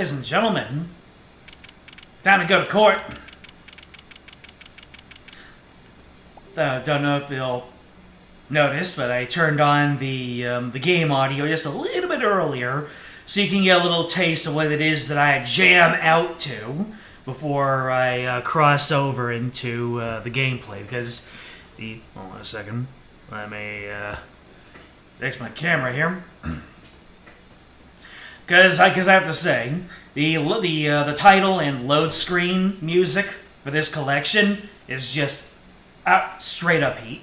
Ladies and gentlemen, time to go to court. Don't know if you'll notice, but I turned on the game audio just a little bit earlier, so you can get a little taste of what it is that I jam out to before I cross over into the gameplay. Because hold on a second, let me fix my camera here. Because I have to say, the title and load screen music for this collection is just straight up heat.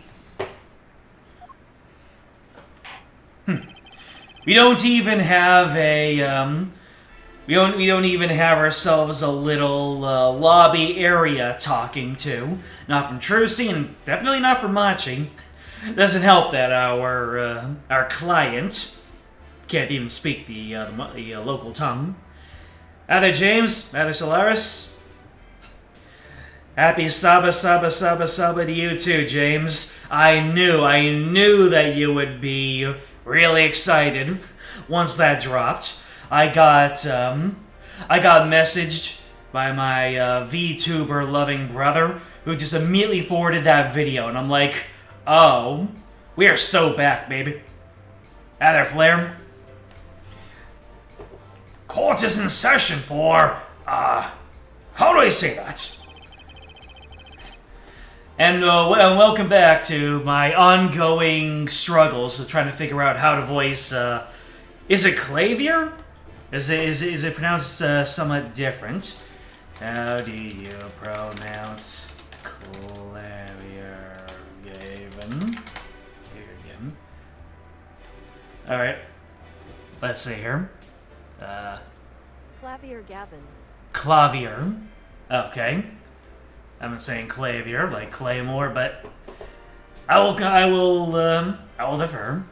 We don't even have a we don't even have ourselves a little lobby area talking to. Not from Trucy, and definitely not from Machi. Doesn't help that our client can't even speak the local tongue. Hi there, James. Hi there, Solaris. Happy Saba to you too, James. I knew that you would be really excited once that dropped. I got messaged by my VTuber loving brother who just immediately forwarded that video, and I'm like, oh, we are so back, baby. Hi there, Flair. Court is in session for, how do I say that? And welcome back to my ongoing struggles with trying to figure out how to voice, is it Clavier? Is it pronounced somewhat different? How do you pronounce Clavier Gavin? Here again. Alright. Let's see here. Clavier Gavin. Clavier. Okay. I'm not saying Clavier like Claymore, but I will defer.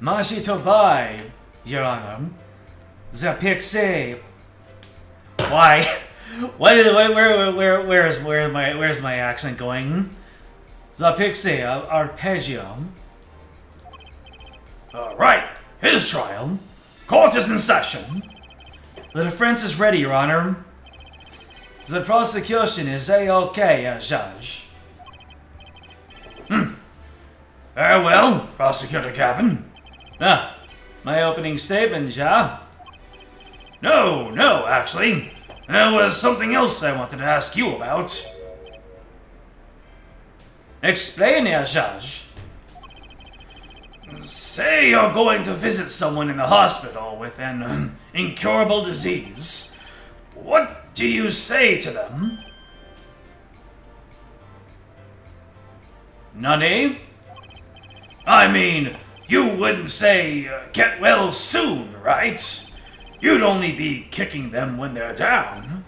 Mashi Tobai, Your Honor. The Pixie. Why? Where's my accent going? The Pixie Arpeggio. Alright, his trial. Court is in session. The defense is ready, Your Honor. The prosecution is A-OK, Judge. Very well, Prosecutor Gavin. My opening statement, ja? No, actually. There was something else I wanted to ask you about. Explain, Judge. Say you're going to visit someone in the hospital with an incurable disease. What do you say to them? Nani? I mean, you wouldn't say, get well soon, right? You'd only be kicking them when they're down.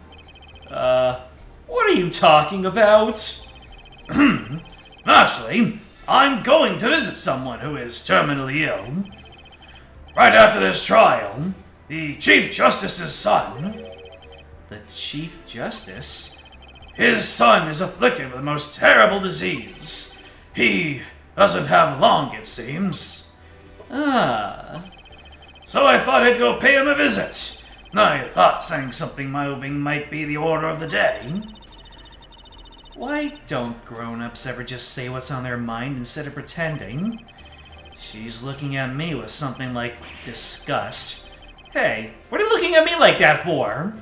What are you talking about? Actually, I'm going to visit someone who is terminally ill. Right after this trial, the Chief Justice's son... The Chief Justice? His son is afflicted with the most terrible disease. He doesn't have long, it seems. So I thought I'd go pay him a visit. I thought saying something moving might be the order of the day. Why don't grown-ups ever just say what's on their mind instead of pretending? She's looking at me with something like disgust. Hey, what are you looking at me like that for?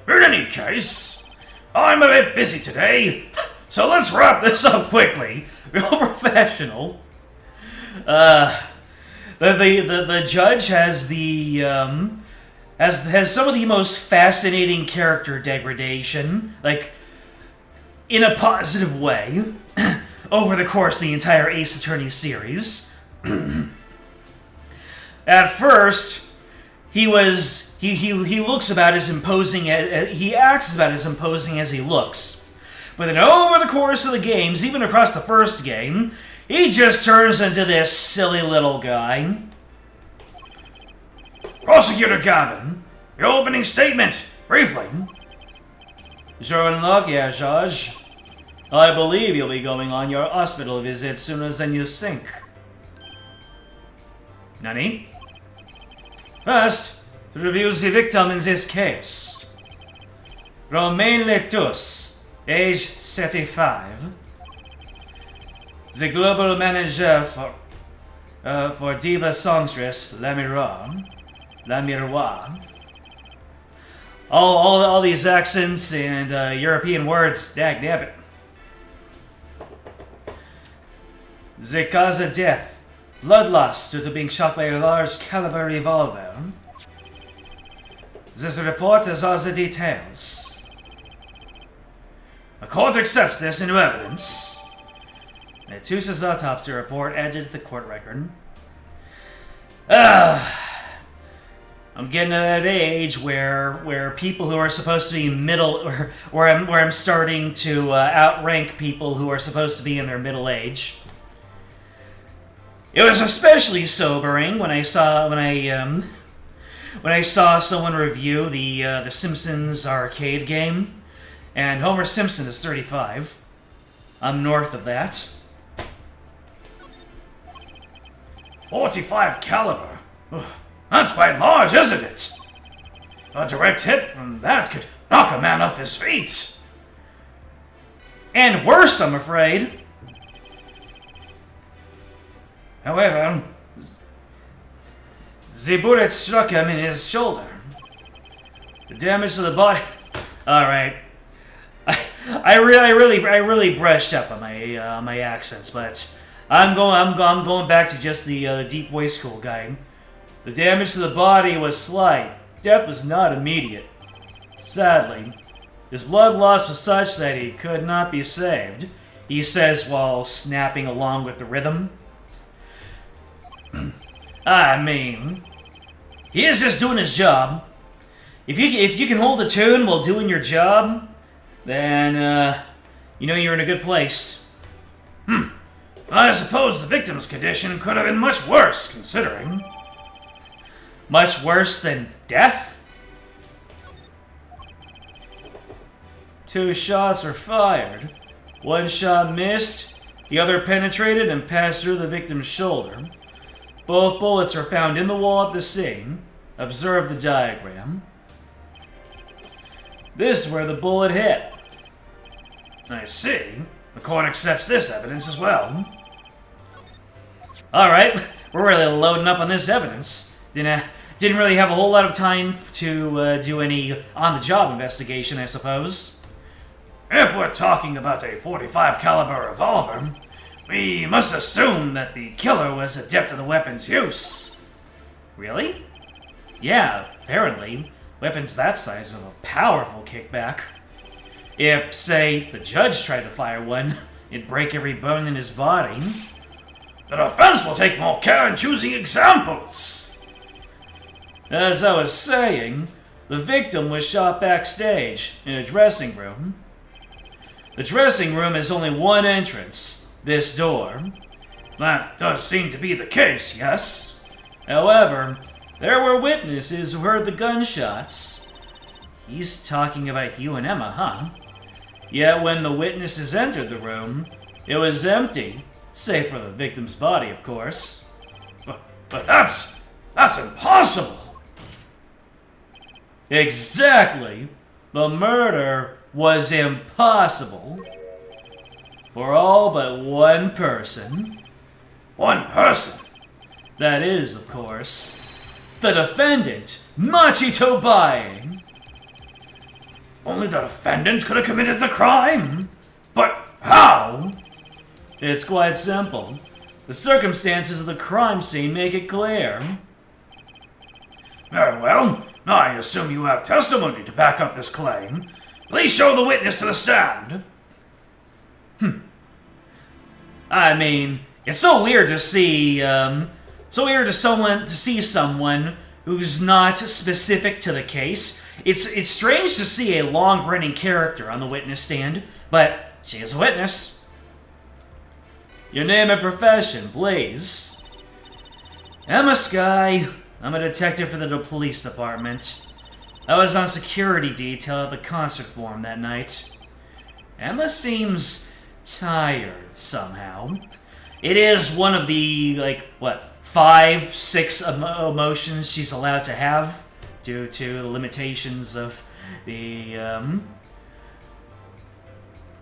In any case, I'm a bit busy today, so let's wrap this up quickly. Real professional. The judge has has some of the most fascinating character degradation, like, in a positive way, over the course of the entire Ace Attorney series. At first, he looks about as imposing, he acts about as imposing as he looks. But then over the course of the games, even across the first game, he just turns into this silly little guy. Prosecutor Gavin, your opening statement, briefly. Sure and luck, yeah, Judge. I believe you'll be going on your hospital visit sooner than you think. Nani? First, to review the victim in this case. Romain Letus, age 35. The global manager for diva songstress La Miroir. All these accents and European words, dagnabbit. The cause of death, blood loss due to being shot by a large caliber revolver. This report has all the details. The court accepts this into evidence. Letus's autopsy report added to the court record. I'm getting to that age where people who are supposed to be middle, where I'm starting to outrank people who are supposed to be in their middle age. It was especially sobering when I saw someone review the Simpsons arcade game, and Homer Simpson is 35. I'm north of that. 45 caliber. Ugh, that's quite large, isn't it? A direct hit from that could knock a man off his feet. And worse, I'm afraid. However, the bullet struck him in his shoulder. The damage to the body. All right, I really brushed up on my accents, but I'm going back to just the deep voice school guy. The damage to the body was slight. Death was not immediate. Sadly, his blood loss was such that he could not be saved. He says while snapping along with the rhythm. I mean, he is just doing his job. If you can hold a tune while doing your job, then you know you're in a good place. I suppose the victim's condition could have been much worse, considering. Much worse than death? 2 shots were fired. 1 shot missed, the other penetrated and passed through the victim's shoulder. Both bullets are found in the wall at the scene. Observe the diagram. This is where the bullet hit. I see. The court accepts this evidence as well. Alright, we're really loading up on this evidence. Didn't really have a whole lot of time to do any on-the-job investigation, I suppose. If we're talking about a 45 caliber revolver, we must assume that the killer was adept at the weapon's use. Really? Yeah, apparently. Weapons that size have a powerful kickback. If, say, the judge tried to fire one, it'd break every bone in his body. The defense will take more care in choosing examples. As I was saying, the victim was shot backstage, in a dressing room. The dressing room has only one entrance, this door. That does seem to be the case, yes? However, there were witnesses who heard the gunshots. He's talking about you and Emma, huh? Yet when the witnesses entered the room, it was empty, save for the victim's body, of course. But that's impossible! Exactly! The murder was impossible. For all but one person. One person? That is, of course, the defendant, Machito Bae. Only the defendant could have committed the crime? But how? It's quite simple. The circumstances of the crime scene make it clear. Very well. I assume you have testimony to back up this claim. Please show the witness to the stand. I mean, it's so weird to see, see someone who's not specific to the case. It's strange to see a long-running character on the witness stand, but she is a witness. Your name and profession, please. Emma Sky. I'm a detective for the police department. I was on security detail at the concert forum that night. Emma seems tired somehow. It is one of the, like, what, 5, 6 emotions she's allowed to have due to the limitations of the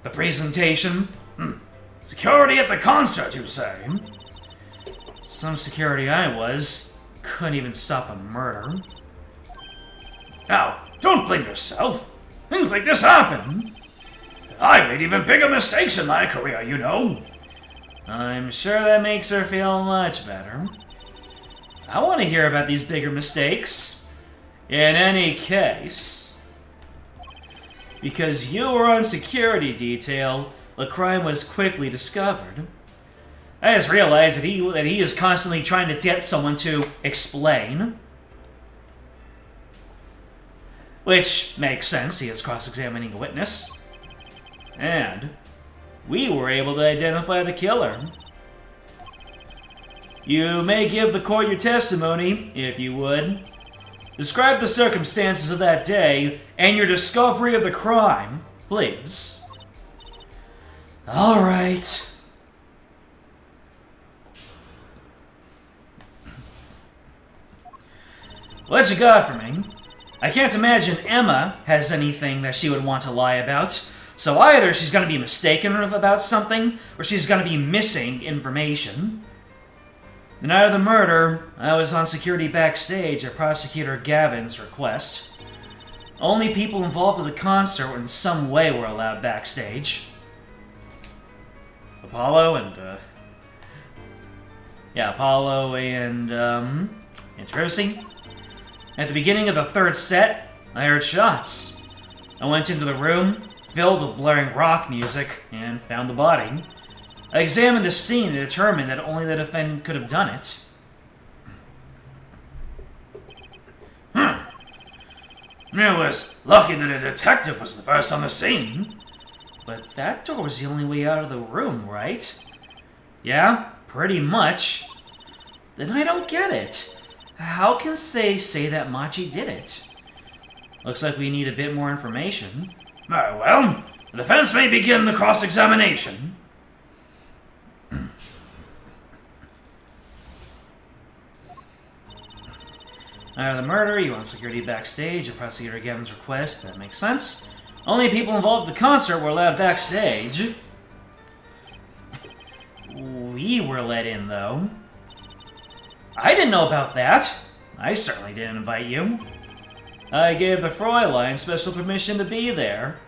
presentation. Security at the concert, you say? Some security I was. Couldn't even stop a murder. Now, don't blame yourself. Things like this happen. I made even bigger mistakes in my career, you know. I'm sure that makes her feel much better. I want to hear about these bigger mistakes. In any case, because you were on security detail, the crime was quickly discovered. I just realized that he is constantly trying to get someone to explain. Which makes sense, he is cross-examining a witness. And we were able to identify the killer. You may give the court your testimony, if you would. Describe the circumstances of that day and your discovery of the crime, please. All right. What you got for me? I can't imagine Emma has anything that she would want to lie about. So either she's going to be mistaken about something, or she's going to be missing information. The night of the murder, I was on security backstage at Prosecutor Gavin's request. Only people involved in the concert in some way were allowed backstage. Apollo and Rosie. At the beginning of the third set, I heard shots. I went into the room, filled with blaring rock music, and found the body. I examined the scene and determined that only the defendant could have done it. It was lucky that a detective was the first on the scene. But that door was the only way out of the room, right? Yeah, pretty much. Then I don't get it. How can they say that Machi did it? Looks like we need a bit more information. Very well. The defense may begin the cross-examination. The murder, you want security backstage at Prosecutor Gavin's request. That makes sense. Only people involved in the concert were allowed backstage. We were let in, though. I didn't know about that. I certainly didn't invite you. I gave the Fräulein special permission to be there.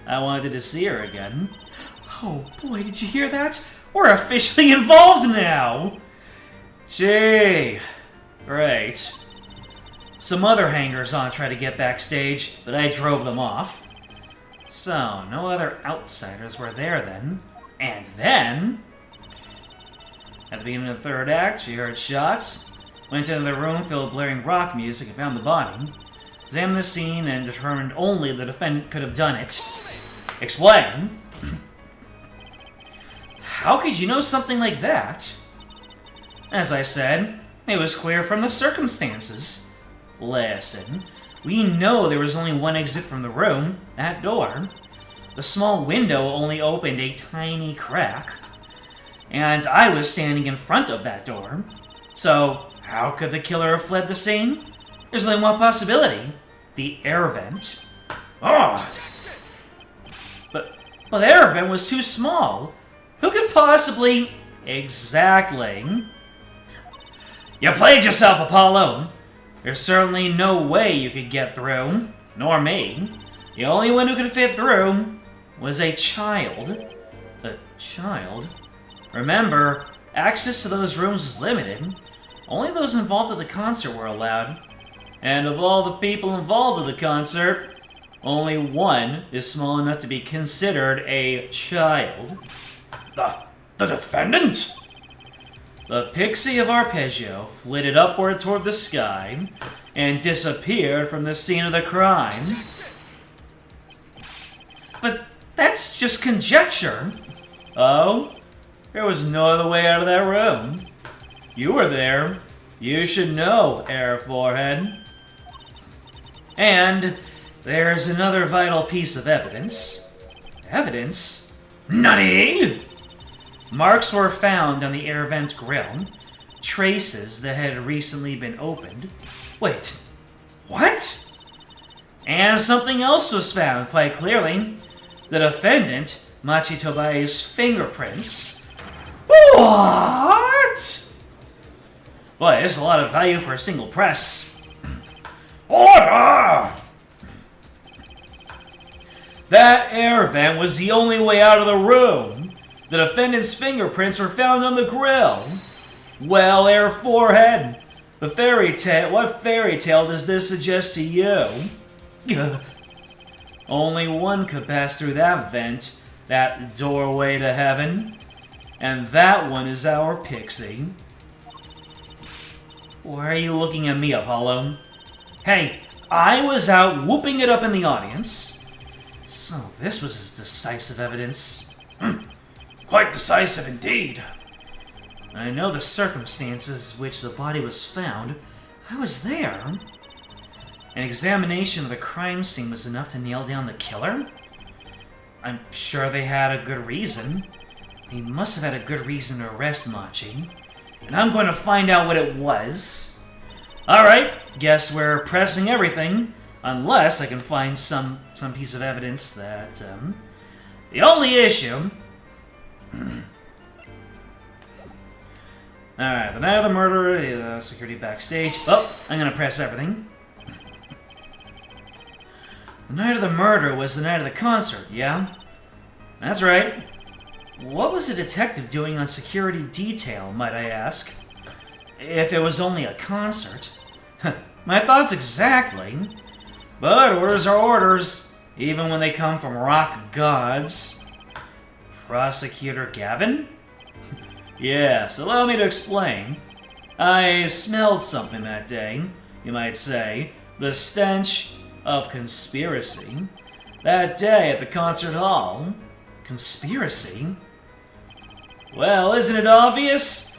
I wanted to see her again. Oh boy, did you hear that? We're officially involved now! Gee. Right. Some other hangers-on tried to get backstage, but I drove them off. So, no other outsiders were there then. And then... At the beginning of the third act, she heard shots, went into the room filled with blaring rock music and found the body. Examined the scene and determined only the defendant could have done it. Explain. How could you know something like that? As I said, it was clear from the circumstances. Listen, we know there was only one exit from the room, that door. The small window only opened a tiny crack. And I was standing in front of that door. So, how could the killer have fled the scene? There's only one possibility. The air vent. Oh! But the air vent was too small. Who could possibly... Exactly. You played yourself, Apollo. There's certainly no way you could get through. Nor me. The only one who could fit through was a child. A child? Remember, access to those rooms was limited. Only those involved at the concert were allowed. And of all the people involved in the concert, only one is small enough to be considered a child. The defendant? The pixie of Arpeggio flitted upward toward the sky and disappeared from the scene of the crime. But that's just conjecture. Oh? There was no other way out of that room. You were there. You should know, Air Forehead. And there's another vital piece of evidence. Evidence? Nani? Marks were found on the air vent grill. Traces that had recently been opened. Wait, what? And something else was found, quite clearly. The defendant, Machi Tobai's fingerprints. What? Boy, there's a lot of value for a single press. Order! That air vent was the only way out of the room. The defendant's fingerprints were found on the grill. Well, their forehead. What fairy tale does this suggest to you? Only one could pass through that vent, that doorway to heaven. And that one is our Pixie. Why are you looking at me, Apollo? Hey, I was out whooping it up in the audience. So this was his decisive evidence. Quite decisive indeed. I know the circumstances which the body was found. I was there. An examination of the crime scene was enough to nail down the killer? I'm sure they had a good reason. They must have had a good reason to arrest Machi. And I'm going to find out what it was. Alright, guess we're pressing everything. Unless I can find some piece of evidence that, the only issue... Alright, the night of the murder, the security backstage. Oh, I'm gonna press everything. The night of the murder was the night of the concert, yeah? That's right. What was the detective doing on security detail, might I ask? If it was only a concert. My thoughts exactly. But orders are orders, even when they come from rock gods. Prosecutor Gavin? Yes, allow me to explain. I smelled something that day, you might say. The stench of conspiracy. That day at the concert hall. Conspiracy? Well, isn't it obvious?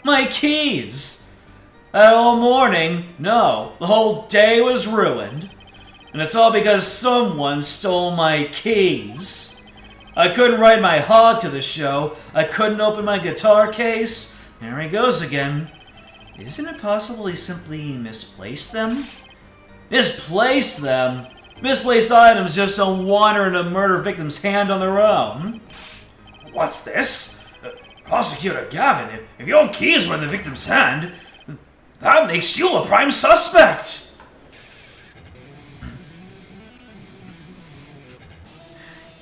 My keys! That whole morning, no, the whole day was ruined. And it's all because someone stole my keys. I couldn't ride my hog to the show. I couldn't open my guitar case. There he goes again. Isn't it possible he simply misplaced them? Misplaced them? Misplaced items just don't wander in a murder victim's hand on their own. What's this? Prosecutor Gavin, if your keys were in the victim's hand, that makes you a prime suspect!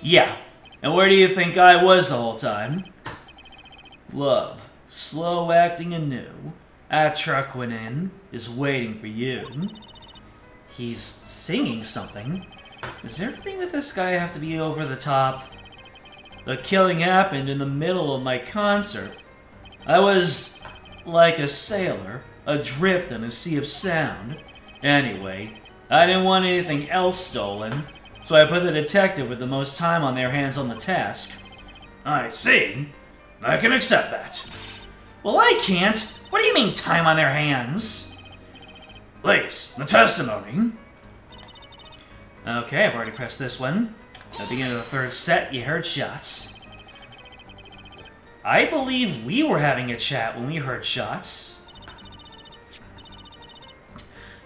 Yeah, and where do you think I was the whole time? Love, slow acting anew. That truck went in, is waiting for you. He's singing something. Does everything with this guy have to be over the top? The killing happened in the middle of my concert. I was like a sailor, adrift on a sea of sound. Anyway, I didn't want anything else stolen, so I put the detective with the most time on their hands on the task. I see. I can accept that. Well, I can't. What do you mean, time on their hands? Please, the testimony. Okay, I've already pressed this one. At the beginning of the third set, you heard shots. I believe we were having a chat when we heard shots.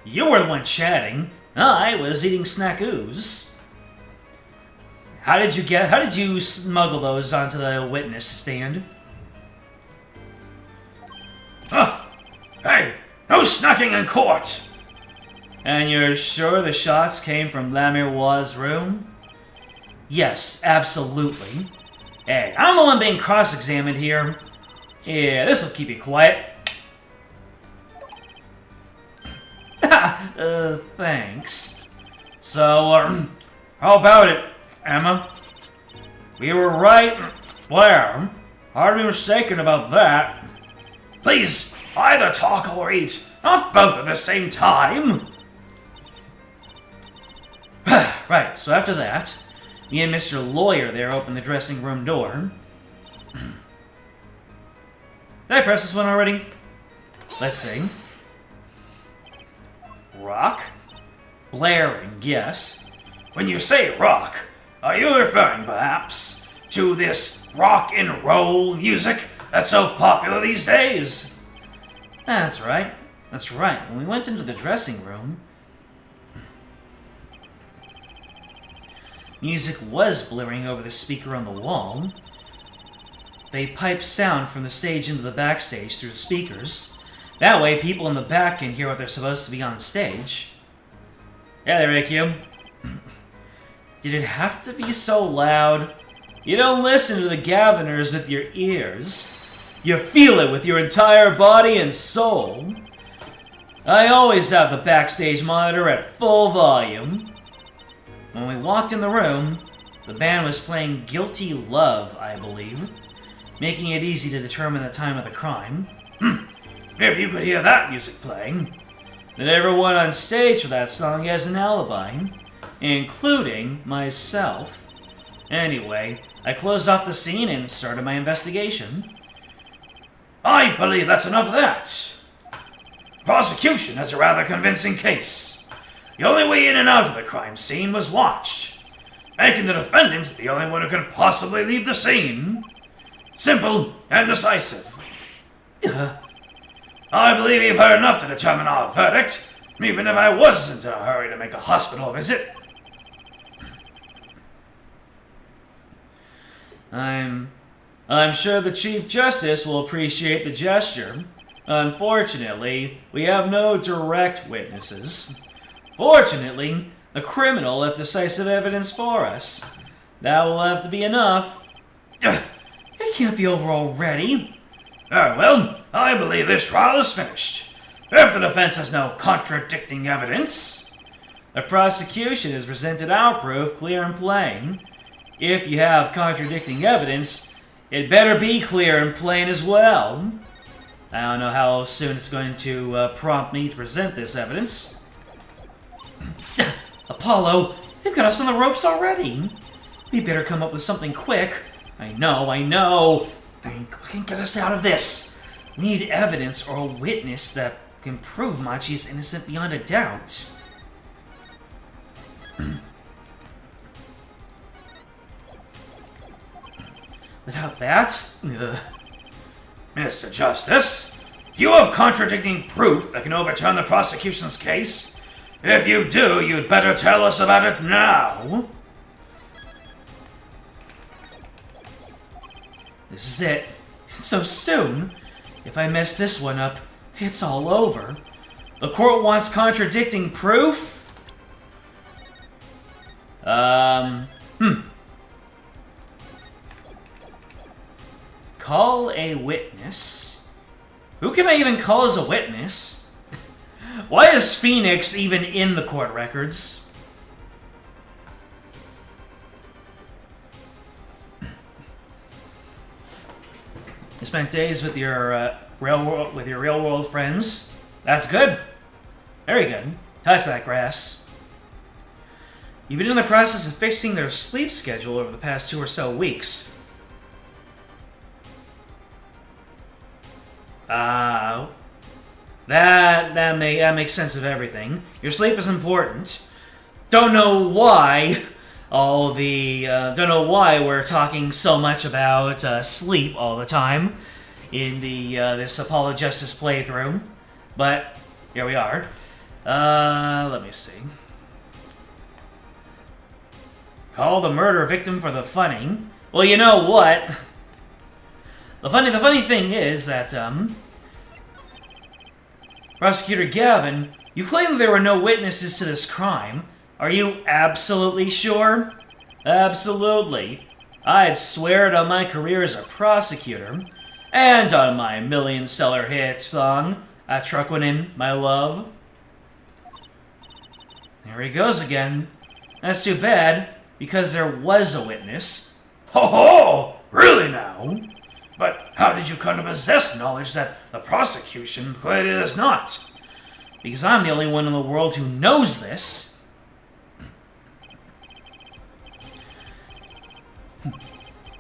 You were the one chatting. I was eating snackoos. How did you smuggle those onto the witness stand? Hey, no snacking in court! And you're sure the shots came from Lamiroir's room? Yes, absolutely. Hey, I'm the one being cross-examined here. Yeah, this'll keep you quiet. Thanks. So, how about it, Emma? We were right. Where? Hard to be mistaken about that. Please, either talk or eat. Not both at the same time. Right, so after that, me and Mr. Lawyer there opened the dressing room door. Did I press this one already? Let's see. Rock? Blaring, yes. When you say rock, are you referring perhaps to this rock and roll music that's so popular these days. That's right. That's right. When we went into the dressing room, music was blaring over the speaker on the wall. They piped sound from the stage into the backstage through the speakers. That way, people in the back can hear what they're supposed to be on stage. Yeah, there, AQ. Did it have to be so loud? You don't listen to the Gaviners with your ears. You feel it with your entire body and soul. I always have the backstage monitor at full volume. When we walked in the room, the band was playing Guilty Love, I believe, making it easy to determine the time of the crime. If you could hear that music playing, then everyone on stage for that song has an alibi, including myself. Anyway, I closed off the scene and started my investigation. I believe that's enough of that. Prosecution has a rather convincing case. The only way in and out of the crime scene was watched, making the defendant the only one who could possibly leave the scene. Simple and decisive. I believe you've heard enough to determine our verdict, even if I wasn't in a hurry to make a hospital visit. I'm sure the Chief Justice will appreciate the gesture. Unfortunately, we have no direct witnesses. Fortunately, the criminal left decisive evidence for us. That will have to be enough. It can't be over already. Very well, I believe this trial is finished. If the defense has no contradicting evidence, the prosecution has presented our proof clear and plain. If you have contradicting evidence, it better be clear and plain as well. I don't know how soon it's going to prompt me to present this evidence. Apollo, you've got us on the ropes already. We better come up with something quick. I know. I can get us out of this. We need evidence or a witness that can prove Machi is innocent beyond a doubt. Without that... Mr. Justice, you have contradicting proof that can overturn the prosecution's case. If you do, you'd better tell us about it now. This is it. It's so soon. If I mess this one up, it's all over. The court wants contradicting proof? Call a witness? Who can I even call as a witness? Why is Phoenix even in the court records? You spent days with your real world friends. That's good. Very good. Touch that grass. You've been in the process of fixing their sleep schedule over the past 2 or so weeks. That makes sense of everything. Your sleep is important. Don't know why we're talking so much about sleep all the time in this Apollo Justice playthrough, but here we are. Let me see. Call the murder victim for the funny. Well, you know what? The funny thing is that, Prosecutor Gavin, you claim that there were no witnesses to this crime. Are you absolutely sure? Absolutely. I'd swear it on my career as a prosecutor, and on my million-seller hit song, "That Truck Went In, My Love." There he goes again. That's too bad, because there was a witness. Ho ho! Really now? But how did you come to possess knowledge that the prosecution clearly does not? Because I'm the only one in the world who knows this.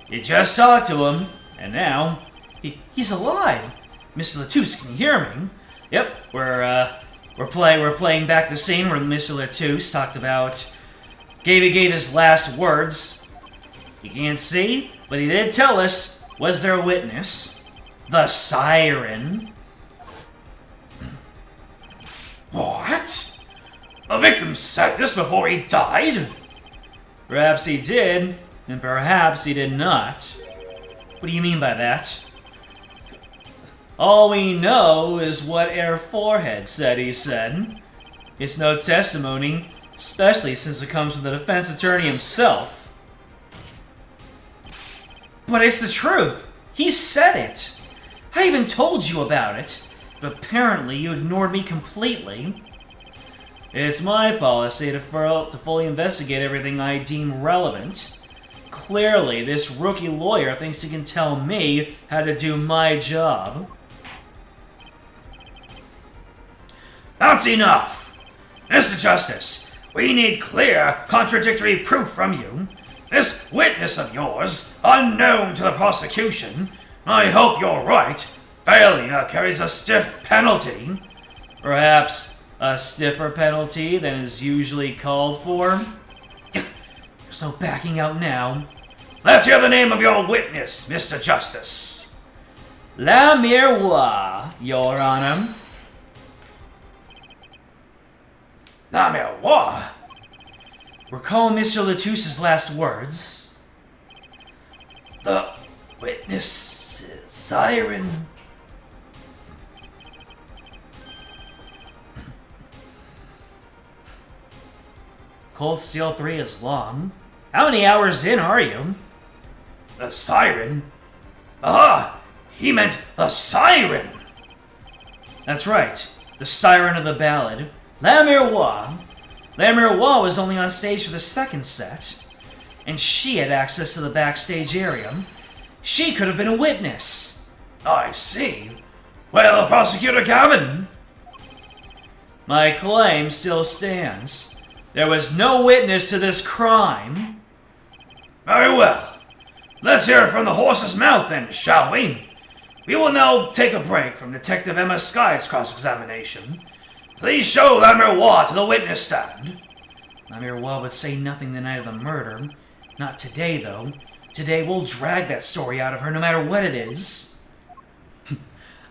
You just talked to him, and now he's alive. Mr. Latouche, can you hear me? Yep, we're playing back the scene where Mr. Latouche talked about gave his last words. You can't see, But he did tell us, was there a witness? The siren. What? The victim said this before he died? Perhaps he did, and perhaps he did not. What do you mean by that? All we know is what Air Forehead said he said. It's no testimony, especially since it comes from the defense attorney himself. But it's the truth. He said it. I even told you about it, but apparently you ignored me completely. It's my policy to fully investigate everything I deem relevant. Clearly, this rookie lawyer thinks he can tell me how to do my job. That's enough! Mr. Justice, we need clear, contradictory proof from you. This witness of yours, unknown to the prosecution, I hope you're right. Failure carries a stiff penalty. Perhaps a stiffer penalty than is usually called for? There's no backing out now. Let's hear the name of your witness, Mr. Justice. La Miroir, Your Honor. La Miroir? Recall Mr. Latusse's last words. The witness siren. Cold Steel 3 is long. How many hours in are you? The siren? Ah! He meant the siren! That's right. The siren of the ballad. La Miroir. La Miroir was only on stage for the second set, and she had access to the backstage area. She could have been a witness. I see. Well, Prosecutor Gavin? My claim still stands. There was no witness to this crime. Very well. Let's hear it from the horse's mouth then, shall we? We will now take a break from Detective Emma Sky's cross-examination. Please show La Miroir to the witness stand. La Miroir would say nothing the night of the murder. Not today, though. Today we'll drag that story out of her no matter what it is.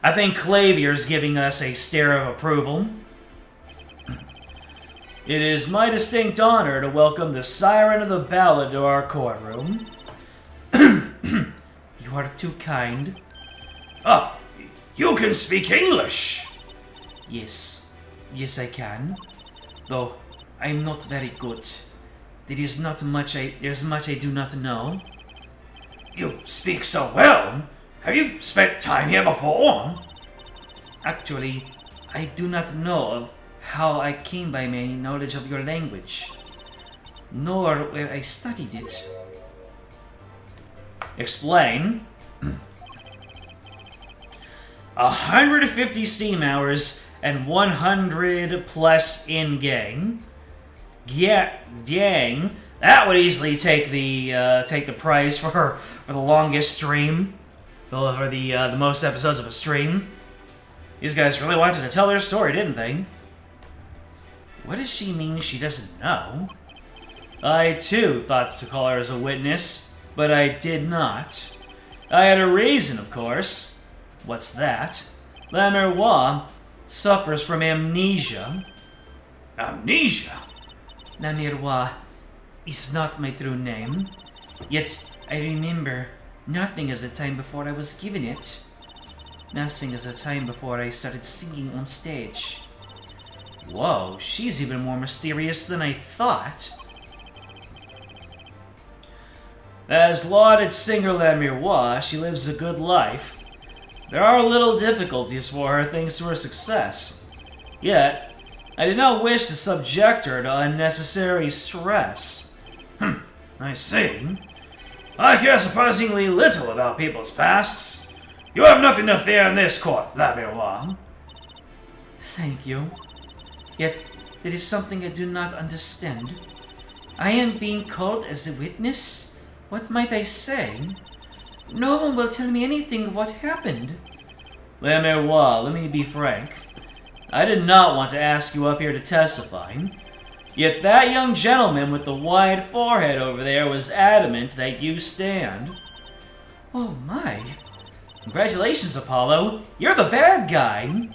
I think Clavier's giving us a stare of approval. It is my distinct honor to welcome the siren of the ballad to our courtroom. You are too kind. Ah, you can speak English. Yes, I can. Though I'm not very good. There's much I do not know. You speak so well. Have you spent time here before? Actually, I do not know of how I came by my knowledge of your language, nor where I studied it. Explain. 150 Steam hours and 100 plus in-game. Yeah, dang. That would easily take the prize for the longest stream, for the most episodes of a stream. These guys really wanted to tell their story, didn't they? What does she mean she doesn't know? I, too, thought to call her as a witness, but I did not. I had a reason, of course. What's that? La Miroir suffers from amnesia. Amnesia? La Miroir is not my true name, yet I remember nothing as the time before I was given it. Nothing as the time before I started singing on stage. Whoa, she's even more mysterious than I thought. As lauded singer La Miroir, she lives a good life. There are little difficulties for her thanks to her success. Yet, I did not wish to subject her to unnecessary stress. I see. I care surprisingly little about people's pasts. You have nothing to fear in this court, La Miroir. Thank you. Yet, there is something I do not understand. I am being called as a witness? What might I say? No one will tell me anything of what happened. La Miroir, let me be frank. I did not want to ask you up here to testify. Yet that young gentleman with the wide forehead over there was adamant that you stand. Oh my. Congratulations, Apollo. You're the bad guy.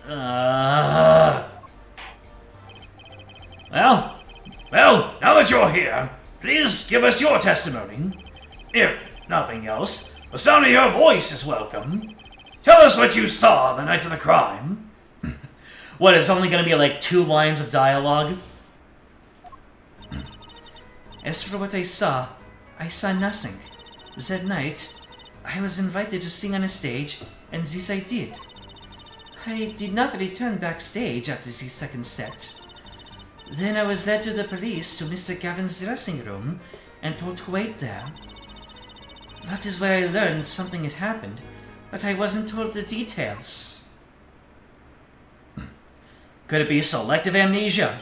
Well, now that you're here, please give us your testimony. If nothing else, the sound of your voice is welcome. Tell us what you saw the night of the crime. What, it's only gonna be like 2 lines of dialogue? As for what I saw nothing. That night, I was invited to sing on a stage, and this I did. I did not return backstage after the second set. Then I was led to the police to Mr. Gavin's dressing room and told to wait there. That is where I learned something had happened, but I wasn't told the details. Could it be selective amnesia?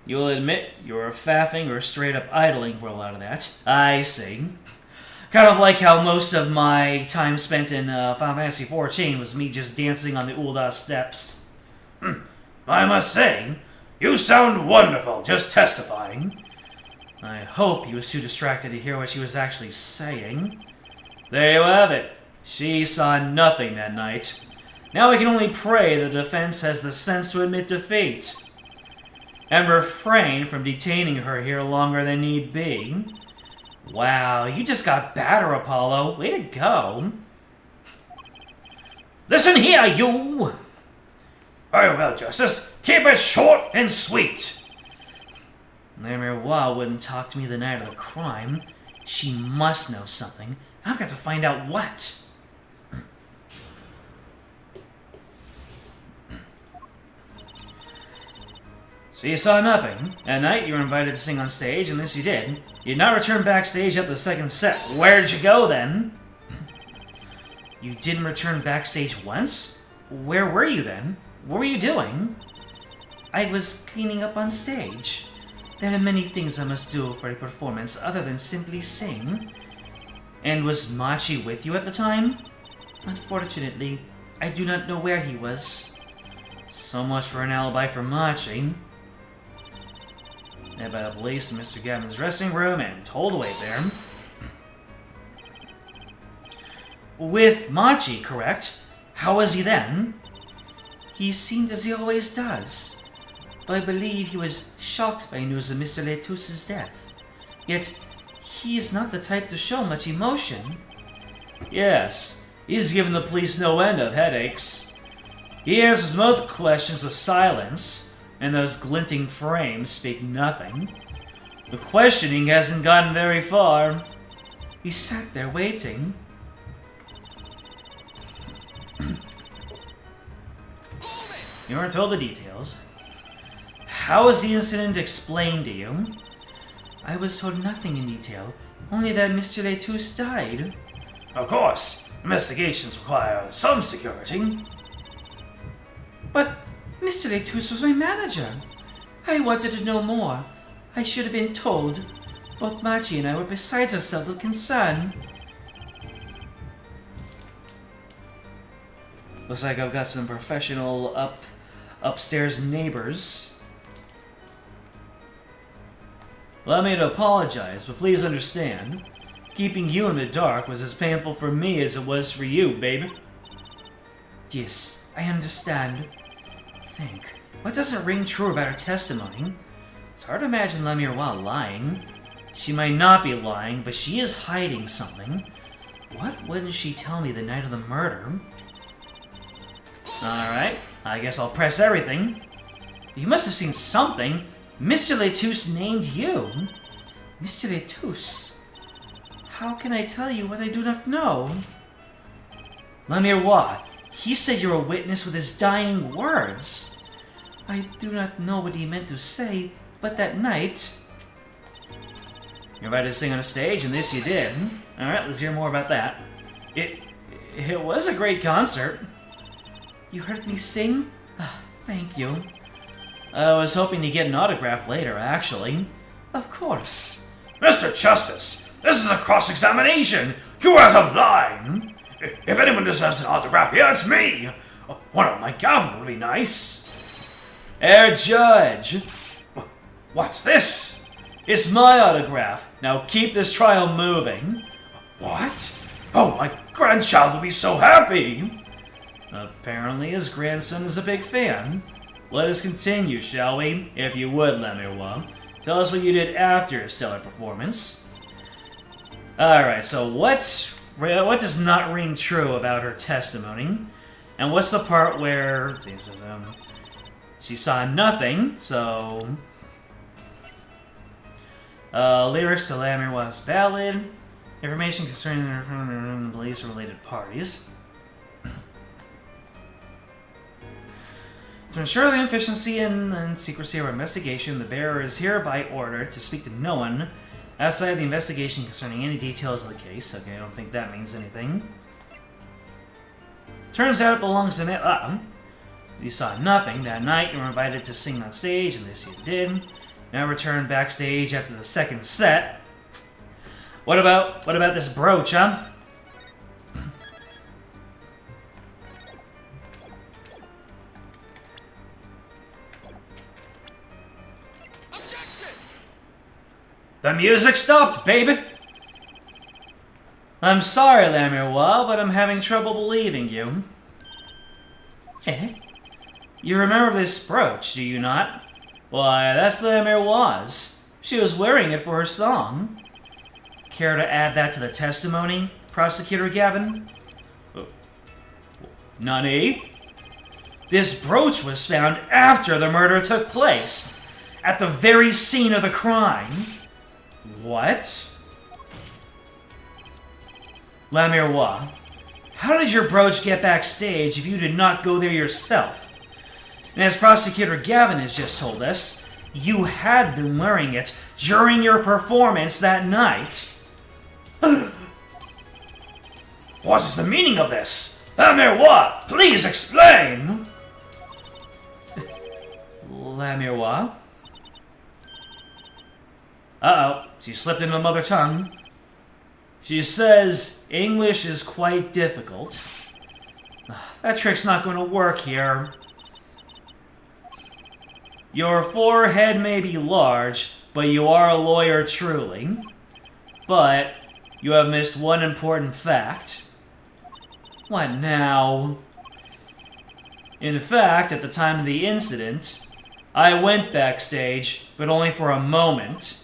You'll admit you were faffing or straight up idling for a lot of that. I see. Kind of like how most of my time spent in Final Fantasy XIV was me just dancing on the Ulda steps. I must say, you sound wonderful just testifying. I hope he was too distracted to hear what she was actually saying. There you have it. She saw nothing that night. Now we can only pray the defense has the sense to admit defeat and refrain from detaining her here longer than need be. Wow, you just got badder, Apollo. Way to go. Listen here, you! Very well, Justice. Keep it short and sweet. Lemuel wouldn't talk to me the night of the crime. She must know something. I've got to find out what. So you saw nothing. At night, you were invited to sing on stage, and this you did. You did not return backstage after the second set. Where'd you go, then? You didn't return backstage once? Where were you, then? What were you doing? I was cleaning up on stage. There are many things I must do for a performance other than simply sing. And was Machi with you at the time? Unfortunately, I do not know where he was. So much for an alibi for Machi. Led by the police in Mr. Gavin's dressing room and told to wait there. With Machi, correct? How was he then? He seemed as he always does. Though I believe he was shocked by news of Mr. Letus's death. Yet, he is not the type to show much emotion. Yes, he's given the police no end of headaches. He answers most questions with silence, and those glinting frames speak nothing. The questioning hasn't gotten very far. He sat there waiting. You weren't told the details. How was the incident explained to you? I was told nothing in detail, only that Mr. Letus died. Of course, investigations require some security. But Mr. Letus was my manager. I wanted to know more. I should have been told. Both Machi and I were besides ourselves with concern. Looks like I've got some professional upstairs neighbors. Allow me to apologize, but please understand. Keeping you in the dark was as painful for me as it was for you, baby. Yes, I understand. Think. What doesn't ring true about her testimony? It's hard to imagine Lemuel lying. She might not be lying, but she is hiding something. What wouldn't she tell me the night of the murder? Alright, I guess I'll press everything. You must have seen something. Mr. Letus named you. Mr. Letus? How can I tell you what I do not know? Lemuel, he said you're a witness with his dying words. I do not know what he meant to say, but that night... You're invited to sing on a stage, and this you did. Alright, let's hear more about that. It was a great concert. You heard me sing? Thank you. I was hoping to get an autograph later, actually. Of course. Mr. Justice, this is a cross-examination. You're out of line. If anyone deserves an autograph here, it's me. One on my gavel would be nice. Herr Judge. What's this? It's my autograph. Now keep this trial moving. What? Oh, my grandchild will be so happy! Apparently his grandson is a big fan. Let us continue, shall we? If you would, Lemuel. Tell us what you did after your stellar performance. Alright, so what does not ring true about her testimony? And what's the part where... Let's see, she saw nothing, so... lyrics to Lemuel's ballad. Information concerning the police-related parties. To ensure the efficiency and secrecy of our investigation, the bearer is hereby ordered to speak to no one outside the investigation concerning any details of the case. Okay, I don't think that means anything. Turns out it belongs to me. You saw nothing that night. You were invited to sing on stage, and this you did. Now return backstage after the second set. What about this brooch, huh? The music stopped, baby! I'm sorry, Lemuel, but I'm having trouble believing you. Eh? You remember this brooch, do you not? Why, that's Lemuel's. She was wearing it for her song. Care to add that to the testimony, Prosecutor Gavin? Nani? This brooch was found after the murder took place, at the very scene of the crime. What? Lemuel, how did your brooch get backstage if you did not go there yourself? And as Prosecutor Gavin has just told us, you had been wearing it during your performance that night. What is the meaning of this? Lemuel, please explain! Lemuel? Uh-oh, she slipped into mother tongue. She says English is quite difficult. That trick's not going to work here. Your forehead may be large, but you are a lawyer truly. But you have missed one important fact. What now? In fact, at the time of the incident, I went backstage, but only for a moment.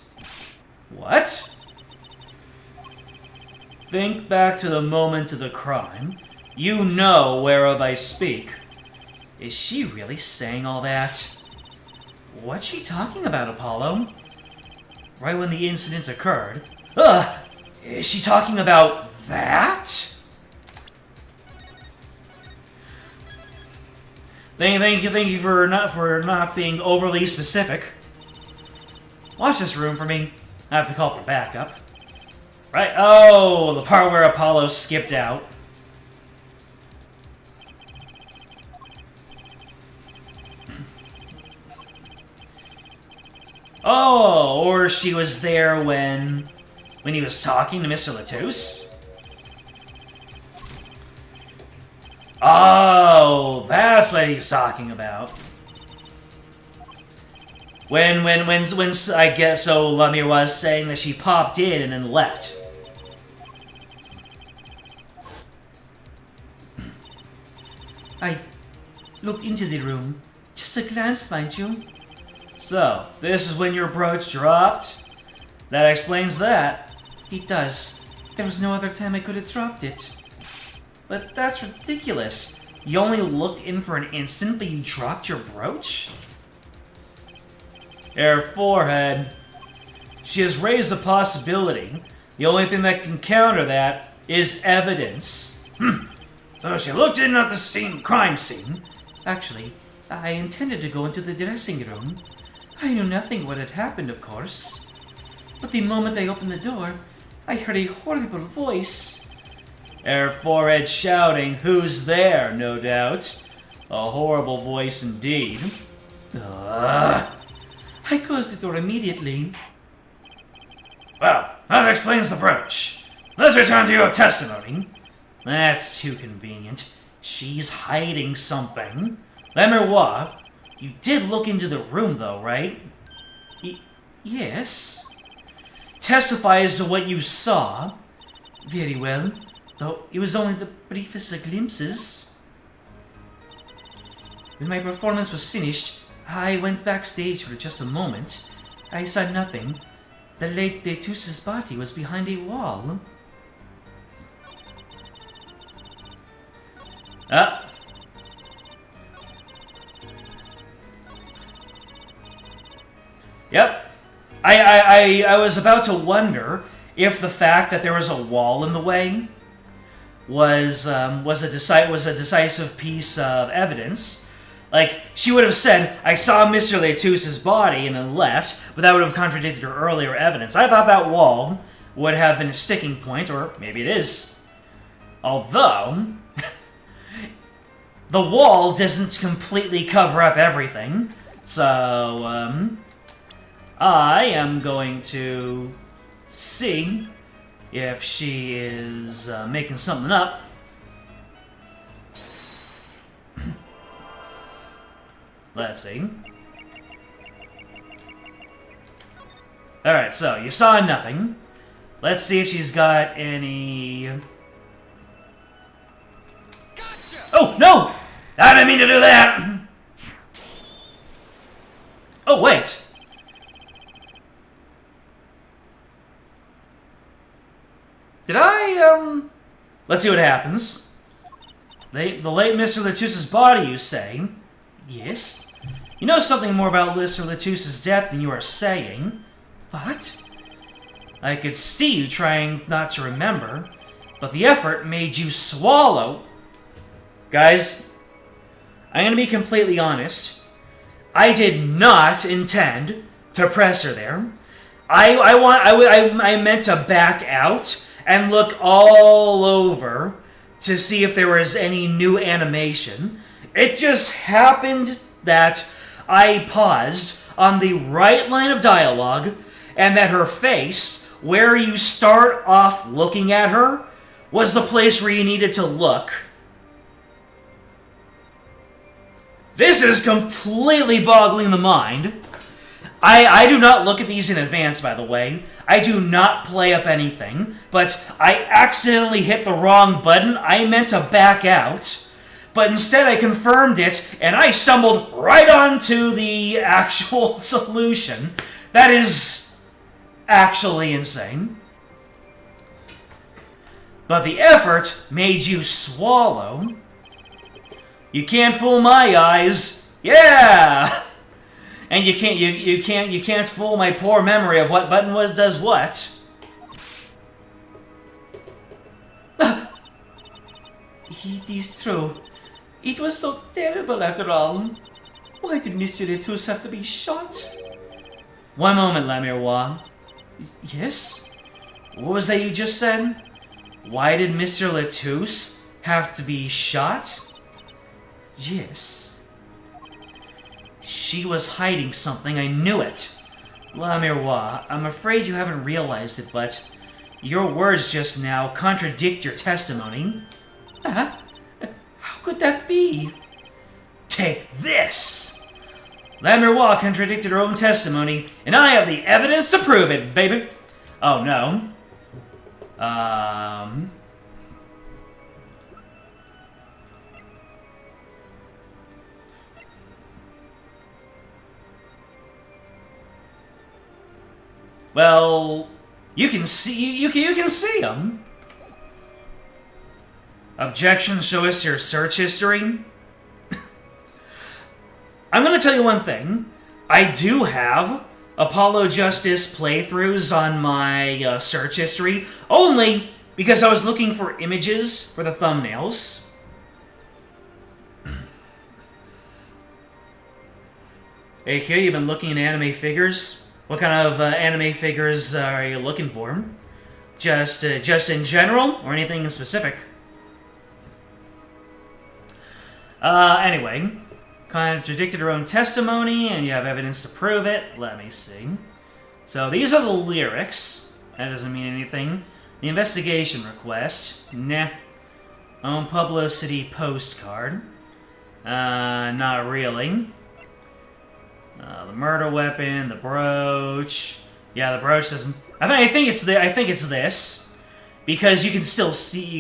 What? Think back to the moment of the crime. You know whereof I speak. Is she really saying all that? What's she talking about, Apollo? Right when the incident occurred. Is she talking about that? Thank you for not being overly specific. Watch this room for me. I have to call for backup. Right? Oh, the part where Apollo skipped out. Oh, or she was there when he was talking to Mr. Latouche? Oh, that's what he's talking about. When I guess so Lemire was saying that she popped in and then left. I looked into the room. Just a glance, mind you. So, this is when your brooch dropped? That explains that. It does. There was no other time I could have dropped it. But that's ridiculous. You only looked in for an instant, but you dropped your brooch? Her forehead. She has raised a possibility. The only thing that can counter that is evidence. So she looked in at the crime scene. Actually, I intended to go into the dressing room. I knew nothing what had happened, of course. But the moment I opened the door, I heard a horrible voice. Her forehead shouting, "Who's there?" no doubt. A horrible voice indeed. I closed the door immediately. Well, that explains the brooch. Let's return to your testimony. That's too convenient. She's hiding something. Lemuel, you did look into the room though, right? Yes. testify as to what you saw. Very well, though it was only the briefest of glimpses. When my performance was finished, I went backstage for just a moment. I saw nothing. The late Detus's body was behind a wall. Ah. Yep. I was about to wonder if the fact that there was a wall in the way was a decisive piece of evidence. Like, she would have said, I saw Mr. Letus's body and then left, but that would have contradicted her earlier evidence. I thought that wall would have been a sticking point, or maybe it is. Although, the wall doesn't completely cover up everything, so, I am going to see if she is making something up. Let's see. Alright, so you saw nothing. Let's see if she's got any... Gotcha! Oh, no! I didn't mean to do that! Oh, wait. Did I, Let's see what happens. The late Mr. Letus's body, you say? Yes. You know something more about Mr. Letus's death than you are saying. What? I could see you trying not to remember, but the effort made you swallow. Guys, I'm gonna be completely honest. I did not intend to press her there. I meant to back out and look all over to see if there was any new animation. It just happened that I paused on the right line of dialogue, and that her face, where you start off looking at her, was the place where you needed to look. This is completely boggling the mind. I do not look at these in advance, by the way. I do not play up anything, but I accidentally hit the wrong button. I meant to back out, but instead I confirmed it, and I stumbled right onto the actual solution. That is actually insane. But the effort made you swallow. You can't fool my eyes. Yeah! And you can't fool my poor memory of what button does what. It is true. It was so terrible after all. Why did Mr. Letus have to be shot? One moment, La Miroir. Yes? What was that you just said? Why did Mr. Letus have to be shot? Yes. She was hiding something, I knew it. La Miroir, I'm afraid you haven't realized it, but your words just now contradict your testimony. How could that be? Take this! La Miroir contradicted her own testimony, and I have the evidence to prove it, baby! Oh, no. Well, you can see you can see them. Objection, show us your search history. I'm gonna tell you one thing. I do have Apollo Justice playthroughs on my search history, only because I was looking for images for the thumbnails. Hey, Q, you've been looking at anime figures? What kind of anime figures are you looking for? Just in general, or anything specific? Anyway, contradicted her own testimony, and you have evidence to prove it. Let me see. So these are the lyrics. That doesn't mean anything. The investigation request. Nah. Own publicity postcard. Not really. The murder weapon, the brooch. Yeah, the brooch doesn't... I think it's this, because you can still see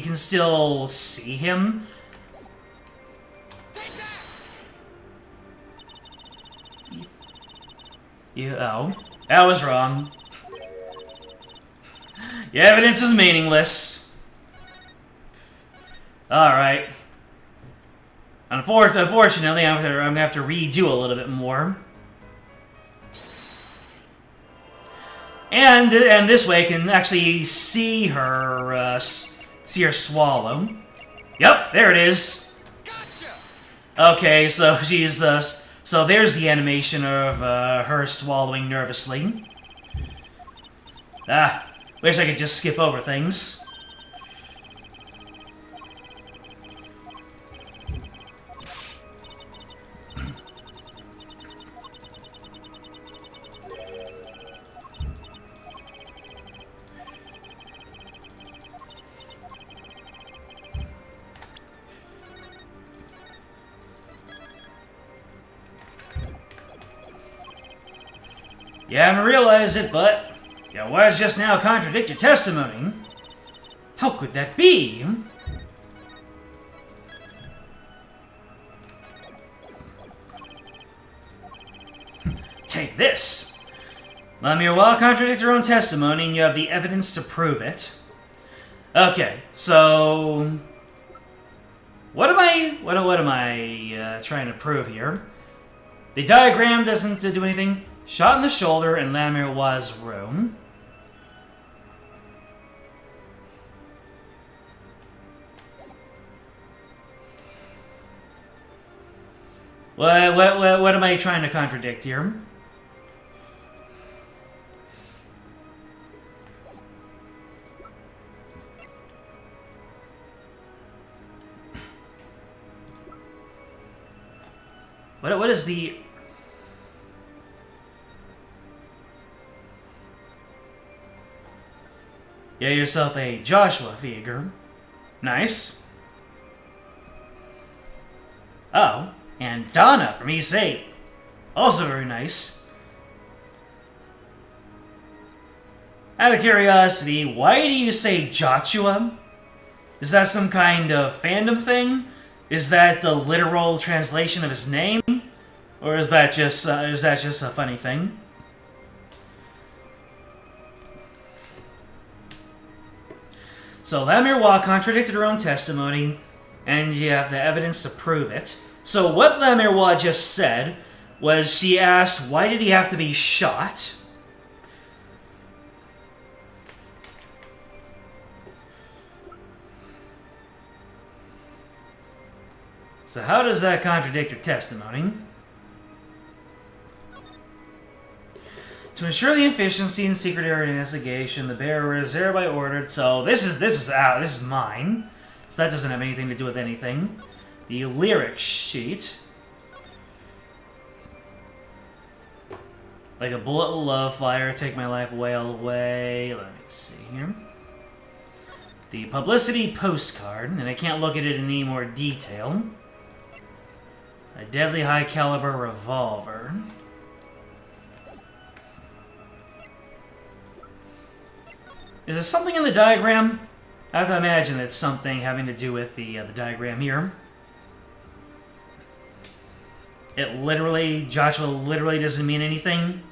him. Oh, that was wrong. Your evidence is meaningless. Alright. Unfortunately, I'm gonna have to redo a little bit more. And this way I can actually see her, swallow. Yep, there it is. Okay, so she's, so there's the animation of, her swallowing nervously. Ah, wish I could just skip over things. You haven't realized it, but your words just now contradict your testimony. How could that be? Take this. Lemuel contradict your own testimony, and you have the evidence to prove it. Okay, so what am I trying to prove here? The diagram doesn't do anything. Shot in the shoulder in Lamirwa's room. What am I trying to contradict here? What is the... Get yourself a Joshua figure. Nice. Oh, and Donna from E8. Also very nice. Out of curiosity, why do you say Joshua? Is that some kind of fandom thing? Is that the literal translation of his name? Or is that just a funny thing? So Lamirwa contradicted her own testimony, and you have the evidence to prove it. So what Lamirwa just said was she asked, why did he have to be shot? So how does that contradict your testimony? To ensure the efficiency and secret area investigation, the bearer is hereby ordered. So this is mine. So that doesn't have anything to do with anything. The lyric sheet. Like a bullet of love, fire, take my life away all the way. Let me see here. The publicity postcard, and I can't look at it in any more detail. A deadly high caliber revolver. Is there something in the diagram? I have to imagine it's something having to do with the diagram here. It literally, Joshua literally doesn't mean anything.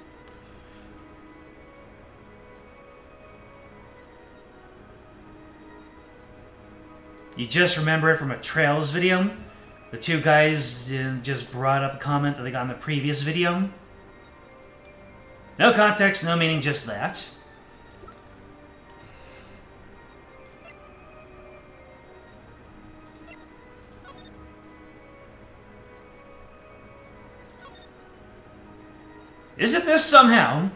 You just remember it from a Trails video? The two guys just brought up a comment that they got in the previous video. No context, no meaning, just that. Is it this somehow?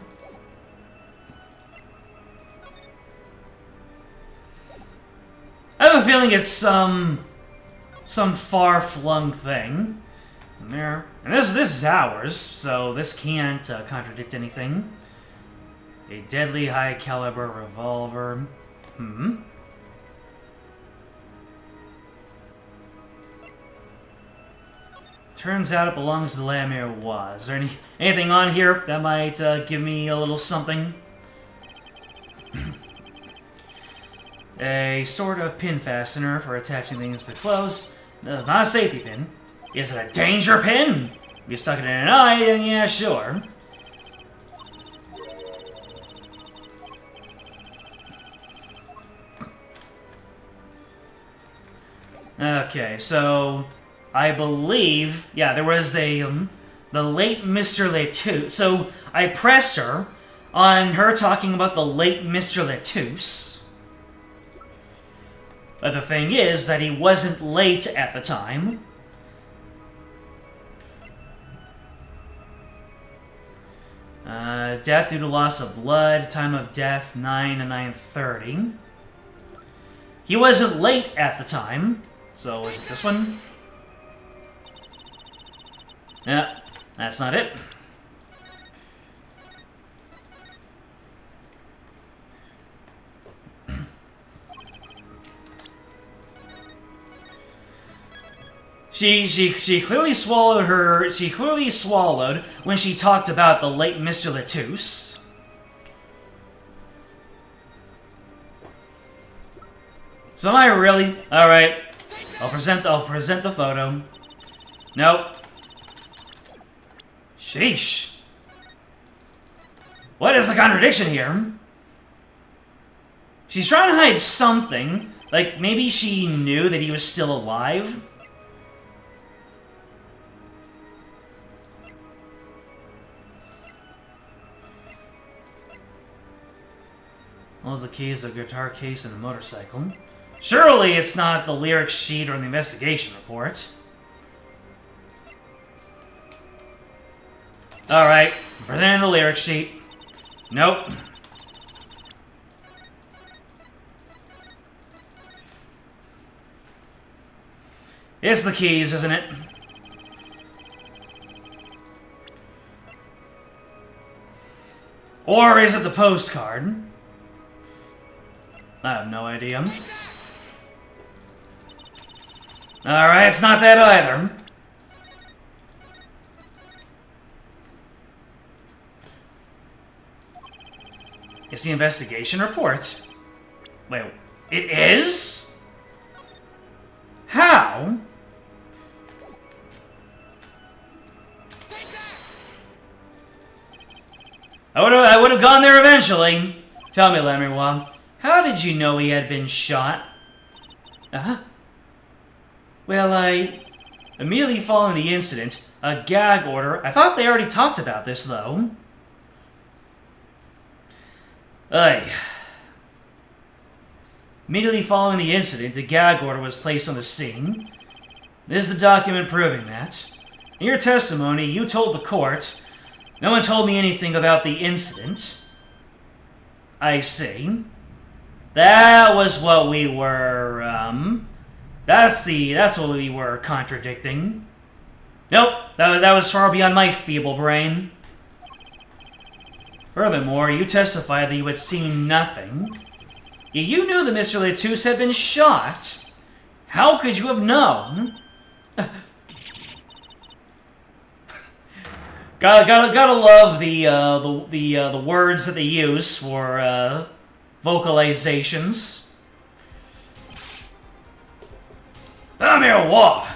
I have a feeling it's some far-flung thing. And this is ours, so this can't contradict anything. A deadly high-caliber revolver. Turns out it belongs to Lamirwa. Is there anything on here that might give me a little something? A sort of pin fastener for attaching things to clothes. No, it's not a safety pin. Is it a danger pin? If you stuck it in an eye, then yeah, sure. Okay, so I believe, yeah, there was the late Mr. Letus. So I pressed her on her talking about the late Mr. Letus. But the thing is that he wasn't late at the time. Death due to loss of blood, time of death 9 to 9:30. He wasn't late at the time. So, is it this one? Yeah, that's not it. She clearly swallowed her. She clearly swallowed when she talked about the late Mr. Letus. So am I really? All right. I'll present the photo. Nope. Sheesh. What is the contradiction here? She's trying to hide something. Like, maybe she knew that he was still alive? Well, the keys, a guitar case, and a motorcycle. Surely it's not the lyric sheet or the investigation report. Alright, presenting the lyric sheet. Nope. It's the keys, isn't it? Or is it the postcard? I have no idea. Alright, it's not that either. It's the investigation report. Wait, it is? How? I would have gone there eventually. Tell me, Lemuel, how did you know he had been shot? Well, immediately following the incident, a gag order... I thought they already talked about this, though. Immediately following the incident, a gag order was placed on the scene. This is the document proving that. In your testimony, you told the court, no one told me anything about the incident. I see. That was what we were, that's what we were contradicting. Nope, that was far beyond my feeble brain. Furthermore, you testified that you had seen nothing. You knew that Mr. Letus had been shot. How could you have known? gotta love the words that they use for vocalizations. Lemuel,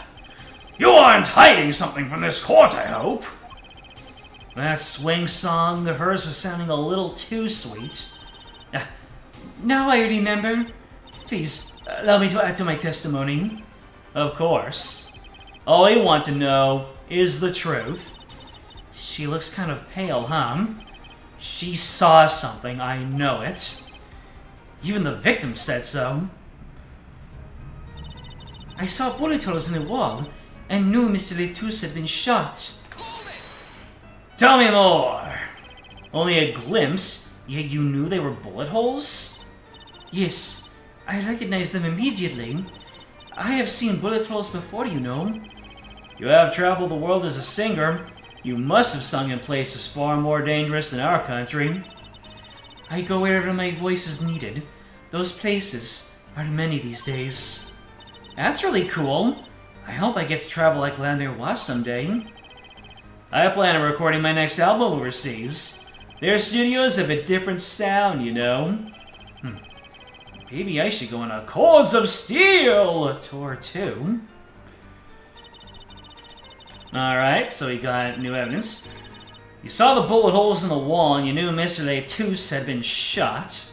you aren't hiding something from this court, I hope. That swing song of hers was sounding a little too sweet. Now I remember. Please, allow me to add to my testimony. Of course. All I want to know is the truth. She looks kind of pale, huh? She saw something, I know it. Even the victim said so. I saw bullet holes in the wall, and knew Mr. Letus had been shot. Tell me more. Only a glimpse, yet you knew they were bullet holes? Yes, I recognized them immediately. I have seen bullet holes before, you know. You have traveled the world as a singer. You must have sung in places far more dangerous than our country. I go wherever my voice is needed. Those places are many these days. That's really cool. I hope I get to travel like Lemuel someday. I plan on recording my next album overseas. Their studios have a different sound, you know. Maybe I should go on a Chords of Steel tour too. Alright, so we got new evidence. You saw the bullet holes in the wall and you knew Mr. Letus had been shot.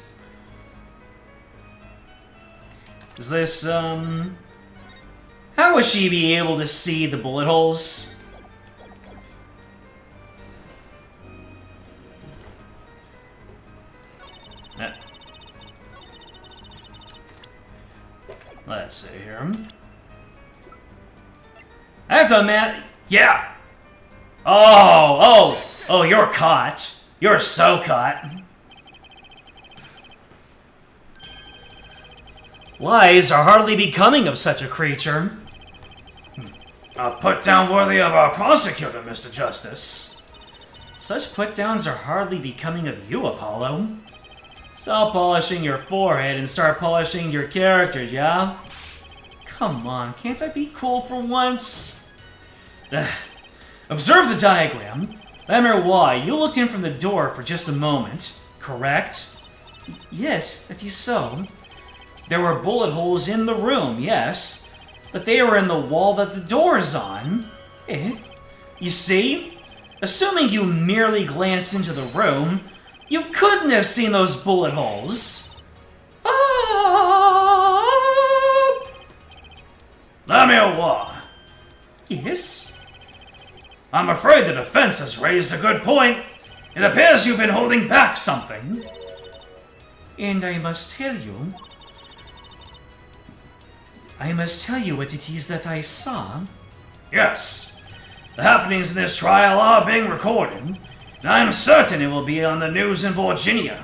Is this, how would she be able to see the bullet holes? Let's see here. That's a man. Yeah. Oh, you're caught. You're so caught. Lies are hardly becoming of such a creature. A put-down worthy of our prosecutor, Mr. Justice. Such put-downs are hardly becoming of you, Apollo. Stop polishing your forehead and start polishing your characters, yeah? Come on, can't I be cool for once? Observe the diagram. Lemeroy, you looked in from the door for just a moment, correct? Yes, that is so. There were bullet holes in the room, yes, but they were in the wall that the door is on. You see? Assuming you merely glanced into the room, you couldn't have seen those bullet holes. Lemeroy. Yes? I'm afraid the defense has raised a good point. It appears you've been holding back something. And I must tell you what it is that I saw. Yes. The happenings in this trial are being recorded, and I'm certain it will be on the news in Virginia.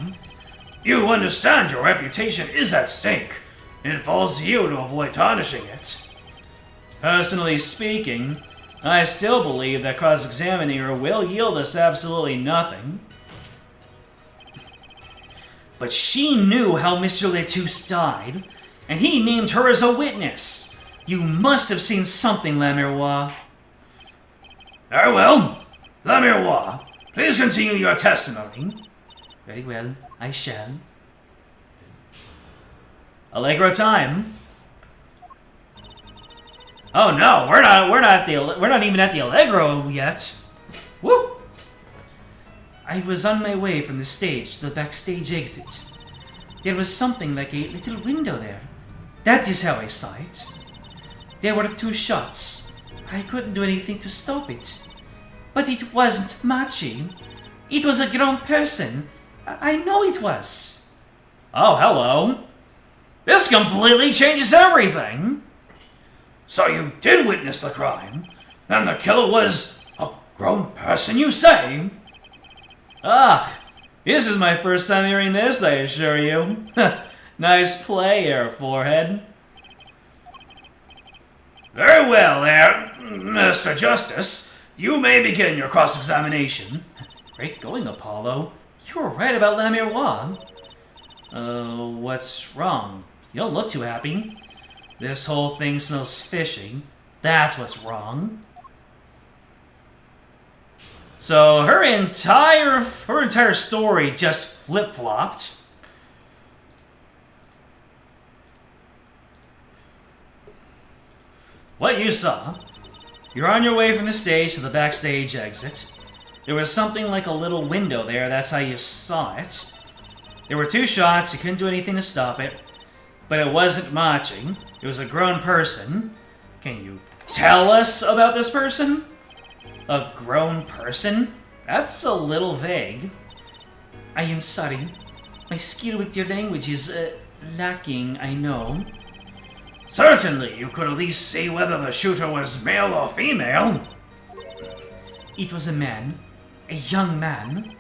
You understand your reputation is at stake, and it falls to you to avoid tarnishing it. Personally speaking, I still believe that cross-examining her will yield us absolutely nothing. But she knew how Mr. Letus died, and he named her as a witness. You must have seen something, Lemeroy. Very well. Lemeroy, please continue your testimony. Very well, I shall. Allegro time. Oh no, we're not even at the Allegro yet. Woo! I was on my way from the stage to the backstage exit. There was something like a little window there. That is how I saw it. There were 2 shots. I couldn't do anything to stop it. But it wasn't Machi. It was a grown person. I know it was. Oh, hello. This completely changes everything. So you did witness the crime, and the killer was a grown person, you say? This is my first time hearing this, I assure you. Nice play, Air Forehead. Very well, there, Mr. Justice. You may begin your cross-examination. Great going, Apollo. You were right about Lemeroy. What's wrong? You don't look too happy. This whole thing smells fishy. That's what's wrong. So her entire story just flip-flopped. What you saw. You're on your way from the stage to the backstage exit. There was something like a little window there, that's how you saw it. There were 2 shots, you couldn't do anything to stop it. But it wasn't Machi. It was a grown person. Can you tell us about this person? A grown person? That's a little vague. I am sorry. My skill with your language is, lacking, I know. Certainly, you could at least see whether the shooter was male or female. It was a man. A young man.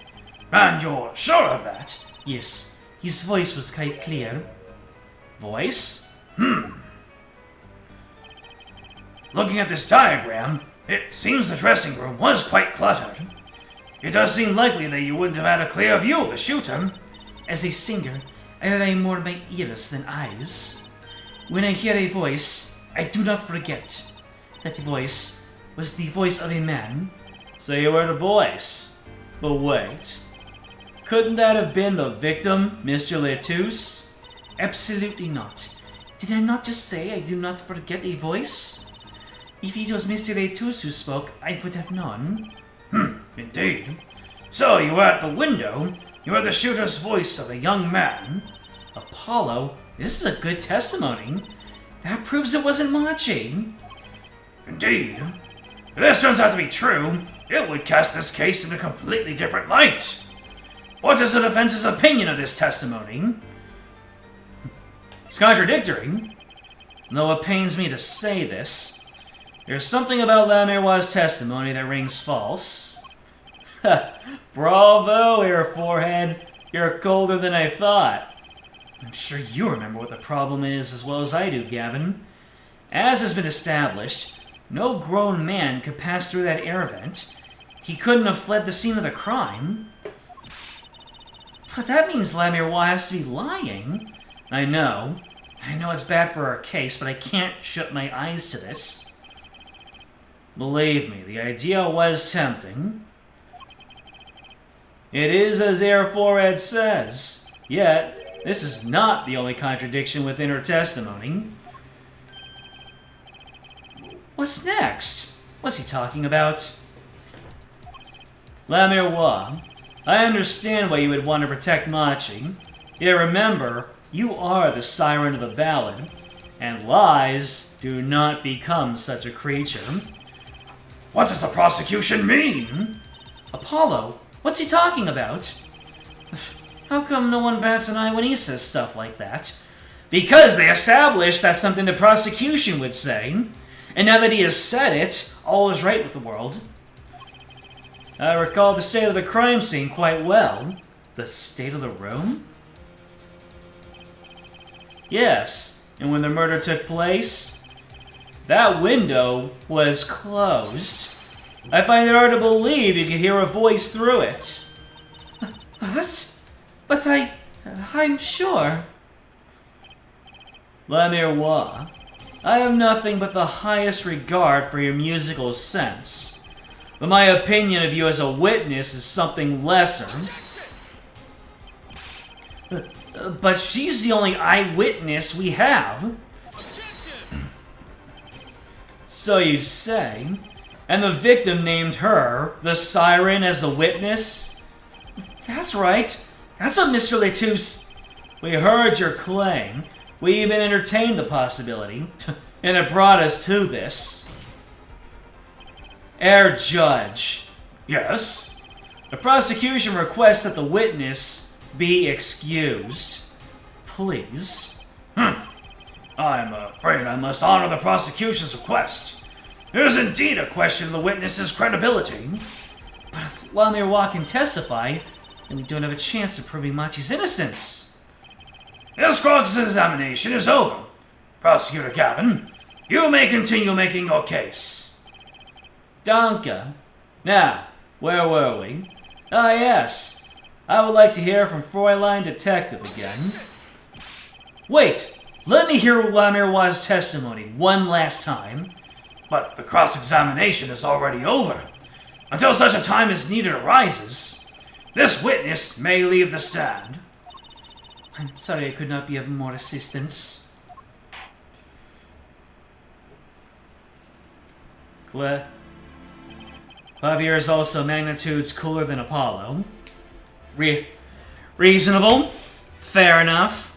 And you're sure of that? Yes. His voice was quite clear. Voice? Looking at this diagram, it seems the dressing room was quite cluttered. It does seem likely that you wouldn't have had a clear view of the shooter. As a singer, I rely more on my ears than eyes. When I hear a voice, I do not forget. That voice was the voice of a man. So you heard a voice. But wait. Couldn't that have been the victim, Mr. Letus? Absolutely not. Did I not just say I do not forget a voice? If it was Mr. Letus who spoke, I would have known. Indeed. So you were at the window. You heard the shooter's voice of a young man. Apollo, this is a good testimony. That proves it wasn't Machi. Indeed. If this turns out to be true, it would cast this case in a completely different light. What is the defense's opinion of this testimony? It's contradictory. Though it pains me to say this, there's something about Lamiroir's testimony that rings false. Bravo, Air Forehead. You're colder than I thought. I'm sure you remember what the problem is as well as I do, Gavin. As has been established, no grown man could pass through that air vent. He couldn't have fled the scene of the crime. But that means Lamiroir has to be lying. I know it's bad for our case, but I can't shut my eyes to this. Believe me, the idea was tempting. It is as Air Forehead says, yet this is not the only contradiction within her testimony. What's next? What's he talking about? Lamiroir, I understand why you would want to protect Machi. Yet remember, you are the siren of the ballad, and lies do not become such a creature. What does the prosecution mean? Apollo, what's he talking about? How come no one bats an eye when he says stuff like that? Because they established that's something the prosecution would say. And now that he has said it, all is right with the world. I recall the state of the crime scene quite well. The state of the room? Yes, and when the murder took place, that window was closed. I find it hard to believe you could hear a voice through it. What? But I'm sure. Lamiroir, I have nothing but the highest regard for your musical sense. But my opinion of you as a witness is something lesser. But she's the only eyewitness we have. So you say. And the victim named her, the siren, as a witness? That's right. That's what Mr. Letus... We heard your claim. We even entertained the possibility. And it brought us to this. Herr Judge. Yes? The prosecution requests that the witness be excused. Please. I'm afraid I must honor the prosecution's request. There is indeed a question of the witness's credibility. But if Lamiroir can testify, then we don't have a chance of proving Machi's innocence. This cross-examination is over. Prosecutor Gavin, you may continue making your case. Danke. Now, where were we? Ah, yes. I would like to hear from Fräulein Detective again. Wait, let me hear Lamiroir's testimony one last time. But the cross-examination is already over. Until such a time as needed arises, this witness may leave the stand. I'm sorry I could not be of more assistance. Clavier is also magnitudes cooler than Apollo. Reasonable. Fair enough.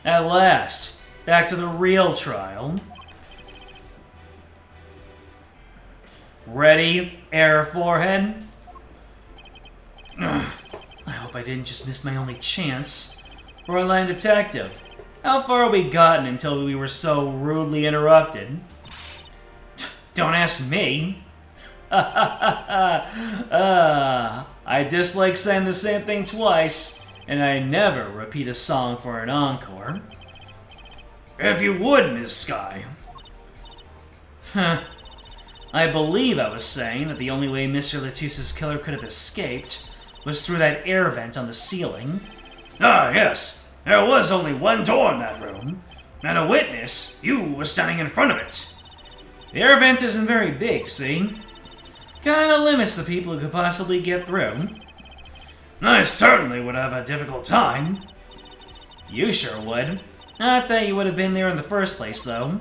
At last, back to the real trial. Ready, Air Forehead? I hope I didn't just miss my only chance. Fräulein Detective, how far have we gotten until we were so rudely interrupted? Don't ask me. I dislike saying the same thing twice, and I never repeat a song for an encore. If you would, Miss Sky. I believe I was saying that the only way Mr. Letus's killer could have escaped was through that air vent on the ceiling. Ah, yes. There was only one door in that room, and a witness, you, was standing in front of it. The air vent isn't very big, see? kinda limits the people who could possibly get through. I certainly would have a difficult time. You sure would. Not that you would have been there in the first place, though.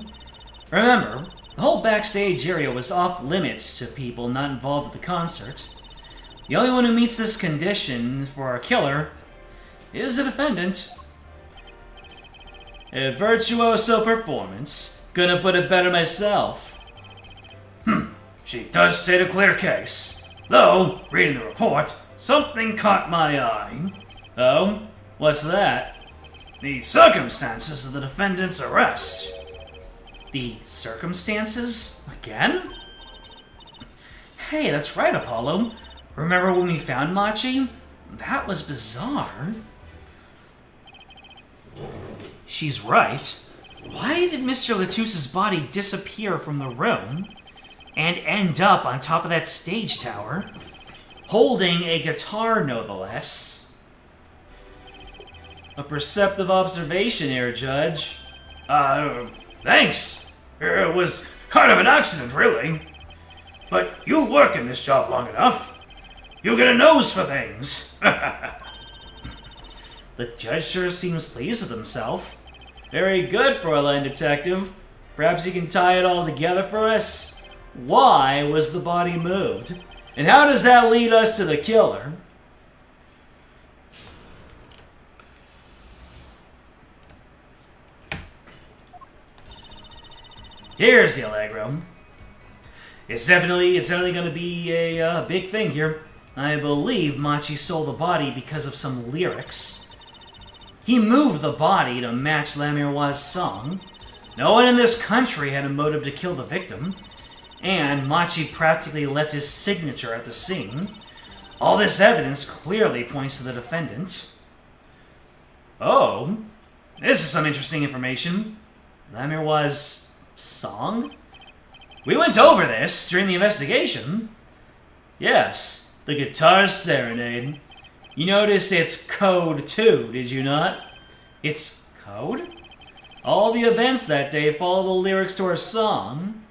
Remember, the whole backstage area was off limits to people not involved at the concert. The only one who meets this condition for a killer is the defendant. A virtuoso performance. Couldn't put it better myself. She does state a clear case. Though, reading the report, something caught my eye. Oh? What's that? The circumstances of the defendant's arrest. The circumstances? Again? Hey, that's right, Apollo. Remember when we found Machi? That was bizarre. She's right. Why did Mr. Latusse's body disappear from the room and end up on top of that stage tower, holding a guitar no less? A perceptive observation here, Judge. Thanks. It was kind of an accident, really. But you work in this job long enough. You get a nose for things. The judge sure seems pleased with himself. Very good for a line detective. Perhaps you can tie it all together for us? Why was the body moved? And how does that lead us to the killer? Here's the Allegro. It's definitely going to be a big thing here. I believe Machi stole the body because of some lyrics. He moved the body to match Lamirwa's song. No one in this country had a motive to kill the victim, and Machi practically left his signature at the scene. All this evidence clearly points to the defendant. Oh, this is some interesting information. Lamirwa's song? We went over this during the investigation. Yes, the Guitar Serenade. You noticed it's code too, did you not? It's code? All the events that day follow the lyrics to our song.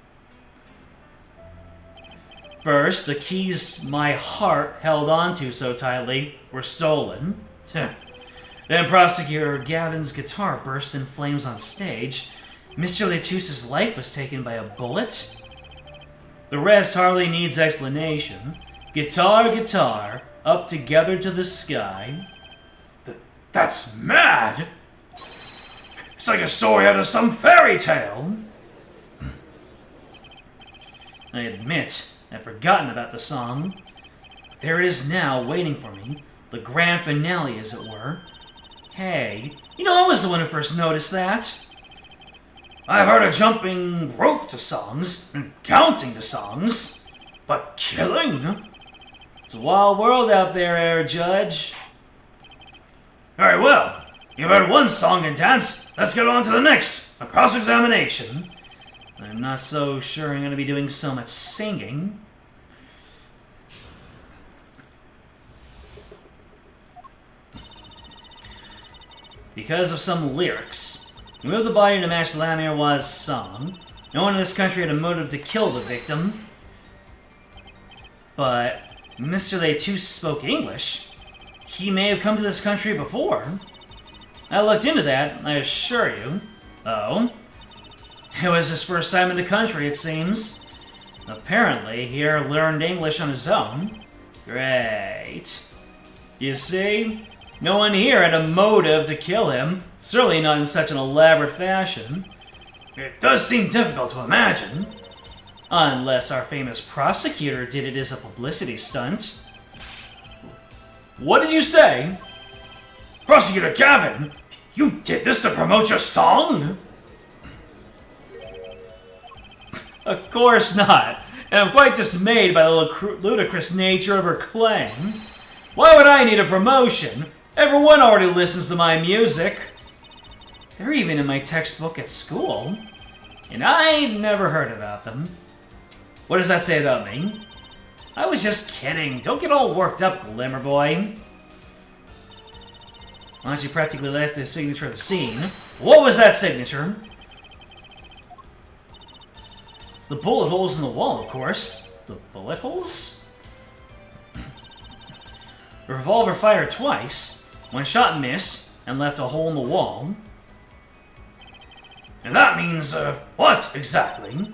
First, the keys my heart held onto so tightly were stolen. Then Prosecutor Gavin's guitar burst in flames on stage. Mr. Latusse's life was taken by a bullet. The rest hardly needs explanation. Guitar, guitar, up together to the sky. That's mad! It's like a story out of some fairy tale. I admit, I've forgotten about the song. But there it is now, waiting for me. The grand finale, as it were. Hey, you know I was the one who first noticed that. I've heard of jumping rope to songs, and counting to songs, but killing? It's a wild world out there, Air Judge. Very well. You've heard one song and dance. Let's get on to the next. A cross-examination. I'm not so sure I'm going to be doing so much singing. Because of some lyrics, we moved the body to match Lamirwa's song. No one in this country had a motive to kill the victim. But Mr. Latus spoke English. He may have come to this country before. I looked into that, I assure you. Oh? It was his first time in the country, it seems. Apparently, he learned English on his own. Great. You see? No one here had a motive to kill him, certainly not in such an elaborate fashion. It does seem difficult to imagine. Unless our famous prosecutor did it as a publicity stunt. What did you say? Prosecutor Gavin, you did this to promote your song? Of course not, and I'm quite dismayed by the ludicrous nature of her claim. Why would I need a promotion? Everyone already listens to my music. They're even in my textbook at school, and I never heard about them. What does that say about me? I was just kidding. Don't get all worked up, Glimmer Boy. Machi practically left his signature at the scene. What was that signature? The bullet holes in the wall, of course. The bullet holes? The revolver fired twice. One shot missed and left a hole in the wall. And that means, what exactly?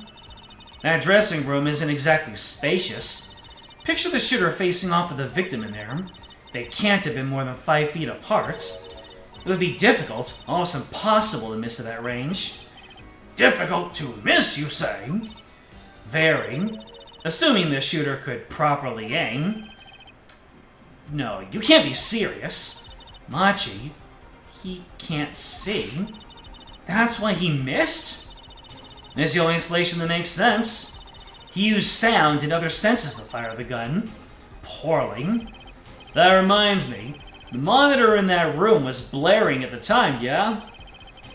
That dressing room isn't exactly spacious. Picture the shooter facing off with the victim in there. They can't have been more than 5 feet apart. It would be difficult, almost impossible to miss at that range. Difficult to miss, you say? Very. Assuming the shooter could properly aim. No, you can't be serious. Machi, he can't see. That's why he missed? That's the only explanation that makes sense. He used sound and other senses to fire the gun. Poorly. That reminds me, the monitor in that room was blaring at the time, yeah?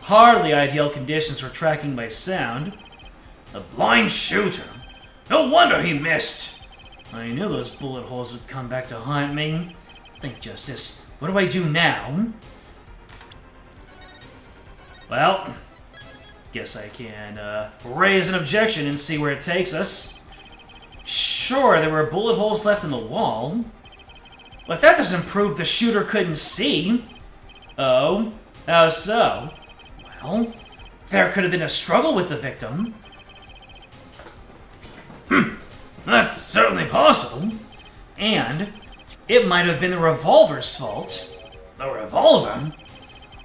Hardly ideal conditions for tracking by sound. A blind shooter. No wonder he missed. I knew those bullet holes would come back to haunt me. Think, Justice, what do I do now? Well, guess I can raise an objection and see where it takes us. Sure, there were bullet holes left in the wall. But that doesn't prove the shooter couldn't see. Oh, how so? Well, there could have been a struggle with the victim. That's certainly possible. And it might have been the revolver's fault. The revolver?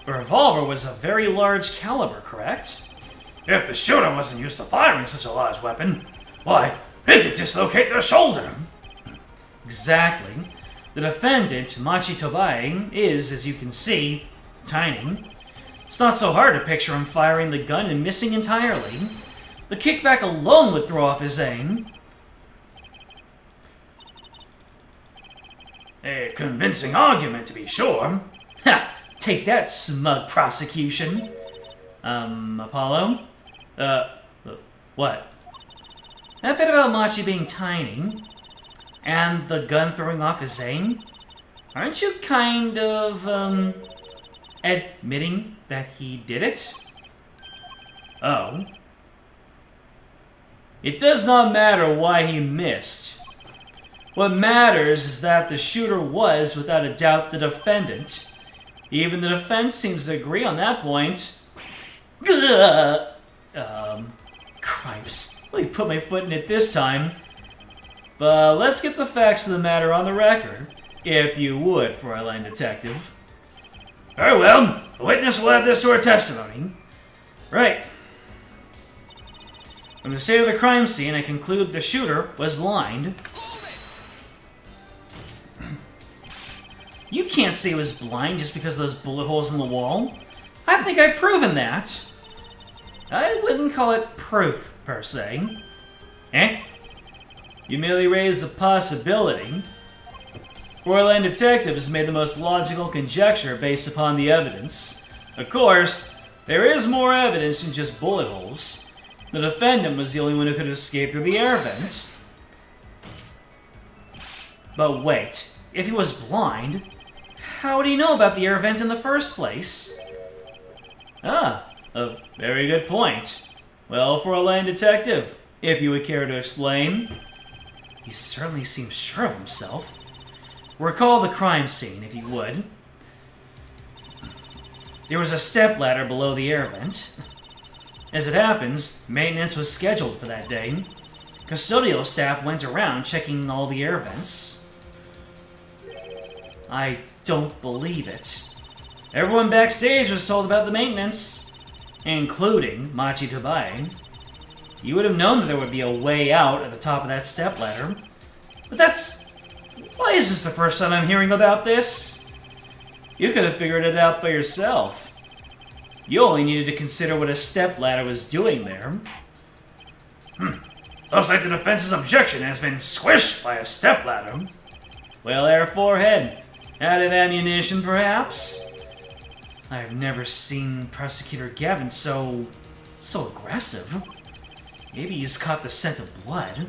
The revolver was a very large caliber, correct? If the shooter wasn't used to firing such a large weapon, why, he could dislocate their shoulder. Exactly. The defendant, Machi Tobai, is, as you can see, tiny. It's not so hard to picture him firing the gun and missing entirely. The kickback alone would throw off his aim. A convincing argument, to be sure. Ha! Take that, smug prosecution. Apollo? What? That bit about Machi being tiny, and the gun throwing off his aim, aren't you kind of, admitting that he did it? Oh. It does not matter why he missed. What matters is that the shooter was, without a doubt, the defendant. Even the defense seems to agree on that point. Cripes. Let me put my foot in it this time. But let's get the facts of the matter on the record, if you would, Fräulein Detective. Very well. The witness will add this to her testimony. Right. From the state of the crime scene, I conclude the shooter was blind. You can't say he was blind just because of those bullet holes in the wall. I think I've proven that. I wouldn't call it proof, per se. Eh? You merely raised the possibility. Fräulein Detective has made the most logical conjecture based upon the evidence. Of course, there is more evidence than just bullet holes. The defendant was the only one who could escape through the air vent. But wait, if he was blind, how would he know about the air vent in the first place? Ah, a very good point. Well, Fräulein Detective, if you would care to explain. He certainly seems sure of himself. Recall the crime scene, if you would. There was a stepladder below the air vent. As it happens, maintenance was scheduled for that day. Custodial staff went around checking all the air vents. I don't believe it. Everyone backstage was told about the maintenance, including Machi Tobai. You would have known that there would be a way out at the top of that stepladder. But that's... Why is this the first time I'm hearing about this? You could have figured it out by yourself. You only needed to consider what a stepladder was doing there. Looks like the defense's objection has been squished by a stepladder. Well, Air Forehead, out of ammunition, perhaps? I've never seen Prosecutor Gavin so aggressive. Maybe he's caught the scent of blood.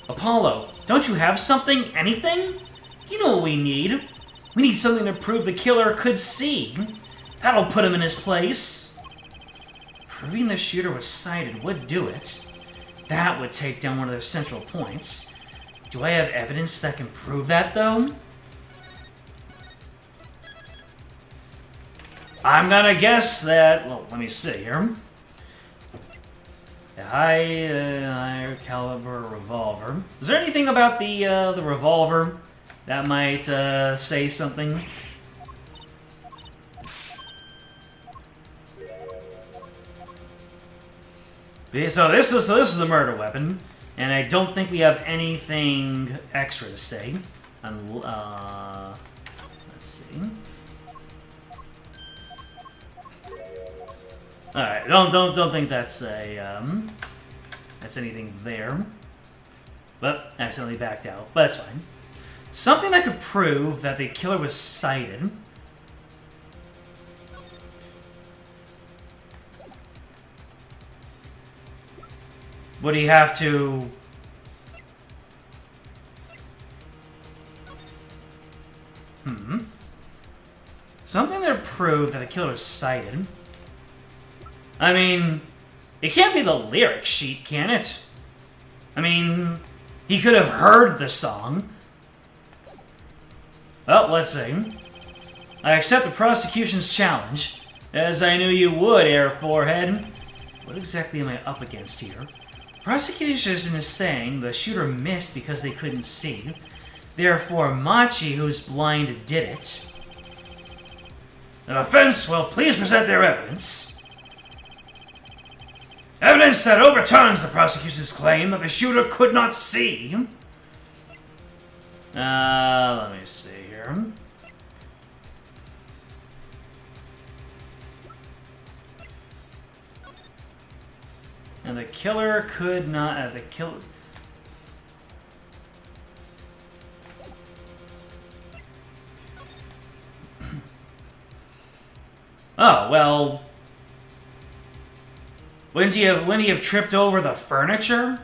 Apollo, don't you have something? Anything? You know what we need. We need something to prove the killer could see. That'll put him in his place. Proving the shooter was sighted would do it. That would take down one of their central points. Do I have evidence that can prove that, though? I'm gonna guess that... Well, let me see here. A higher caliber revolver. Is there anything about the revolver that might say something? So this is the murder weapon, and I don't think we have anything extra to say. Let's see. All right, don't think that's that's anything there. But accidentally backed out. But that's fine. Something that could prove that the killer was sighted. Would he have to... Something that prove that the killer was sighted. I mean, it can't be the lyric sheet, can it? I mean, he could have heard the song. Well, let's see. I accept the prosecution's challenge, as I knew you would, Air Forehead. What exactly am I up against here? Prosecution is saying the shooter missed because they couldn't see. Therefore, Machi, who's blind, did it. The defense will please present their evidence. Evidence that overturns the prosecution's claim that the shooter could not see. Let me see here. And the killer could not... the killer... Oh, well... Wouldn't he have tripped over the furniture?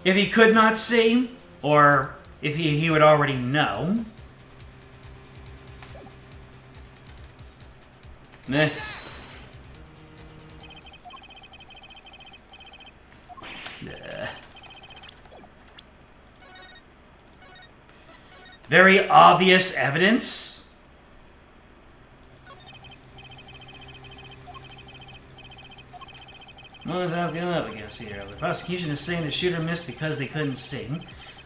If he could not see? Or if he would already know? Meh. Very obvious evidence. What is that going up against here? The prosecution is saying the shooter missed because they couldn't see.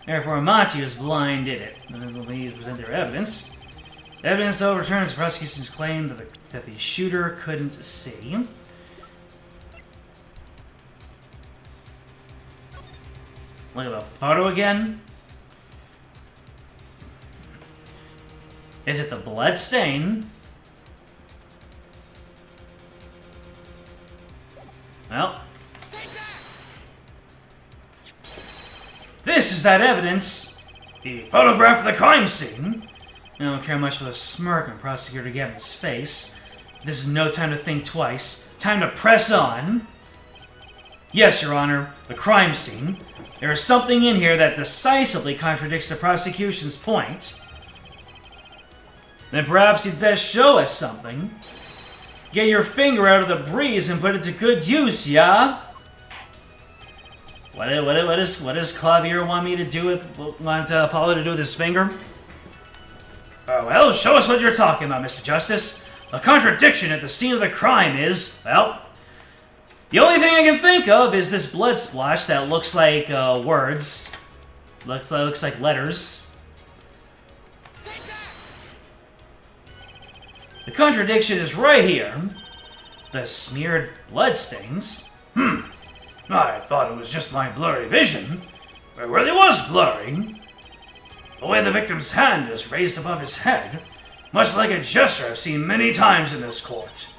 Therefore, Machi, who's blind, did it. They present their evidence. The evidence overturns the prosecution's claim that the shooter couldn't see. Look at the photo again. Is it the blood stain? Well. This is that evidence. The photograph of the crime scene. I don't care much for the smirk on Prosecutor Gavin's face. This is no time to think twice. Time to press on. Yes, Your Honor, the crime scene. There is something in here that decisively contradicts the prosecution's point. Then perhaps you'd best show us something. Get your finger out of the breeze and put it to good use, yeah? What does Clavier want me to do want Apollo to do with his finger? Oh, well, show us what you're talking about, Mr. Justice. The contradiction at the scene of the crime is, well, the only thing I can think of is this blood splash that looks like words. Looks like letters. The contradiction is right here. The smeared bloodstains. I thought it was just my blurry vision. But it really was blurry. The way the victim's hand is raised above his head, much like a gesture I've seen many times in this court.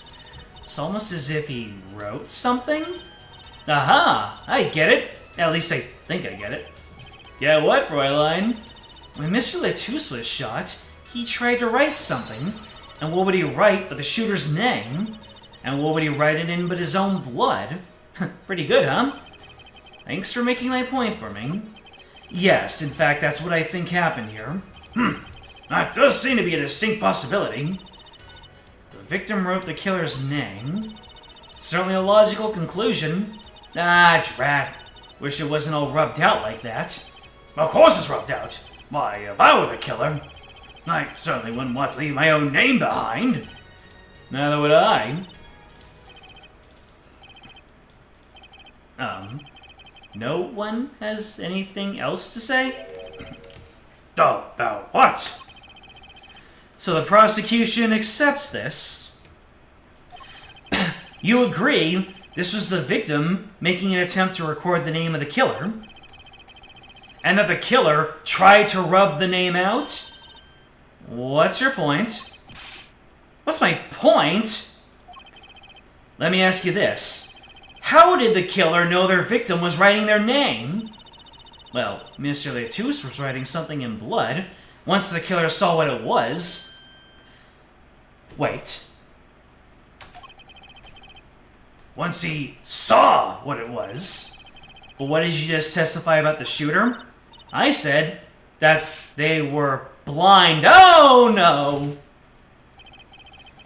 It's almost as if he wrote something? Aha! I get it. At least I think I get it. Yeah, what, Fräulein? When Mr. Latouche was shot, he tried to write something. And what would he write but the shooter's name? And what would he write it in but his own blood? Pretty good, huh? Thanks for making that point for me. Yes, in fact, that's what I think happened here. That does seem to be a distinct possibility. The victim wrote the killer's name. Certainly a logical conclusion. Ah, drat. Wish it wasn't all rubbed out like that. Of course it's rubbed out. Why, if I were the killer, I certainly wouldn't want to leave my own name behind. Neither would I. No one has anything else to say? About what? So the prosecution accepts this. You agree this was the victim making an attempt to record the name of the killer, and that the killer tried to rub the name out? What's your point? What's my point? Let me ask you this. How did the killer know their victim was writing their name? Well, Mr. Letus was writing something in blood once the killer saw what it was. Wait. Once he saw what it was. But what did you just testify about the shooter? I said that they were blind. Oh, no!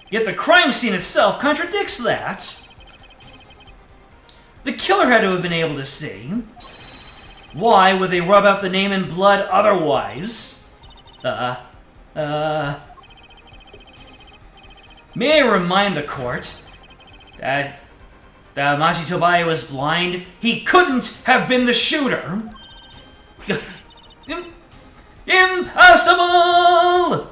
Yet the crime scene itself contradicts that. The killer had to have been able to see. Why would they rub out the name in blood otherwise? May I remind the court that Machi Tobae was blind? He couldn't have been the shooter. Impossible!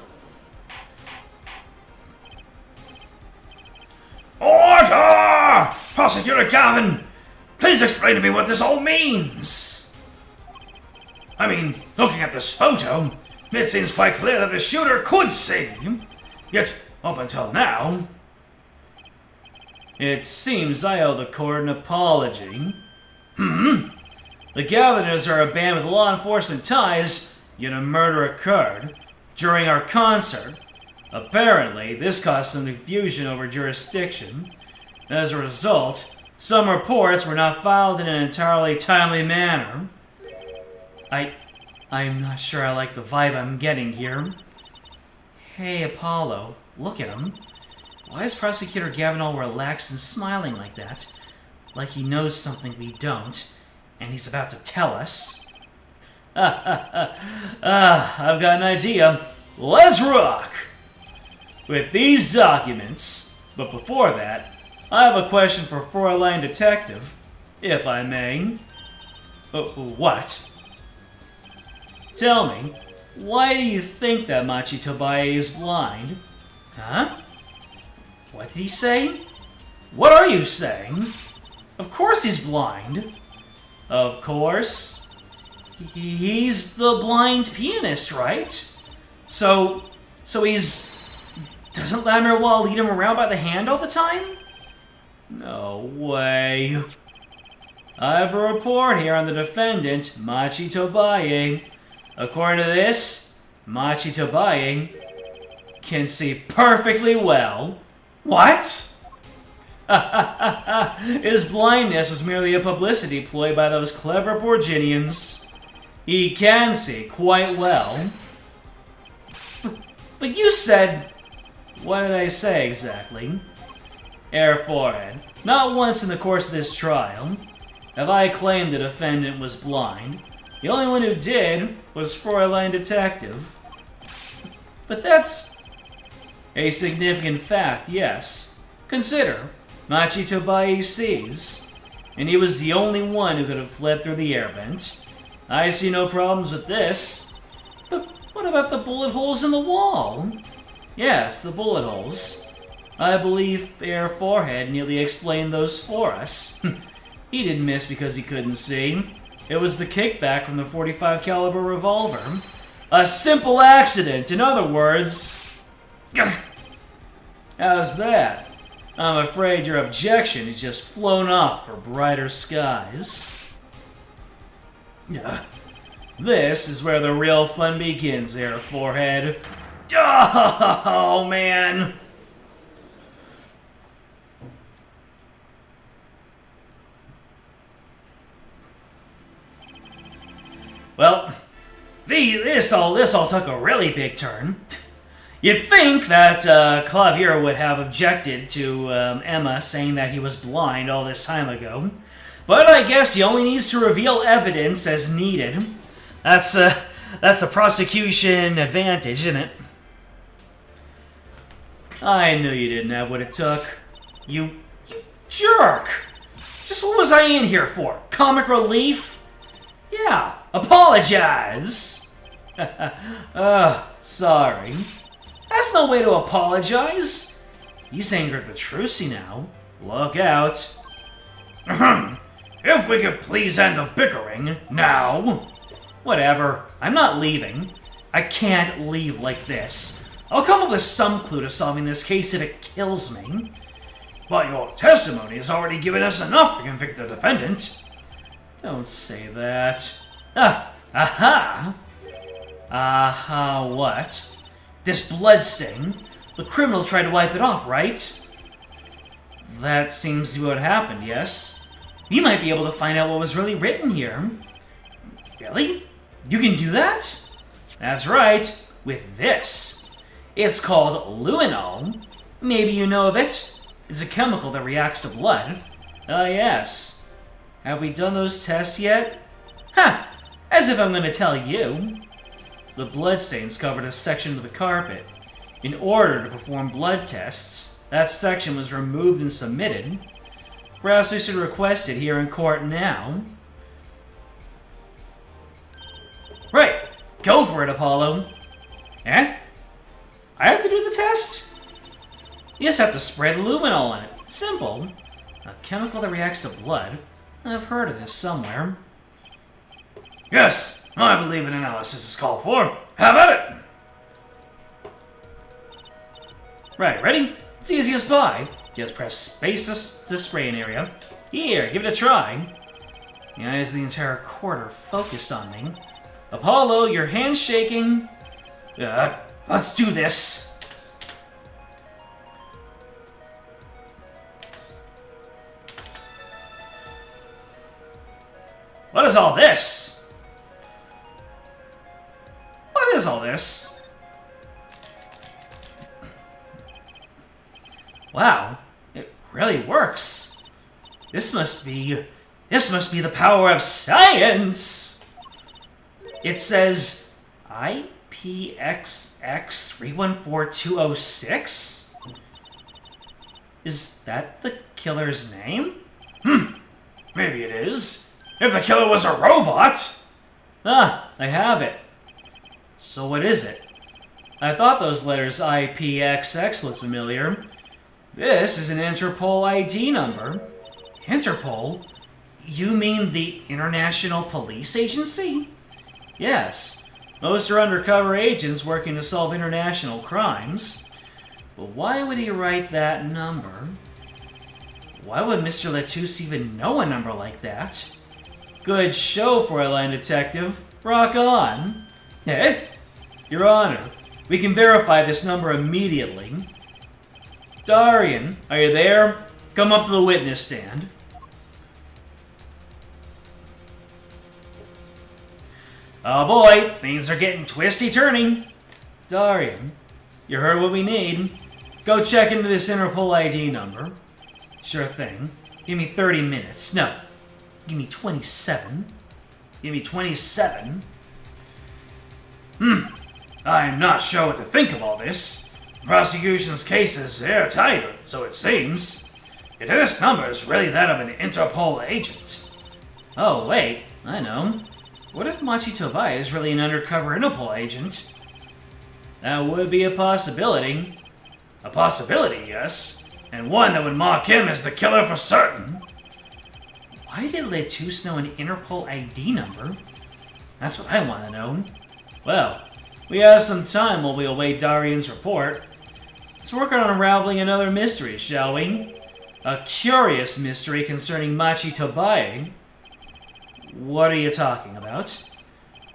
Order! Prosecutor Gavin, please explain to me what this all means. I mean, looking at this photo, it seems quite clear that the shooter could see. Yet, up until now... It seems I owe the court an apology. The Gaviners are a band with law enforcement ties, yet a murder occurred during our concert. Apparently, this caused some confusion over jurisdiction. As a result, some reports were not filed in an entirely timely manner. I'm not sure I like the vibe I'm getting here. Hey, Apollo, look at him. Why is Prosecutor Gavin all relaxed and smiling like that? Like he knows something we don't, and he's about to tell us. I've got an idea. Let's rock! With these documents, but before that, I have a question for Fräulein Detective, if I may. What? Tell me, why do you think that Machi Tobae is blind? Huh? What did he say? What are you saying? Of course he's blind. Of course. He's the blind pianist, right? So he's... Doesn't Lamirwal lead him around by the hand all the time? No way. I have a report here on the defendant, Machi Tobae. According to this, Machi Tobae can see perfectly well. What? His blindness was merely a publicity ploy by those clever Borginians. He can see quite well. But you said... What did I say exactly? Air forehead. Not once in the course of this trial have I claimed the defendant was blind. The only one who did was Fräulein Detective. But that's a significant fact, yes. Consider, Machi Tobae sees, and he was the only one who could have fled through the air vent. I see no problems with this. But what about the bullet holes in the wall? Yes, the bullet holes. I believe Air Forehead nearly explained those for us. He didn't miss because he couldn't see. It was the kickback from the .45 caliber revolver. A simple accident, in other words. How's that? I'm afraid your objection is just flown off for brighter skies. This is where the real fun begins, Air Forehead. Oh, man. Well, this all took a really big turn. You'd think that Clavier would have objected to Emma saying that he was blind all this time ago, but I guess he only needs to reveal evidence as needed. That's the prosecution advantage, isn't it? I knew you didn't have what it took. You jerk! Just what was I in here for? Comic relief? Yeah, apologize! Sorry. That's no way to apologize. He's angered the Trucy now. Look out. If we could please end the bickering, now. Whatever. I'm not leaving. I can't leave like this. I'll come up with some clue to solving this case if it kills me. But your testimony has already given us enough to convict the defendant. Don't say that. Aha! Aha, what? This bloodstain? The criminal tried to wipe it off, right? That seems to be what happened, yes? We might be able to find out what was really written here. Really? You can do that? That's right, with this. It's called luminol. Maybe you know of it. It's a chemical that reacts to blood. Ah, yes. Have we done those tests yet? Ha! As if I'm going to tell you. The bloodstains covered a section of the carpet. In order to perform blood tests, that section was removed and submitted. Perhaps we should request it here in court now. Right. Go for it, Apollo. Eh? I have to do the test? You just have to spread luminol on it. Simple. A chemical that reacts to blood. I've heard of this somewhere. Yes, I believe an analysis is called for. Have at it! Right, ready? It's easy as pie. Just press space to spray an area. Here, give it a try. The eyes of the entire court are focused on me. Apollo, your hand's shaking. Let's do this. What is all this? What is all this? Wow, it really works. This must be the power of science. It says IPXX314206? Is that the killer's name? Maybe it is. If the killer was a robot! Ah, I have it. So what is it? I thought those letters IPXX looked familiar. This is an Interpol ID number. Interpol? You mean the International Police Agency? Yes. Most are undercover agents working to solve international crimes. But why would he write that number? Why would Mr. Latouche even know a number like that? Good show for a line detective. Rock on. Eh? Your Honor, we can verify this number immediately. Darian, are you there? Come up to the witness stand. Oh boy, things are getting twisty-turny. Darian, you heard what we need. Go check into this Interpol ID number. Sure thing. Give me 30 minutes. No. Give me 27. Give me 27. I'm not sure what to think of all this. The prosecution's case is airtight, so it seems. Yet this number is really that of an Interpol agent. Oh, wait. I know. What if Machi Tobai is really an undercover Interpol agent? That would be a possibility. A possibility, yes. And one that would mark him as the killer for certain. Why did Latouche know an Interpol ID number? That's what I want to know. Well, we have some time while we await Darian's report. Let's work on unraveling another mystery, shall we? A curious mystery concerning Machi Tobai. What are you talking about?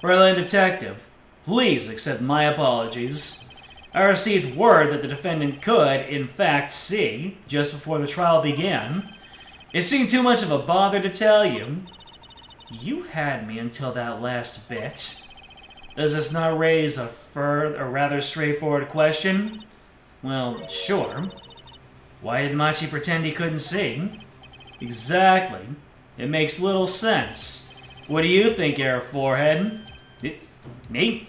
Berlin Detective, please accept my apologies. I received word that the defendant could, in fact, see, just before the trial began. It seemed too much of a bother to tell you. You had me until that last bit. Does this not raise a rather straightforward question? Well, sure. Why did Machi pretend he couldn't see? Exactly. It makes little sense. What do you think, Air Forehead? Me?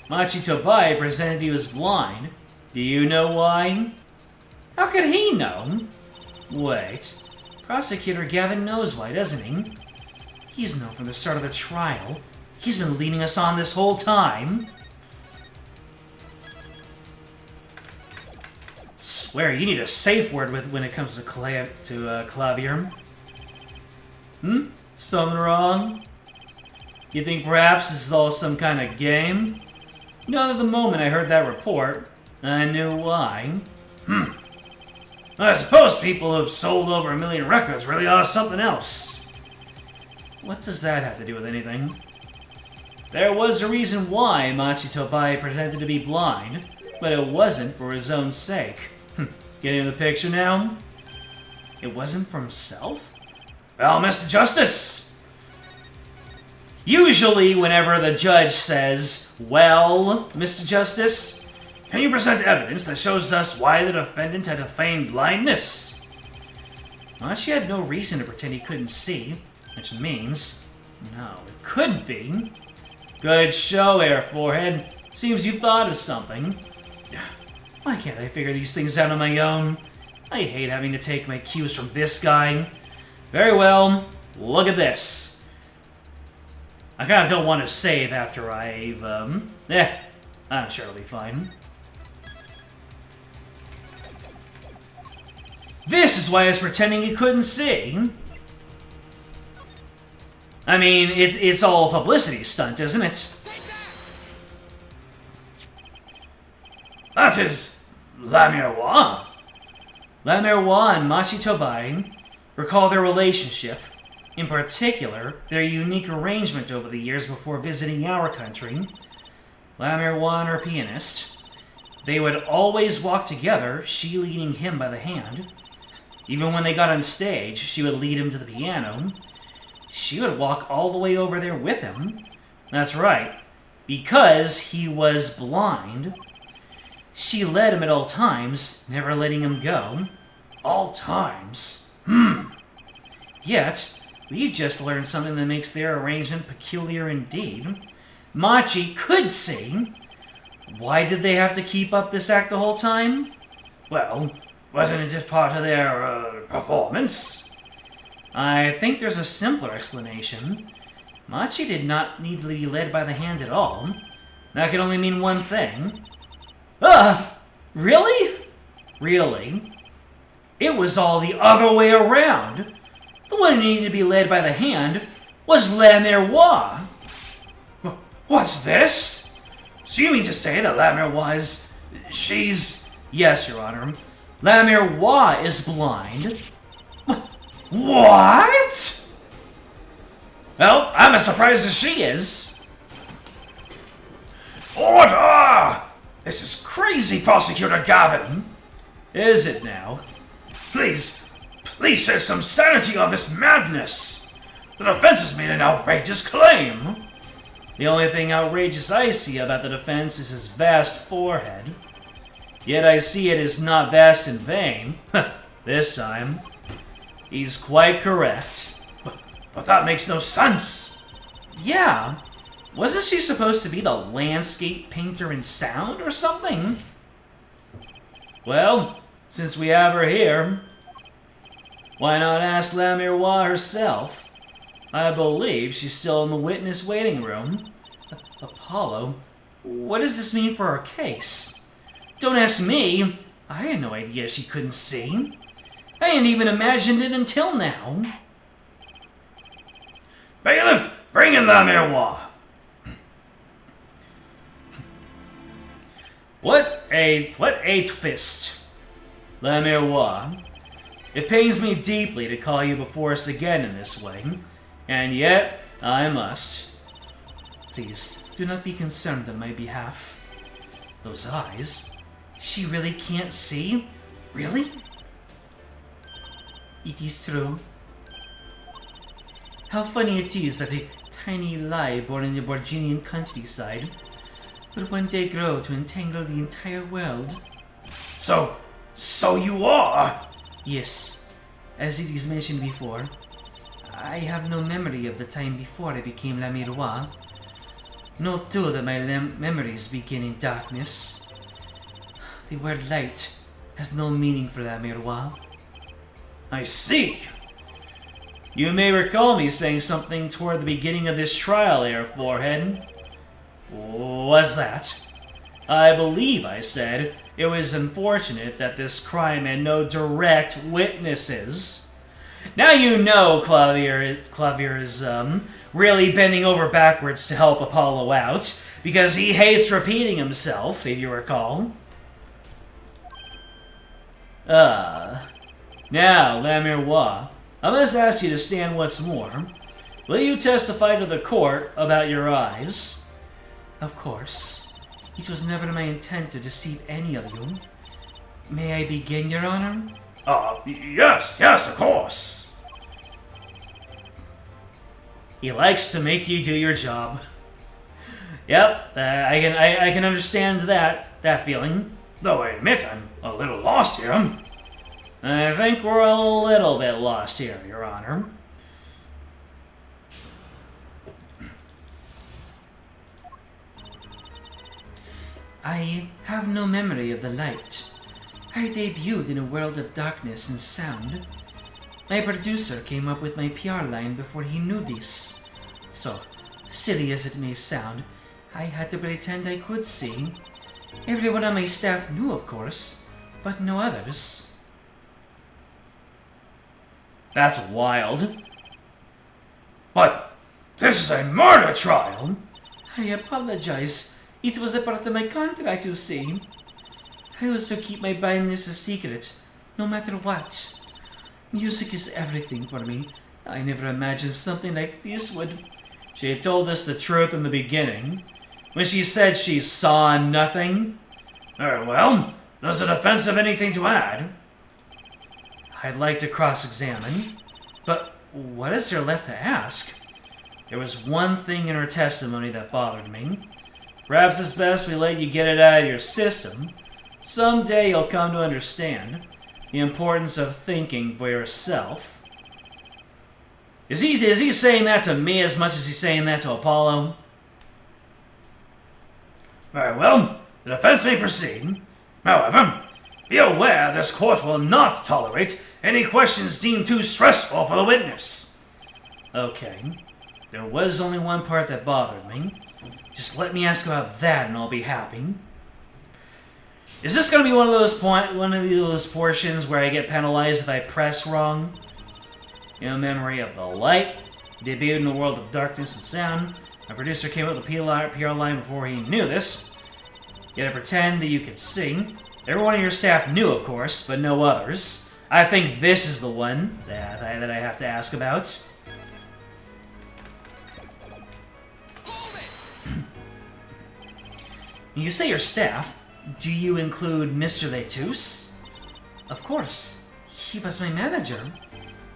Machi Tobai presented he was blind. Do you know why? How could he know? Wait. Prosecutor Gavin knows why, doesn't he? He's known from the start of the trial. He's been leading us on this whole time. Swear, you need a safe word when it comes to Clavier. Something wrong? You think perhaps this is all some kind of game? No, the moment I heard that report, I knew why. I suppose people who've sold over 1 million records really are something else. What does that have to do with anything? There was a reason why Machi Tobai pretended to be blind, but it wasn't for his own sake. Getting the picture now? It wasn't for himself? Well, Mr. Justice! Usually, whenever the judge says, "Well, Mr. Justice," can you present evidence that shows us why the defendant had feigned blindness? Machi had no reason to pretend he couldn't see, which means, no, it couldn't be. Good show there, Forehead. Seems you thought of something. Why can't I figure these things out on my own? I hate having to take my cues from this guy. Very well, look at this. I kind of don't want to save after I've, I'm sure it'll be fine. This is why I was pretending he couldn't see. I mean, it's all a publicity stunt, isn't it? That is La Miroir. La Miroir and Machi Tobai recall their relationship, in particular, their unique arrangement over the years before visiting our country. La Miroir and her pianist. They would always walk together, she leading him by the hand. Even when they got on stage, she would lead him to the piano. She would walk all the way over there with him. That's right, because he was blind. She led him at all times, never letting him go. All times. Yet, we've just learned something that makes their arrangement peculiar indeed. Machi could see. Why did they have to keep up this act the whole time? Well, wasn't it just part of their, performance? I think there's a simpler explanation. Machi did not need to be led by the hand at all. That could only mean one thing. Really? Really? It was all the other way around. The one who needed to be led by the hand was La Miroir. What's this? So you mean to say that La Miroir is... she's... Yes, Your Honor. La Miroir is blind. What? Well, I'm as surprised as she is. Order! This is crazy, Prosecutor Gavin. Is it now? Please shed some sanity on this madness. The defense has made an outrageous claim. The only thing outrageous I see about the defense is his vast forehead. Yet I see it is not vast in vain. This time. He's quite correct. But that makes no sense. Yeah. Wasn't she supposed to be the landscape painter in sound or something? Well, since we have her here, why not ask La Miroir herself? I believe she's still in the witness waiting room. Apollo, what does this mean for our case? Don't ask me. I had no idea she couldn't see. I hadn't even imagined it until now. Bailiff, bring in La Miroir. What a twist. La Miroir. It pains me deeply to call you before us again in this way, and yet I must. Please, do not be concerned on my behalf. Those eyes, she really can't see? Really? It is true. How funny it is that a tiny lie born in the Borginian countryside would one day grow to entangle the entire world. So you are? Yes, as it is mentioned before. I have no memory of the time before I became La Miroir. Note too that my memories begin in darkness. The word light has no meaning for that miroir. I see. You may recall me saying something toward the beginning of this trial there, Forehead. What's that? I believe I said it was unfortunate that this crime had no direct witnesses. Now you know Clavier is really bending over backwards to help Apollo out, because he hates repeating himself, if you recall. Now, La Miroir, I must ask you to stand once more. Will you testify to the court about your eyes? Of course. It was never my intent to deceive any of you. May I begin, Your Honor? Yes, of course. He likes to make you do your job. Yep, I can understand that feeling. Though I admit I'm a little lost here. I think we're a little bit lost here, Your Honor. I have no memory of the light. I debuted in a world of darkness and sound. My producer came up with my PR line before he knew this. So, silly as it may sound, I had to pretend I could see. Everyone on my staff knew, of course, but no others. That's wild. But this is a murder trial. I apologize. It was a part of my contract, you see. I was to keep my blindness a secret, no matter what. Music is everything for me. I never imagined something like this would... She had told us the truth in the beginning. When she said she saw nothing. Well, does the defense have anything to add? I'd like to cross-examine. But what is there left to ask? There was one thing in her testimony that bothered me. Perhaps it's best we let you get it out of your system. Someday you'll come to understand the importance of thinking for yourself. Is he saying that to me as much as he's saying that to Apollo? Very well, the defense may proceed. However, be aware this court will not tolerate any questions deemed too stressful for the witness. Okay. There was only one part that bothered me. Just let me ask about that and I'll be happy. Is this going to be one of those portions where I get penalized if I press wrong? In memory of the light, debuted in a world of darkness and sound. My producer came up with a PR line before he knew this. You had to pretend that you could see. Everyone on your staff knew, of course, but no others. I think this is the one that I have to ask about. You say your staff. Do you include Mr. Letus? Of course. He was my manager.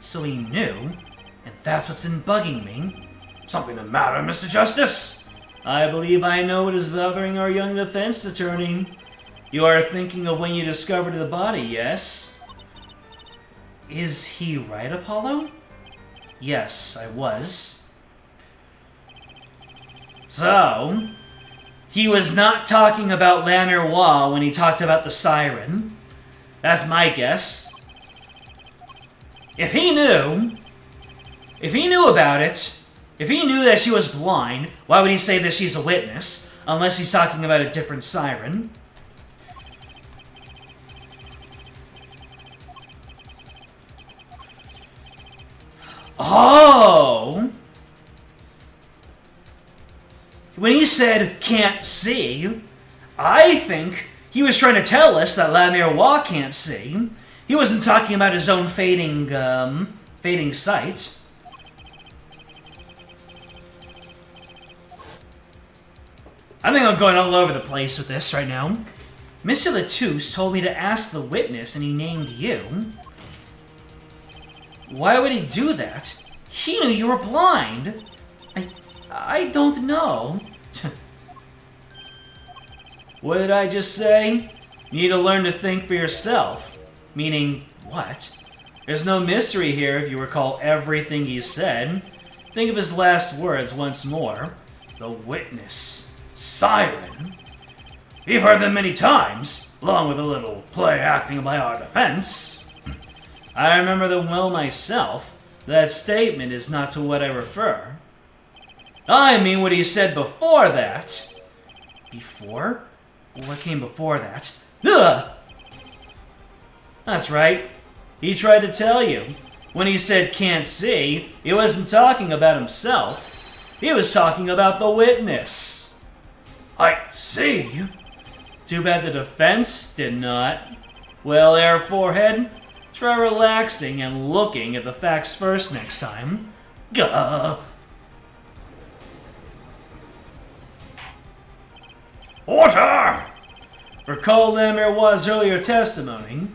So he knew. And that's what's been bugging me. Something the matter, Mr. Justice? I believe I know what is bothering our young defense attorney. You are thinking of when you discovered the body, yes? Is he right, Apollo? Yes, I was. So... he was not talking about La Miroir when he talked about the siren. That's my guess. If he knew about it, if he knew that she was blind, why would he say that she's a witness? Unless he's talking about a different siren. Oh! When he said, can't see, I think he was trying to tell us that La Miroir can't see. He wasn't talking about his own fading sight. I think I'm going all over the place with this right now. Mr. Letus told me to ask the witness, and he named you. Why would he do that? He knew you were blind. I don't know. What did I just say? You need to learn to think for yourself. Meaning, what? There's no mystery here if you recall everything he said. Think of his last words once more. The witness. Siren. We've heard them many times, along with a little play acting by our defense. I remember them well myself. That statement is not to what I refer. I mean what he said before that. Before? What came before that? Ugh! That's right. He tried to tell you. When he said can't see, he wasn't talking about himself. He was talking about the witness. I see. Too bad the defense did not. Well, there, forehead. Try relaxing and looking at the facts first next time. Gah! Order! Recall Lamir's earlier testimony.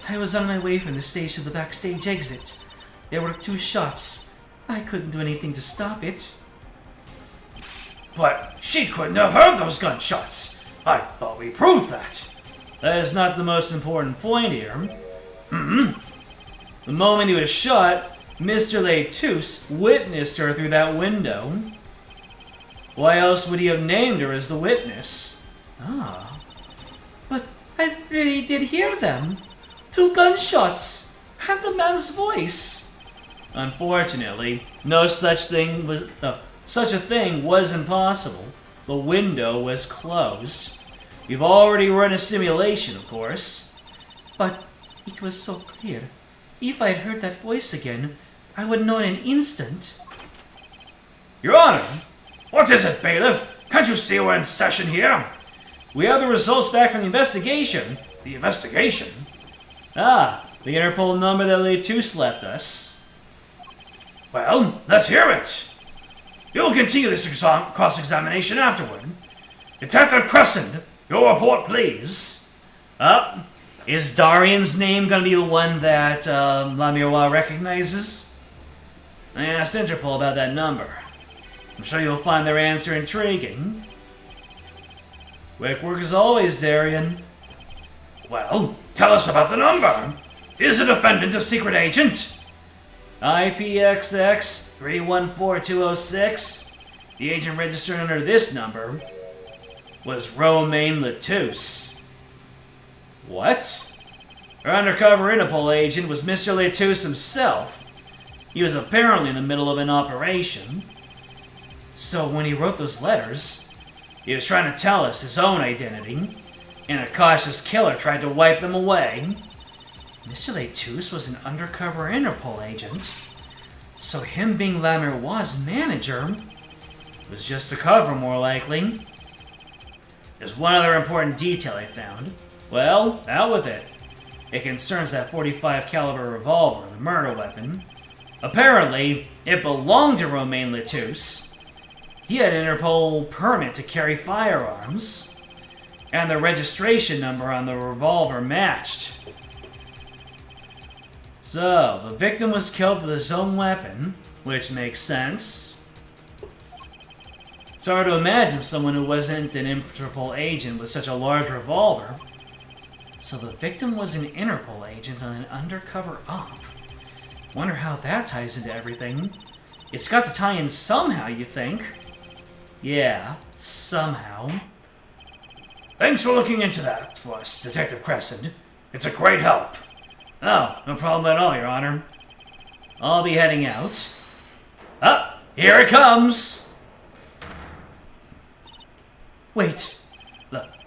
I was on my way from the stage to the backstage exit. There were 2 shots. I couldn't do anything to stop it. But she couldn't have heard those gunshots. I thought we proved that. That is not the most important point here. The moment he was shot, Mr. Letus witnessed her through that window. Why else would he have named her as the witness? Ah. But I really did hear them. 2 gunshots. And the man's voice. Unfortunately, no such thing was... such a thing was impossible. The window was closed. We've already run a simulation, of course. But it was so clear. If I'd heard that voice again, I would know in an instant. Your Honor, what is it, bailiff? Can't you see we're in session here? We have the results back from the investigation. The investigation? Ah, the Interpol number that Letus left us. Well, let's hear it. We will continue this cross-examination afterward. Detective Crescent, your report, please. Is Darian's name gonna be the one that Lamir recognizes? I asked Interpol about that number. I'm sure you'll find their answer intriguing. Quick work as always, Darian. Well, tell us about the number. Is the defendant a secret agent? IPXX 314206. The agent registered under this number was Romain Letus. What? Our undercover Interpol agent was Mr. Letus himself. He was apparently in the middle of an operation. So when he wrote those letters, he was trying to tell us his own identity, and a cautious killer tried to wipe them away. Mr. Letus was an undercover Interpol agent, so him being Lamir's manager was just a cover, more likely. There's one other important detail I found. Well, out with it. It concerns that .45 caliber revolver, the murder weapon. Apparently, it belonged to Romain Letus. He had an Interpol permit to carry firearms, and the registration number on the revolver matched. So, the victim was killed with his own weapon, which makes sense. It's hard to imagine someone who wasn't an Interpol agent with such a large revolver. So the victim was an Interpol agent on an undercover op. Wonder how that ties into everything. It's got to tie in somehow, you think? Yeah, somehow. Thanks for looking into that for us, Detective Crescent. It's a great help. Oh, no problem at all, Your Honor. I'll be heading out. Here it comes! Wait.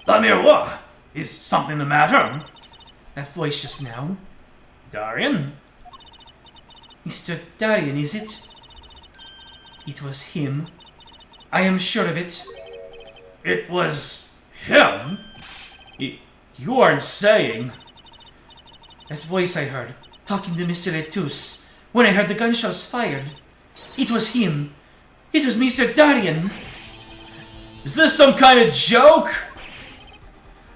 Lamir, what? Is something the matter? That voice just now. Darian? Mr. Darian, is it? It was him. I am sure of it. It was him? You aren't saying... That voice I heard, talking to Mr. Letus, when I heard the gunshots fired. It was him. It was Mr. Darian. Is this some kind of joke?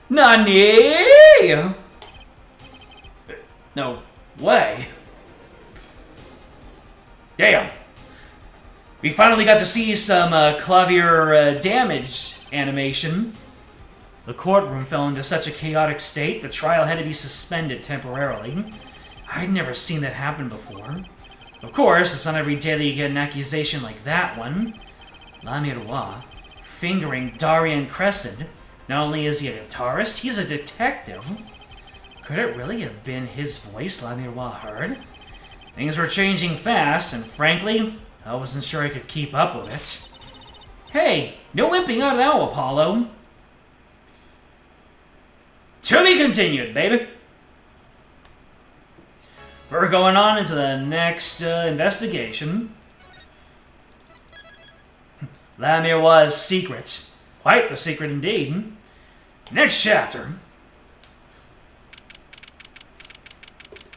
Nani? No way. Damn. We finally got to see some clavier damage animation. The courtroom fell into such a chaotic state, the trial had to be suspended temporarily. I'd never seen that happen before. Of course, it's not every day that you get an accusation like that one. Lamirois, fingering Darian Crescent. Not only is he a guitarist, he's a detective. Could it really have been his voice Lamirois heard? Things were changing fast, and frankly, I wasn't sure I could keep up with it. Hey, no wimping out now, Apollo. To be continued, baby. We're going on into the next investigation. Lamirois' secret. Quite the secret indeed. Next chapter.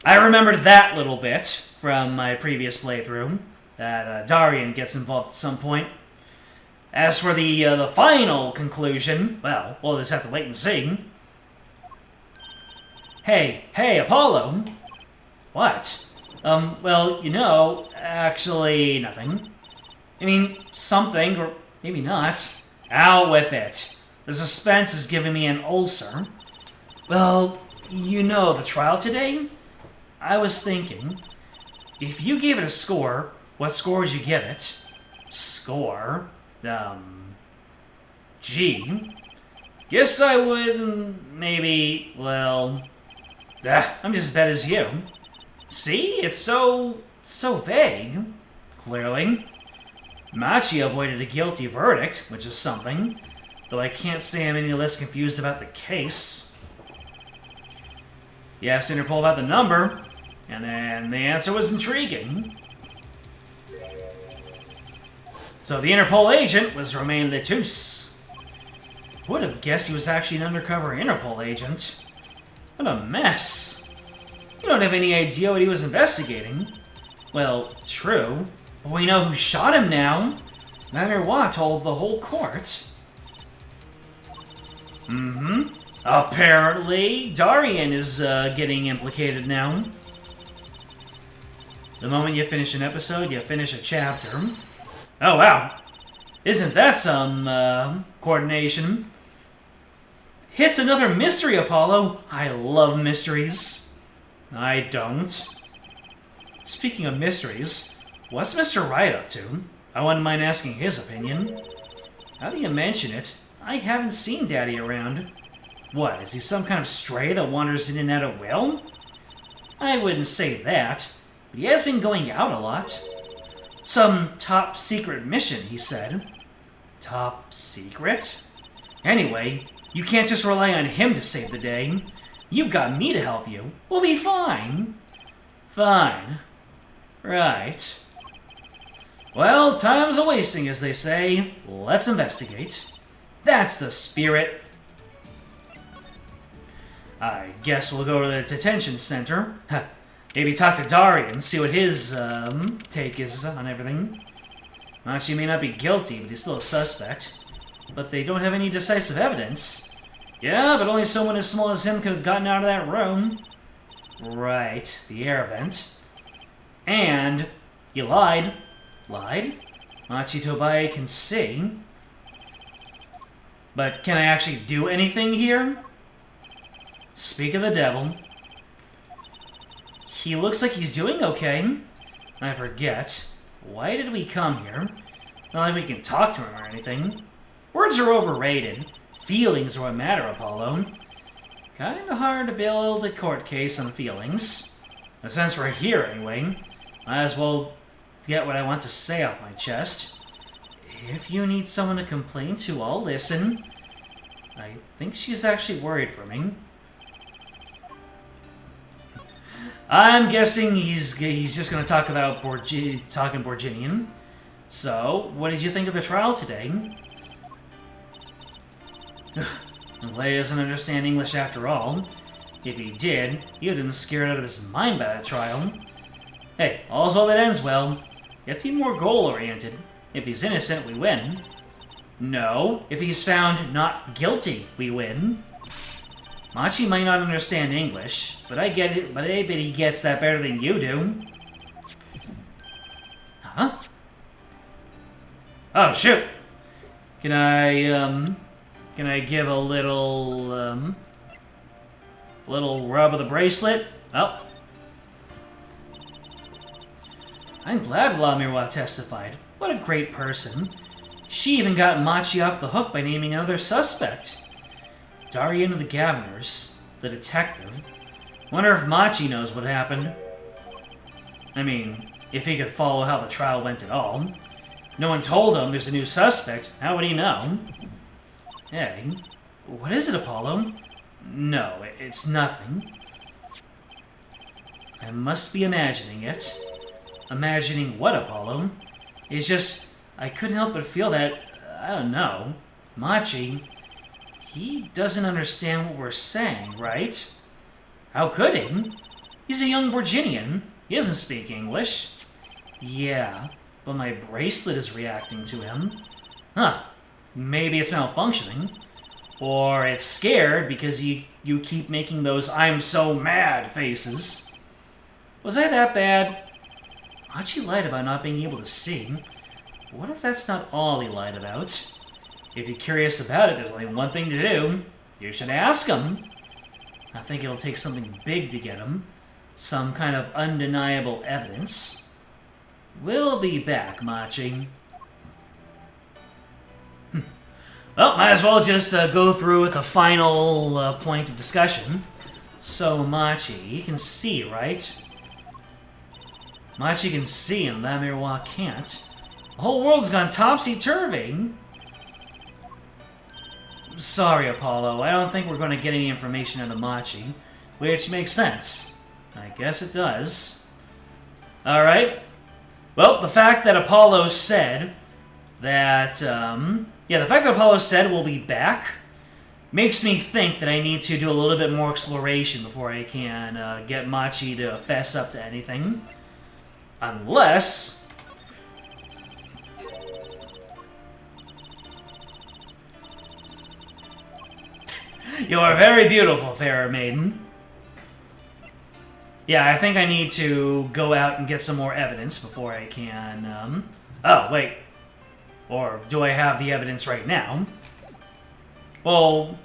I remembered that little bit from my previous playthrough, that Darian gets involved at some point. As for the final conclusion, well, we'll just have to wait and see. Hey, Apollo! What? Well, you know, actually nothing. I mean, something, or maybe not. Out with it. The suspense is giving me an ulcer. Well, you know, the trial today? I was thinking, if you gave it a score, what score would you give it? Score? G? Guess I would, maybe, well... I'm just as bad as you. See? It's so vague. Clearly. Machi avoided a guilty verdict, which is something. Though I can't say I'm any less confused about the case. You asked Interpol about the number, and then the answer was intriguing. So the Interpol agent was Romain Letus. Who would have guessed he was actually an undercover Interpol agent? What a mess. You don't have any idea what he was investigating. Well, true. But we know who shot him now. Lamirois told the whole court. Apparently, Darian is getting implicated now. The moment you finish an episode, you finish a chapter. Oh, wow. Isn't that some coordination? Hits another mystery, Apollo. I love mysteries. I don't. Speaking of mysteries, what's Mr. Wright up to? I wouldn't mind asking his opinion. Now that you mention it, I haven't seen Daddy around. What, is he some kind of stray that wanders in and out at will? I wouldn't say that, but he has been going out a lot. Some top secret mission, he said. Top secret? Anyway, you can't just rely on him to save the day. You've got me to help you. We'll be fine. Fine. Right. Well, time's a-wasting, as they say. Let's investigate. That's the spirit. I guess we'll go to the detention center. Maybe talk to Darian, see what his take is on everything. Machi may not be guilty, but he's still a suspect. But they don't have any decisive evidence. Yeah, but only someone as small as him could have gotten out of that room. Right, the air vent. And he lied. Lied? Machi Tobae can see. But can I actually do anything here? Speak of the devil. He looks like he's doing okay. I forget. Why did we come here? Not like we can talk to him or anything. Words are overrated. Feelings are what matter, Apollo. Kinda hard to build a court case on feelings. But since we're here anyway, might as well get what I want to say off my chest. If you need someone to complain to, I'll listen. I think she's actually worried for me. I'm guessing he's just going to talk about talking Borginian. So, what did you think of the trial today? I'm glad he doesn't understand English after all. If he did, he would have been scared out of his mind by that trial. Hey, all's well that ends well. You have to be more goal-oriented. If he's innocent, we win. No, if he's found not guilty, we win. Machi might not understand English, but I get it, but I bet he gets that better than you do. Huh? Oh, shoot! Can I give a little rub of the bracelet? Oh. I'm glad Lamirois testified. What a great person. She even got Machi off the hook by naming another suspect. Darian of the Governors, the detective. Wonder if Machi knows what happened. I mean, if he could follow how the trial went at all. No one told him there's a new suspect. How would he know? Hey, what is it, Apollo? No, it's nothing. I must be imagining it. Imagining what, Apollo? It's just, I couldn't help but feel that, I don't know, Machi, he doesn't understand what we're saying, right? How could he? He's a young Virginian. He doesn't speak English. Yeah, but my bracelet is reacting to him. Huh, maybe it's malfunctioning. Or it's scared because you keep making those I'm so mad faces. Was I that bad? Machi lied about not being able to see. What if that's not all he lied about? If you're curious about it, there's only one thing to do. You should ask him. I think it'll take something big to get him. Some kind of undeniable evidence. We'll be back, Machi. Well, might as well just go through with a final point of discussion. So, Machi, you can see, right? Machi can see and Lamirwa can't. The whole world's gone topsy-turvy. Sorry, Apollo. I don't think we're going to get any information out of Machi. Which makes sense. I guess it does. Alright. Well, the fact that Apollo said that, yeah, the fact that Apollo said we'll be back makes me think that I need to do a little bit more exploration before I can get Machi to fess up to anything. Unless... You are very beautiful, fair maiden. Yeah, I think I need to go out and get some more evidence before I can, Oh, wait. Or do I have the evidence right now? Well,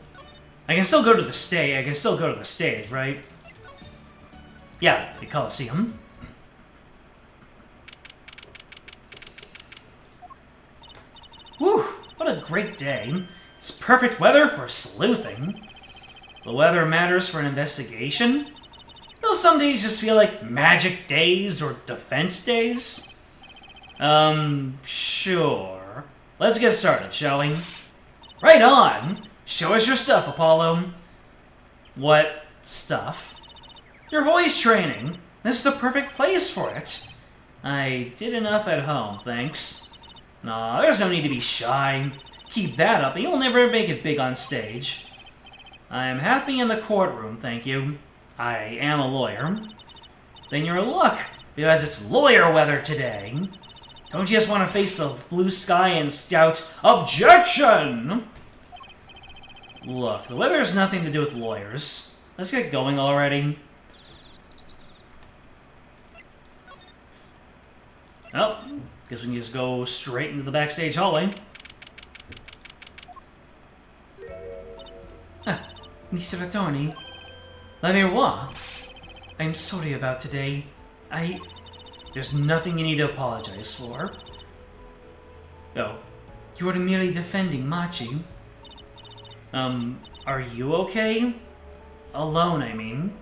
I can still go to the stage. I can still go to the stage, right? Yeah, the Coliseum. Whew, what a great day. It's perfect weather for sleuthing. The weather matters for an investigation. Though some days just feel like magic days or defense days. Sure. Let's get started, shall we? Right on! Show us your stuff, Apollo. What stuff? Your voice training. This is the perfect place for it. I did enough at home, thanks. Nah, there's no need to be shy. Keep that up, and you'll never make it big on stage. I'm happy in the courtroom, thank you. I am a lawyer. Then you're in luck, because it's lawyer weather today. Don't you just want to face the blue sky and shout, OBJECTION! Look, the weather has nothing to do with lawyers. Let's get going already. Well, guess we can just go straight into the backstage hallway. Mr. Attorney, Lamirwa, I'm sorry about today. There's nothing you need to apologize for. Oh, you are merely defending Machi. Are you okay? Alone, I mean.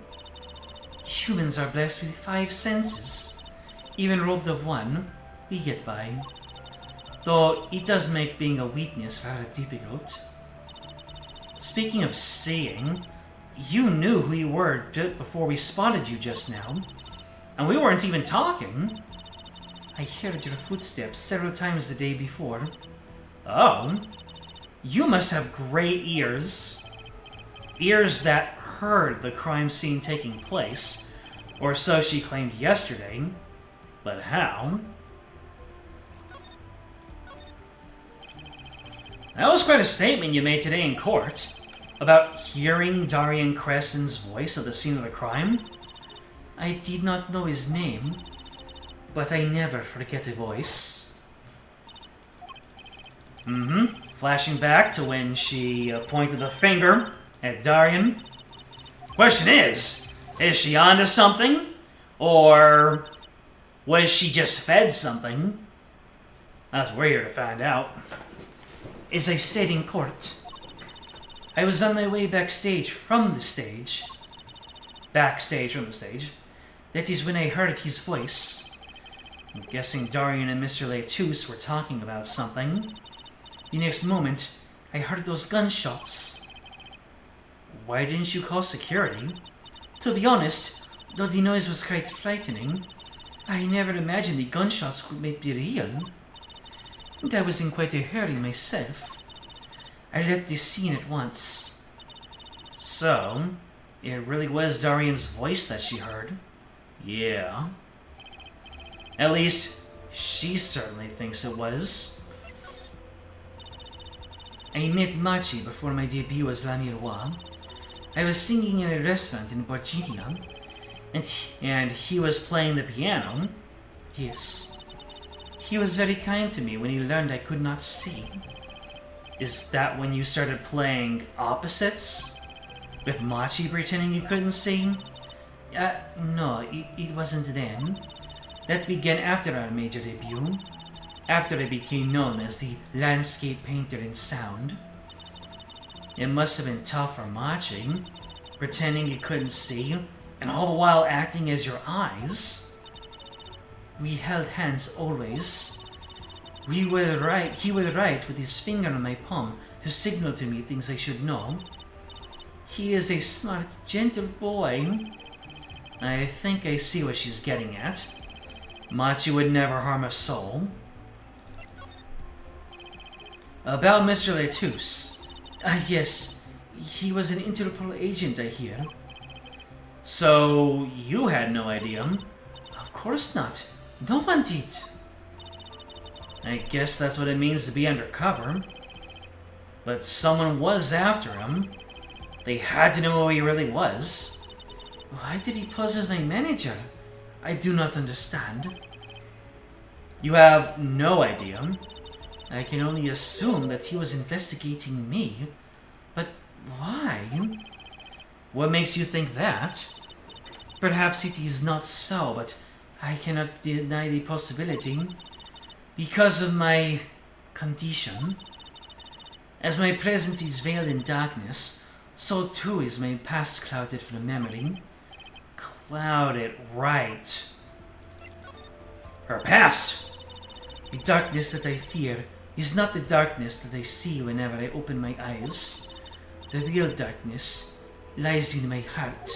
Humans are blessed with 5 senses. Even robbed of one, we get by. Though it does make being a weakness rather difficult. Speaking of seeing, you knew who you were before we spotted you just now. And we weren't even talking. I heard your footsteps several times the day before. Oh? You must have great ears. Ears that heard the crime scene taking place. Or so she claimed yesterday. But how? That was quite a statement you made today in court. About hearing Darian Crescen's voice at the scene of the crime. I did not know his name, but I never forget a voice. Flashing back to when she pointed the finger at Darian. Question is she onto something? Or was she just fed something? That's we're here to find out. as I said in court, I was on my way backstage from the stage. That is when I heard his voice. I'm guessing Darian and Mr. Latus were talking about something. The next moment, I heard those gunshots. Why didn't you call security? To be honest, though the noise was quite frightening, I never imagined the gunshots could be real. And I was in quite a hurry myself. I left the scene at once. So, it really was Darian's voice that she heard. Yeah. At least, she certainly thinks it was. I met Machi before my debut as La Miroir. I was singing in a restaurant in Virginia, and he was playing the piano. Yes. He was very kind to me when he learned I could not see. Is that when you started playing opposites? With Machi pretending you couldn't see? No, it wasn't then. That began after our major debut. After I became known as the landscape painter in sound. It must have been tough for Machi, pretending you couldn't see, and all the while acting as your eyes. We held hands always. He would write with his finger on my palm to signal to me things I should know. He is a smart, gentle boy. I think I see what she's getting at. Machi would never harm a soul. About Mr. Latus. Yes, he was an Interpol agent, I hear. So, you had no idea? Of course not. No one did. I guess that's what it means to be undercover. But someone was after him. They had to know who he really was. Why did he pose as my manager? I do not understand. You have no idea. I can only assume that he was investigating me. But why? What makes you think that? Perhaps it is not so, but I cannot deny the possibility. Because of my condition. As my present is veiled in darkness, so too is my past clouded from memory. Clouded, right. Her past! The darkness that I fear is not the darkness that I see whenever I open my eyes. The real darkness lies in my heart.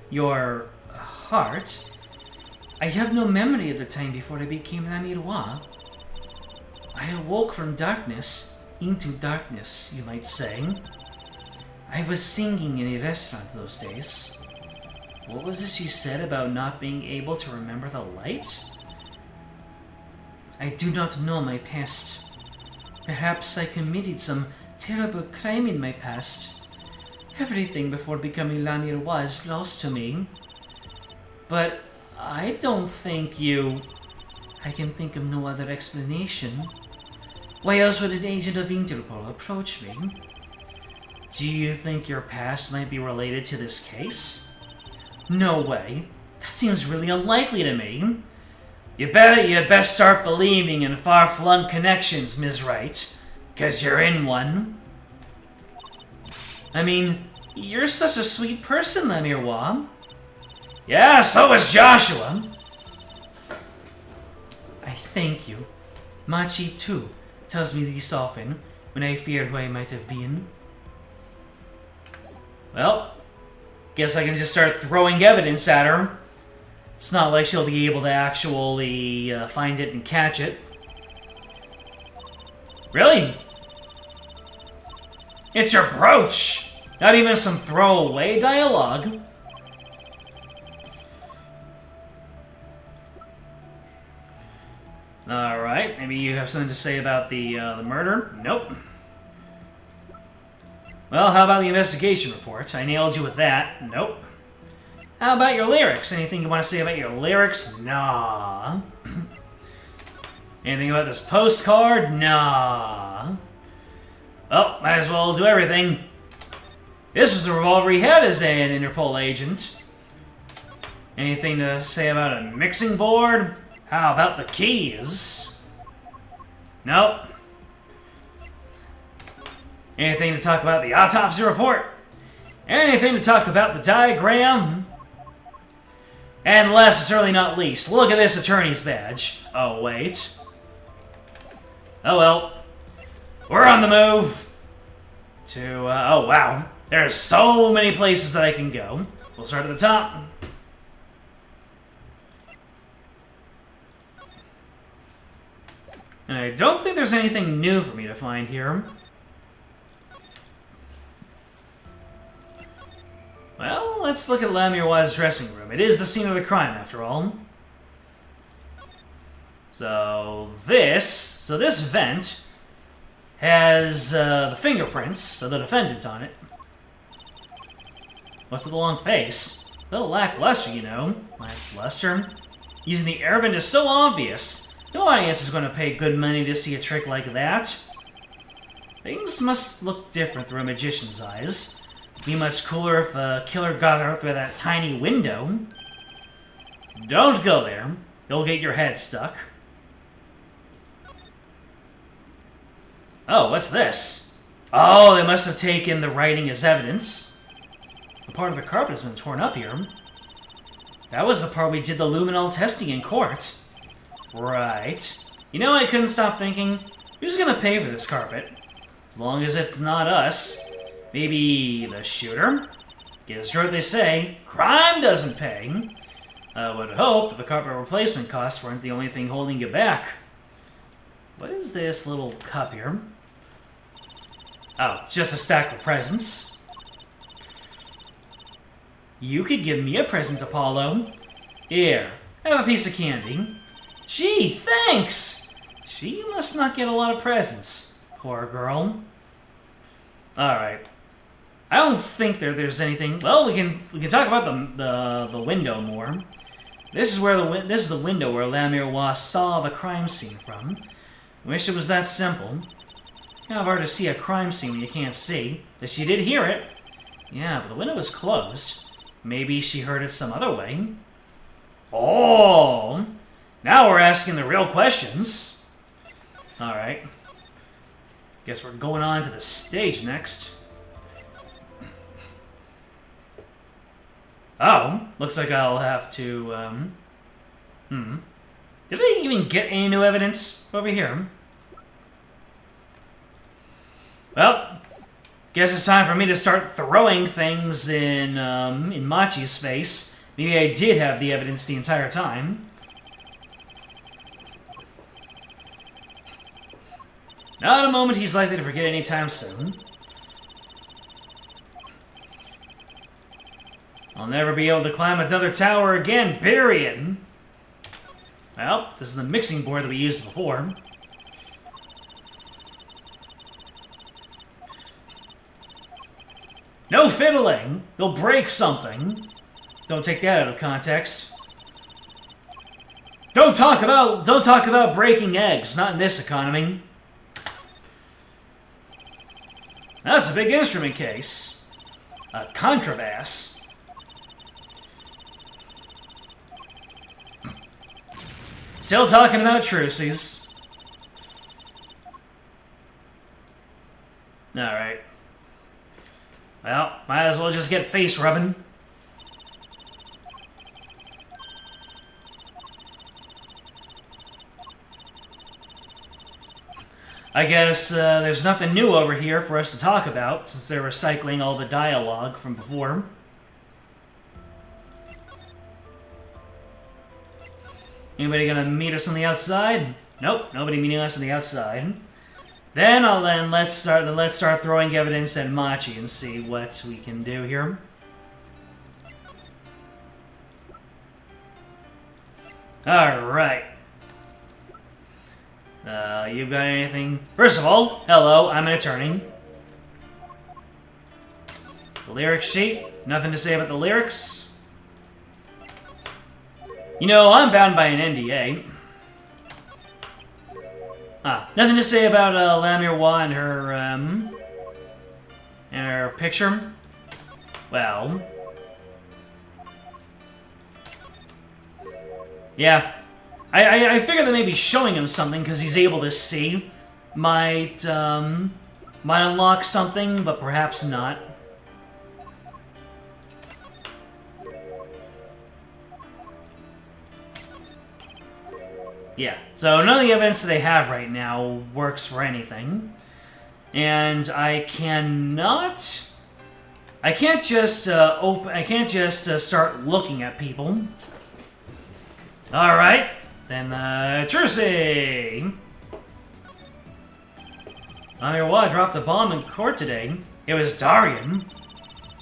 Your heart? I have no memory of the time before I became La Miroir. I awoke from darkness into darkness, you might say. I was singing in a restaurant those days. What was it she said about not being able to remember the light? I do not know my past. Perhaps I committed some terrible crime in my past. Everything before becoming La Miroir is lost to me. But I don't think you... I can think of no other explanation. Why else would an agent of Interpol approach me? Do you think your past might be related to this case? No way. That seems really unlikely to me. You best start believing in far-flung connections, Ms. Wright. 'Cause you're in one. I mean, you're such a sweet person, La Miroir. Yeah, so is Joshua. I thank you. Machi, too, tells me this often when I fear who I might have been. Well, guess I can just start throwing evidence at her. It's not like she'll be able to actually find it and catch it. Really? It's your brooch! Not even some throwaway dialogue. Alright, maybe you have something to say about the murder? Nope. Well, how about the investigation report? I nailed you with that. Nope. How about your lyrics? Anything you want to say about your lyrics? Nah. Anything about this postcard? Nah. Well, might as well do everything. This was the revolver he had as an Interpol agent. Anything to say about a mixing board? How about the keys? Nope. Anything to talk about the autopsy report? Anything to talk about the diagram? And last but certainly not least, look at this attorney's badge. Oh, wait. Oh, well. We're on the move to, oh, wow. There's so many places that I can go. We'll start at the top. And I don't think there's anything new for me to find here. Well, let's look at Lamirwa's dressing room. It is the scene of the crime, after all. So this vent has the fingerprints of the defendant on it. What's with the long face? A little lackluster, you know. Lackluster? Using the air vent is so obvious. No audience is going to pay good money to see a trick like that. Things must look different through a magician's eyes. Be much cooler if a killer got out through that tiny window. Don't go there. You'll get your head stuck. Oh, what's this? Oh, they must have taken the writing as evidence. A part of the carpet has been torn up here. That was the part we did the luminol testing in court. Right. You know, I couldn't stop thinking, who's gonna pay for this carpet? As long as it's not us. Maybe the shooter? Guess what they say, crime doesn't pay. I would hope the carpet replacement costs weren't the only thing holding you back. What is this little cup here? Oh, just a stack of presents. You could give me a present, Apollo. Here, have a piece of candy. Gee, thanks! She must not get a lot of presents. Poor girl. Alright. I don't think there's anything. Well, we can talk about the window more. This is the window where Lamirwa saw the crime scene from. Wish it was that simple. Kind of hard to see a crime scene when you can't see, but she did hear it. Yeah, but the window was closed. Maybe she heard it some other way. Oh, now we're asking the real questions. All right. Guess we're going on to the stage next. Oh, looks like I'll have to, Did I even get any new evidence over here? Well, guess it's time for me to start throwing things in Machi's face. Maybe I did have the evidence the entire time. Not a moment he's likely to forget anytime soon. I'll never be able to climb another tower again, period. Well, this is the mixing board that we used before. No fiddling! They'll break something. Don't take that out of context. Don't talk about breaking eggs, not in this economy. That's a big instrument case. A contrabass. Still talking about truces. Alright. Well, might as well just get face rubbing. I guess there's nothing new over here for us to talk about, since they're recycling all the dialogue from before. Anybody gonna meet us on the outside? Nope, nobody meeting us on the outside. Then let's start throwing evidence at Machi and see what we can do here. Alright. You've got anything? First of all, hello, I'm an attorney. The lyric sheet, nothing to say about the lyrics. You know, I'm bound by an NDA. Nothing to say about Lamirwa and her picture. Well, yeah, I figured that maybe showing him something because he's able to see might might unlock something, but perhaps not. Yeah, so none of the evidence that they have right now works for anything. And I can't just start looking at people. Alright, then, Trucy! Amirwa dropped a bomb in court today. It was Darian.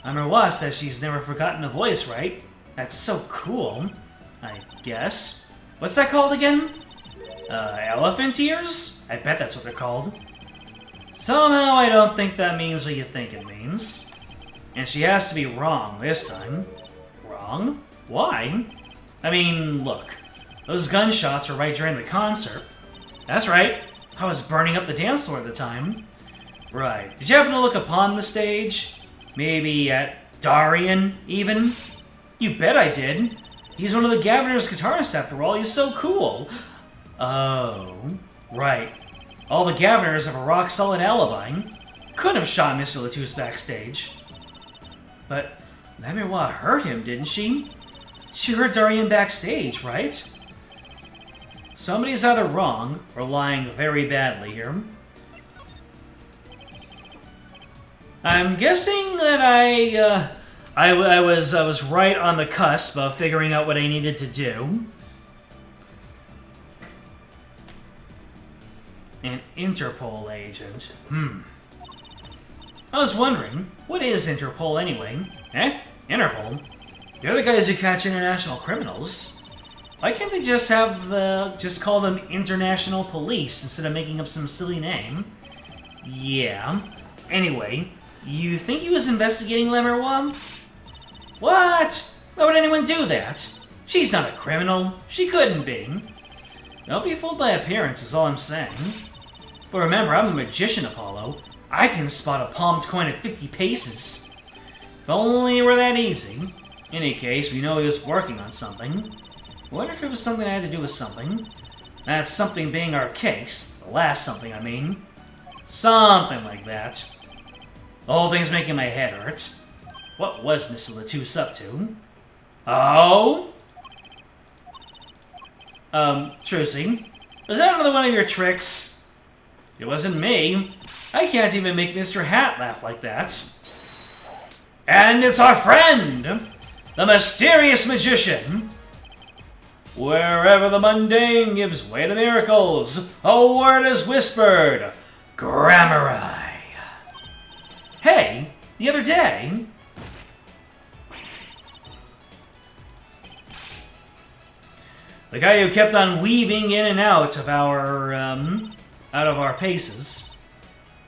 Amirwa says she's never forgotten a voice, right? That's so cool, I guess. What's that called again? Elephant ears? I bet that's what they're called. Somehow I don't think that means what you think it means. And she has to be wrong this time. Wrong? Why? I mean, look. Those gunshots were right during the concert. That's right. I was burning up the dance floor at the time. Right. Did you happen to look upon the stage? Maybe at Darian, even? You bet I did. He's one of the Governor's guitarists, after all. He's so cool. Oh. Right. All the Governors have a rock-solid alibi. Couldn't have shot Mr. Latouche backstage. But Lamirwa heard him, didn't she? She heard Darian backstage, right? Somebody's either wrong or lying very badly here. I'm guessing that I was right on the cusp of figuring out what I needed to do. An Interpol agent. I was wondering, what is Interpol anyway? Eh? Interpol? They're the guys who catch international criminals. Why can't they just just call them International Police instead of making up some silly name? Yeah. Anyway, you think he was investigating Lemerwam? What? Why would anyone do that? She's not a criminal. She couldn't be. Don't be fooled by appearance is all I'm saying. But remember, I'm a magician, Apollo. I can spot a palmed coin at 50 paces. If only it were that easy. In any case, we know he was working on something. I wonder if it was something I had to do with something. That something being our case. The last something, I mean. Something like that. The whole thing's making my head hurt. What was Mr. Latouche up to? Oh? Trucy, was that another one of your tricks? It wasn't me. I can't even make Mr. Hat laugh like that. And it's our friend, the mysterious magician. Wherever the mundane gives way to miracles, a word is whispered. Grammari. Hey, the other day... the guy who kept on weaving in and out of our paces.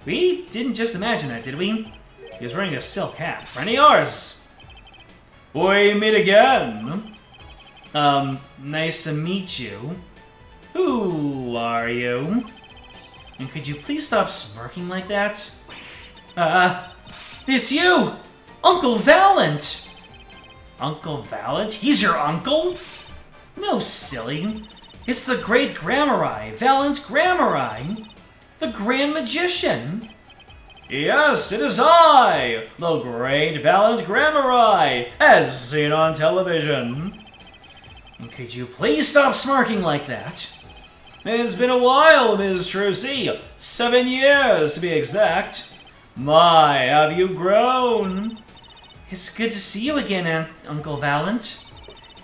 We didn't just imagine that, did we? He was wearing a silk hat. Friend of yours. We meet again. Nice to meet you. Who are you? And could you please stop smirking like that? It's you! Uncle Valent! Uncle Valent? He's your uncle? No, silly. It's the great Grammari, Valent Grammari, the Grand Magician. Yes, it is I, the great Valent Grammari, as seen on television. And could you please stop smirking like that? It's been a while, Ms. Trucy. 7 years, to be exact. My, have you grown? It's good to see you again, Uncle Valent.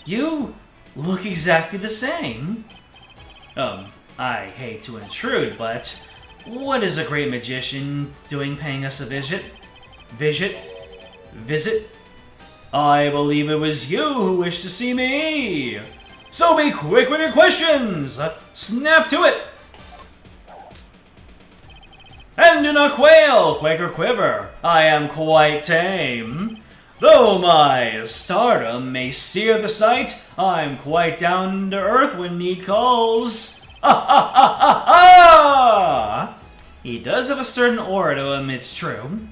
You look exactly the same. I hate to intrude, but what is a great magician doing paying us a visit? Visit? I believe it was you who wished to see me. So be quick with your questions. Snap to it. And do not quail, quake or quiver. I am quite tame. Though my stardom may sear the sight, I'm quite down to earth when need calls. Ha ha ha ha ha! He does have a certain aura to him, it's true.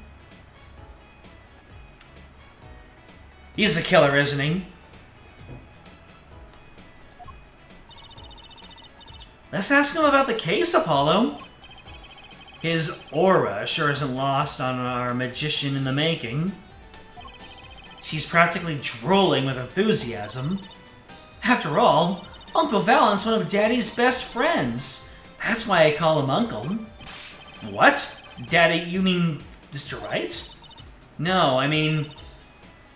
He's the killer, isn't he? Let's ask him about the case, Apollo. His aura sure isn't lost on our magician in the making. She's practically drooling with enthusiasm. After all, Uncle Valent's one of Daddy's best friends. That's why I call him Uncle. What? Daddy, you mean Mr. Wright? No, I mean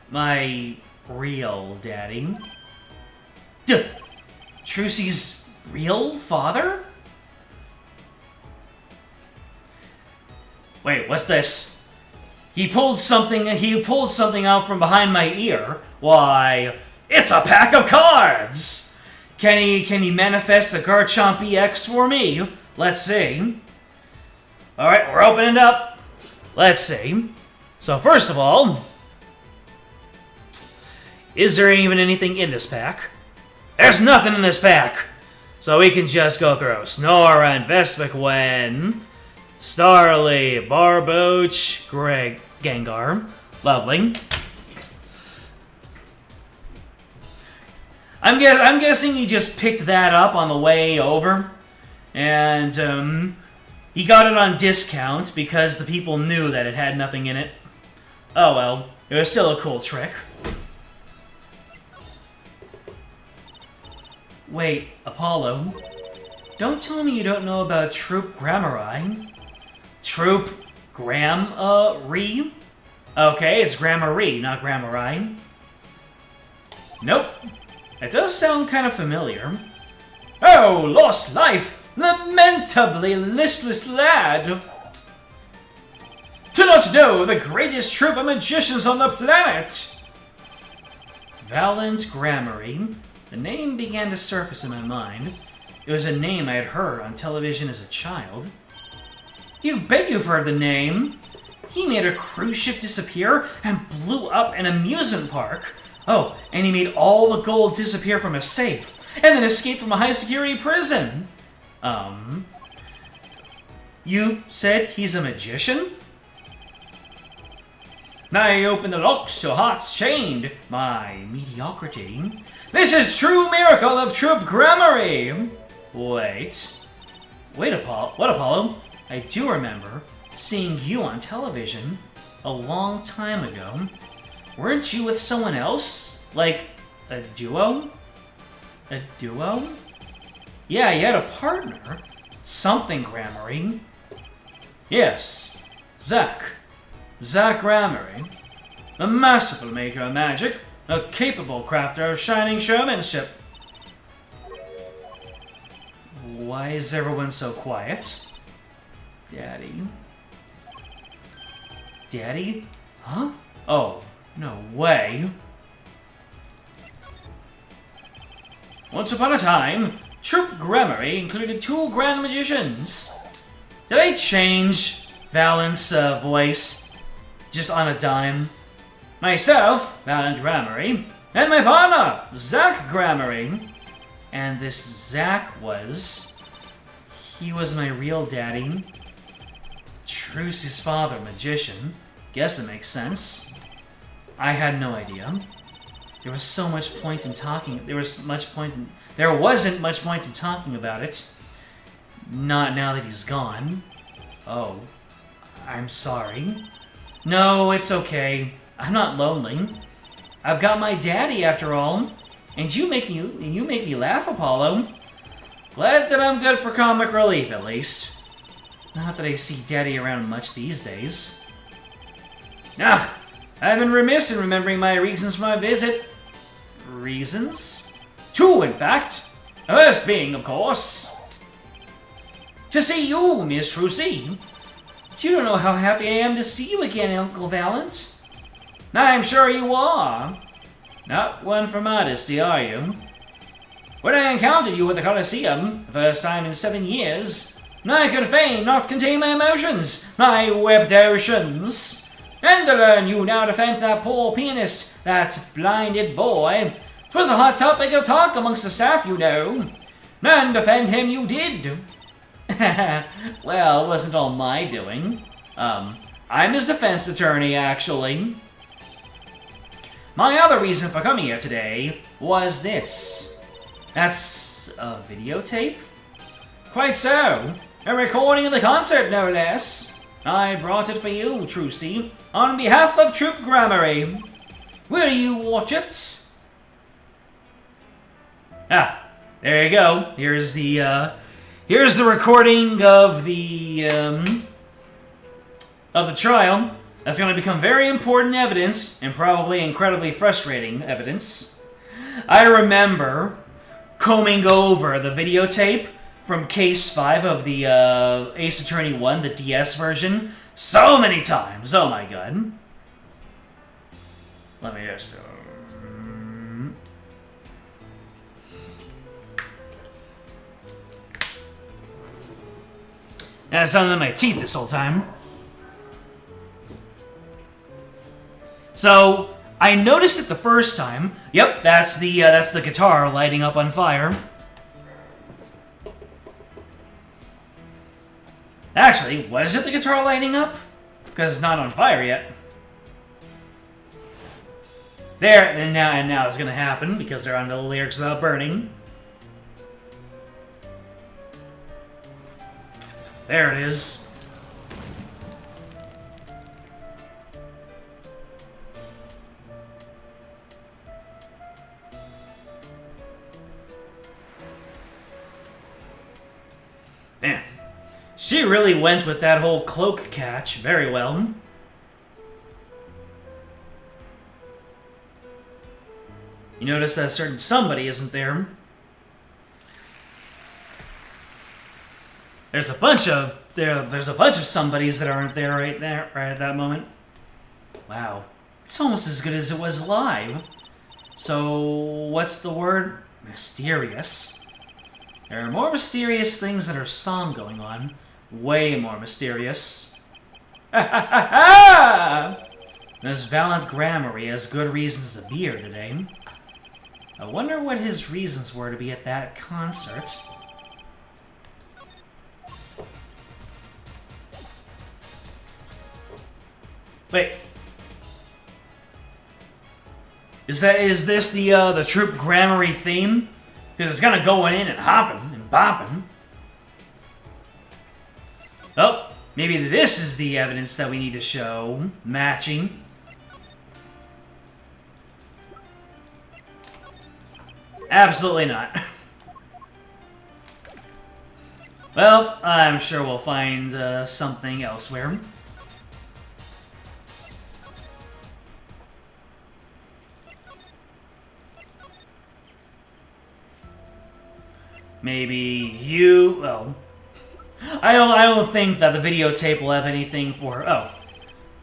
my real daddy. Duh! Trucy's real father? Wait, what's this? He pulled something out from behind my ear. Why, it's a pack of cards! Can he manifest a Garchomp EX for me? Let's see. Alright, we're opening it up. Let's see. So first of all, is there even anything in this pack? There's nothing in this pack! So we can just go through Snora and Vespiquen, Starly, Barboach, Greg, Gengar. Lovely. I'm guessing he just picked that up on the way over. And, he got it on discount because the people knew that it had nothing in it. Oh well, it was still a cool trick. Wait, Apollo. Don't tell me you don't know about Troop Grammari. Troop Gram-Ree? Okay, it's Grammari, not Grammari. Nope. It does sound kind of familiar. Oh, lost life! Lamentably listless lad! To not know the greatest troop of magicians on the planet! Valence Grammari. The name began to surface in my mind. It was a name I had heard on television as a child. You bet you've heard the name! He made a cruise ship disappear and blew up an amusement park. Oh, and he made all the gold disappear from a safe, and then escaped from a high-security prison. You said he's a magician? I open the locks to hearts chained. My mediocrity. This is true miracle of Troop Grammari. Wait, Apollo? What, Apollo? I do remember seeing you on television a long time ago. Weren't you with someone else? Like, a duo? A duo? Yeah, you had a partner. Something Grammari. Yes, Zach. Zach Grammari. A masterful maker of magic. A capable crafter of shining showmanship. Why is everyone so quiet? Daddy? Daddy? Huh? Oh, no way. Once upon a time, Troop Grammari included 2 grand magicians. Did I change Valence's voice just on a dime? Myself, Valent Grammari, and my partner, Zach Grammari. And this Zach he was my real daddy. Trucy's father, magician. Guess it makes sense. I had no idea. There was so much point in talking. There wasn't much point in talking about it. Not now that he's gone. Oh, I'm sorry. No, it's okay. I'm not lonely. I've got my daddy after all. And you make me laugh, Apollo. Glad that I'm good for comic relief, at least. Not that I see Daddy around much these days. Ah, I've been remiss in remembering my reasons for my visit. Reasons? 2, in fact. The first being, of course, to see you, Miss Trucy. You don't know how happy I am to see you again, Uncle Valent. I'm sure you are. Not one for modesty, are you? When I encountered you at the Colosseum, the first time in 7 years, I could fain not contain my emotions. I wept oceans. And to learn you now defend that poor pianist, that blinded boy. 'Twas a hot topic of talk amongst the staff, you know. And defend him you did. Well, it wasn't all my doing. I'm his defense attorney, actually. My other reason for coming here today was this. That's a videotape? Quite so. A recording of the concert, no less. I brought it for you, Trucy, on behalf of Troop Grammary. Will you watch it? Ah, there you go. Here's the recording of the trial. That's going to become very important evidence, and probably incredibly frustrating evidence. I remember combing over the videotape from Case 5 of the Ace Attorney 1, the DS version, so many times. Oh my god. Let me just... And it sounded in my teeth this whole time. So, I noticed it the first time. Yep, that's the guitar lighting up on fire. Actually, was it the guitar lighting up? Because it's not on fire yet. There, and now it's gonna happen because they're on the lyrics about burning. There it is. Man, she really went with that whole cloak catch very well. You notice that a certain somebody isn't there. There's a bunch of somebodies that aren't there right at that moment. Wow, it's almost as good as it was live. So what's the word? Mysterious. There are more mysterious things that are song going on. Way more mysterious. Ha ha ha ha! This Valiant Grammary has good reasons to be here today. I wonder what his reasons were to be at that concert. Wait. Is this the Troop Grammary theme? Because it's kind of going in and hopping and bopping. Oh, maybe this is the evidence that we need to show. Matching. Absolutely not. Well, I'm sure we'll find something elsewhere. Maybe you... well... I don't think that the videotape will have anything for her. Oh.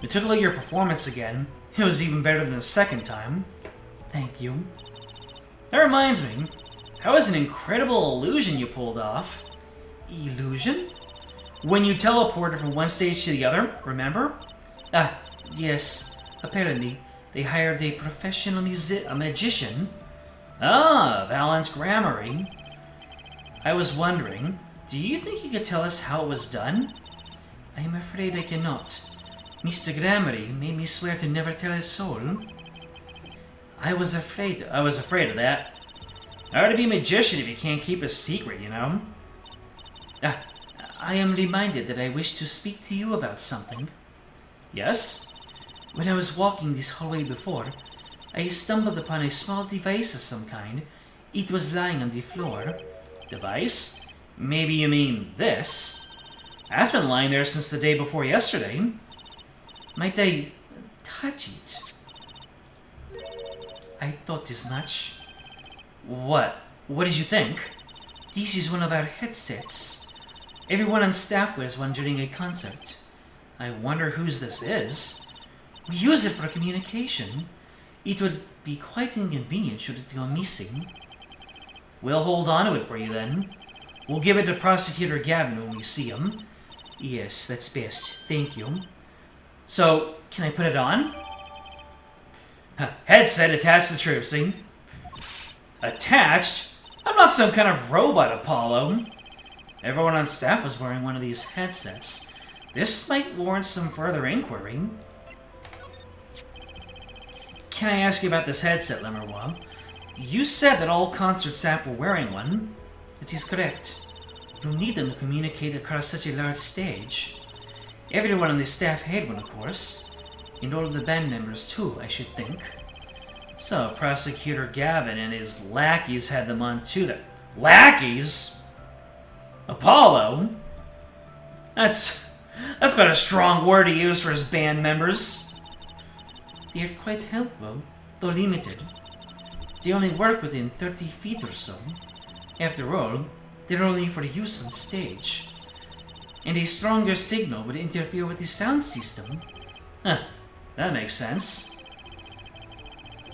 We took a look at your performance again. It was even better than the second time. Thank you. That reminds me. That was an incredible illusion you pulled off. Illusion? When you teleported from one stage to the other, remember? Ah, yes. Apparently, they hired a professional magician. Ah, Valiant Grammary. I was wondering, do you think you could tell us how it was done? I am afraid I cannot. Mr. Grammary made me swear to never tell a soul. I was afraid of that. Hard to be a magician if you can't keep a secret, you know? I am reminded that I wish to speak to you about something. Yes? When I was walking this hallway before, I stumbled upon a small device of some kind. It was lying on the floor. Device? Maybe you mean this? That's been lying there since the day before yesterday. Might I touch it? I thought as much. What? What did you think? This is one of our headsets. Everyone on staff wears one during a concert. I wonder whose this is. We use it for communication. It would be quite inconvenient should it go missing. We'll hold on to it for you then. We'll give it to Prosecutor Gavin when we see him. Yes, that's best. Thank you. So, can I put it on? Headset attached to Troopsing. Attached? I'm not some kind of robot, Apollo. Everyone on staff was wearing one of these headsets. This might warrant some further inquiry. Can I ask you about this headset, Lemeroy? You said that all concert staff were wearing one. It is correct. You'll need them to communicate across such a large stage. Everyone on the staff had one, of course. And all of the band members, too, I should think. So, Prosecutor Gavin and his lackeys had them on, too. Lackeys? Apollo? That's quite a strong word to use for his band members. They're quite helpful, though limited. They only work within 30 feet or so. After all, they're only for use on stage. And a stronger signal would interfere with the sound system. Huh, that makes sense.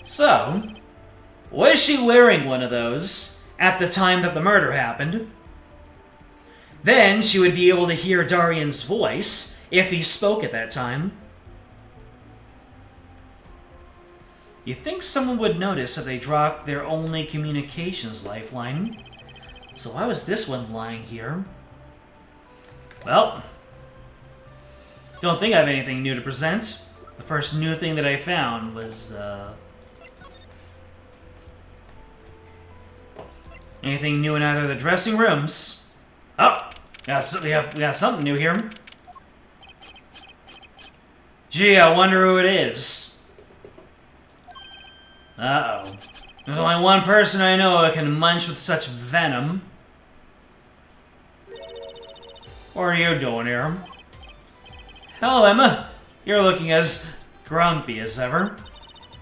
So, was she wearing one of those at the time that the murder happened? Then she would be able to hear Darian's voice if he spoke at that time. You'd think someone would notice if they dropped their only communications lifeline. So why was this one lying here? Well, don't think I have anything new to present. The first new thing that I found was, anything new in either of the dressing rooms. Oh, we got something new here. Gee, I wonder who it is. Uh-oh. There's only one person I know that can munch with such venom. What are you doing here? Hello, Emma. You're looking as grumpy as ever.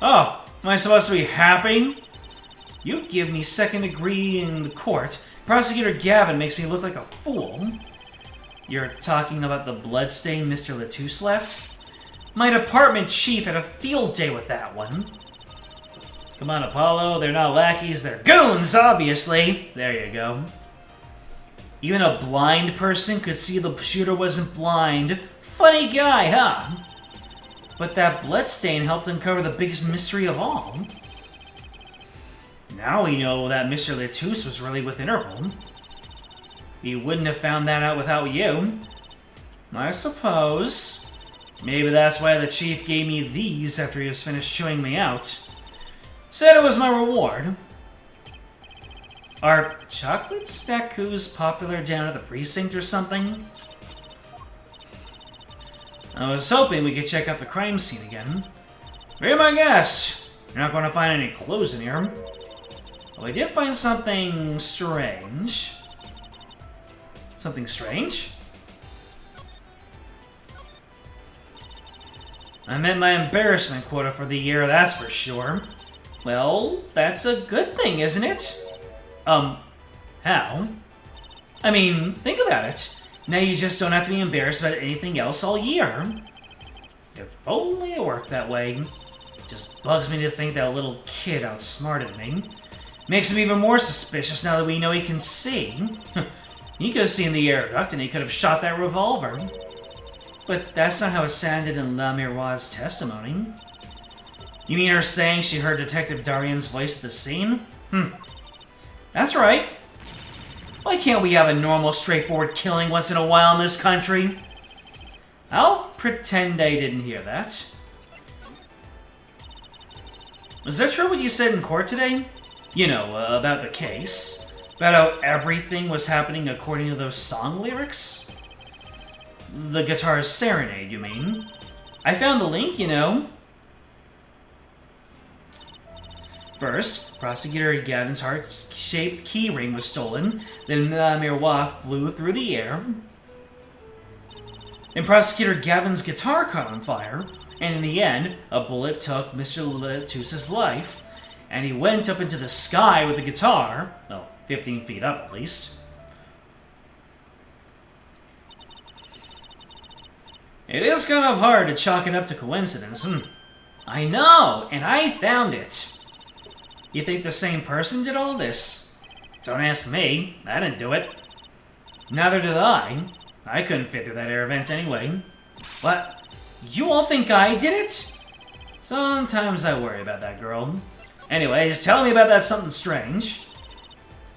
Oh, am I supposed to be happy? You give me second degree in the court. Prosecutor Gavin makes me look like a fool. You're talking about the bloodstain Mr. Latouche left? My department chief had a field day with that one. Come on, Apollo. They're not lackeys. They're goons, obviously. There you go. Even a blind person could see the shooter wasn't blind. Funny guy, huh? But that bloodstain helped uncover the biggest mystery of all. Now we know that Mr. Latouche was really with Interpol. We wouldn't have found that out without you. I suppose. Maybe that's why the chief gave me these after he was finished chewing me out. Said it was my reward. Are chocolate stackoos popular down at the precinct or something? I was hoping we could check out the crime scene again. Be my guest. You're not going to find any clues in here. Well, I did find something strange. Something strange? I met my embarrassment quota for the year, that's for sure. Well, that's a good thing, isn't it? How? I mean, think about it. Now you just don't have to be embarrassed about anything else all year. If only it worked that way. Just bugs me to think that little kid outsmarted me. Makes him even more suspicious now that we know he can see. He could have seen the air duct and he could have shot that revolver. But that's not how it sounded in La Miroir's testimony. You mean her saying she heard Detective Darian's voice at the scene? That's right. Why can't we have a normal, straightforward killing once in a while in this country? I'll pretend I didn't hear that. Was that true what you said in court today? You know, about the case. About how everything was happening according to those song lyrics? The guitar's serenade, you mean? I found the link, you know. First, Prosecutor Gavin's heart-shaped keyring was stolen, then La Miroir flew through the air. Then Prosecutor Gavin's guitar caught on fire, and in the end, a bullet took Mr. Latouche's life, and he went up into the sky with the guitar, well, 15 feet up at least. It is kind of hard to chalk it up to coincidence. I know, and I found it. You think the same person did all this? Don't ask me. I didn't do it. Neither did I. I couldn't fit through that air vent anyway. What? You all think I did it? Sometimes I worry about that girl. Anyways, tell me about that something strange.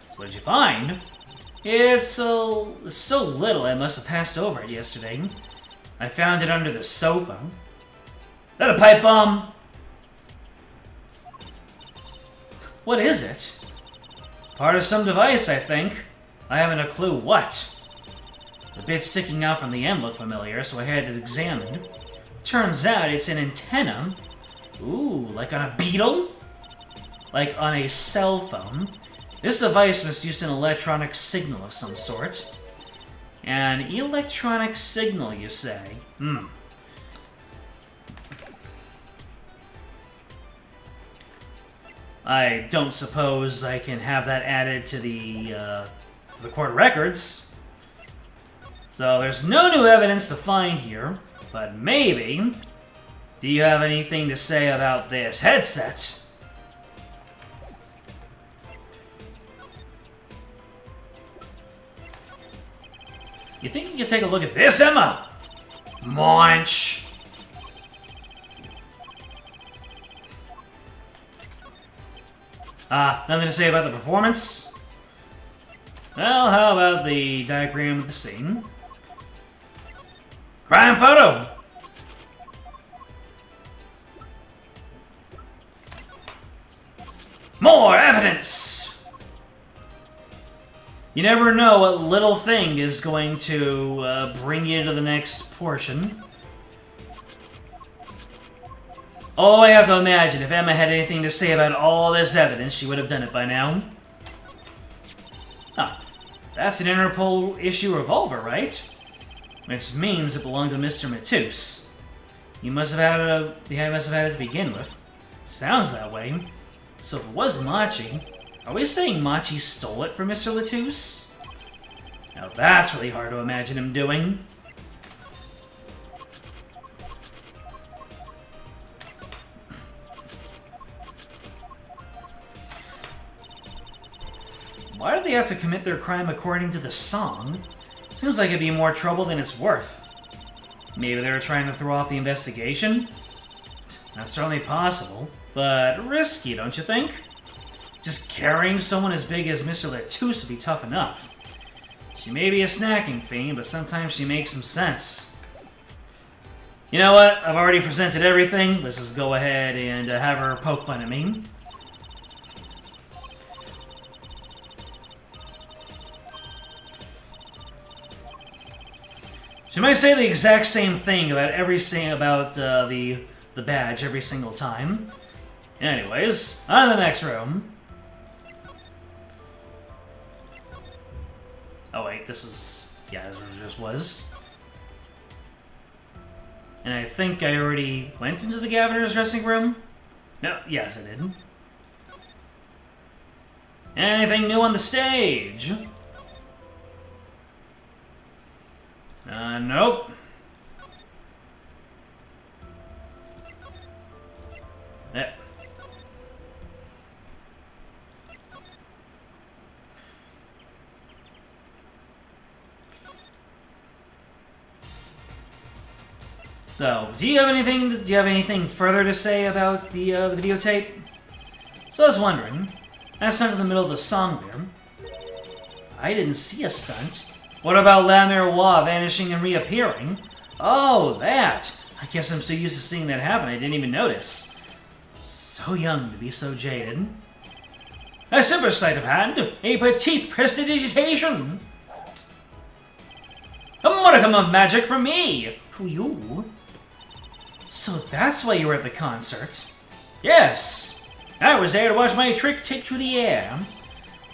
So what did you find? It's so little I must have passed over it yesterday. I found it under the sofa. Is that a pipe bomb? What is it? Part of some device, I think. I haven't a clue what. The bit sticking out from the end looked familiar, so I had it examined. Turns out it's an antenna. Ooh, like on a beetle? Like on a cell phone. This device must use an electronic signal of some sort. An electronic signal, you say? I don't suppose I can have that added to the court records. So there's no new evidence to find here, but maybe... Do you have anything to say about this headset? You think you could take a look at this, Emma? Munch! Nothing to say about the performance? Well, how about the diagram of the scene? Crime photo! More evidence! You never know what little thing is going to bring you to the next portion. Oh, I have to imagine, if Emma had anything to say about all this evidence, she would have done it by now. Huh. That's an Interpol issue revolver, right? Which means it belonged to Mr. Matus. He must have had it to begin with. Sounds that way. So if it was Machi, are we saying Machi stole it from Mr. Latus? Now that's really hard to imagine him doing. Why do they have to commit their crime according to the song? Seems like it'd be more trouble than it's worth. Maybe they were trying to throw off the investigation? That's certainly possible, but risky, don't you think? Just carrying someone as big as Mr. Latus would be tough enough. She may be a snacking fiend, but sometimes she makes some sense. You know what? I've already presented everything. Let's just go ahead and have her poke fun at me. She might say the exact same thing about the badge every single time. Anyways, on to the next room. Oh wait, this is... yeah, this just was. And I think I already went into the governor's dressing room? No, yes I did. Anything new on the stage? Nope. Yep. So, do you have anything further to say about the videotape? So I was wondering, that stunt in the middle of the song there, I didn't see a stunt. What about La Miroir vanishing and reappearing? Oh, that! I guess I'm so used to seeing that happen I didn't even notice. So young to be so jaded. A simple sleight of hand, a petite prestidigitation. A modicum of magic from me to you. So that's why you were at the concert? Yes, I was there to watch my trick take to the air.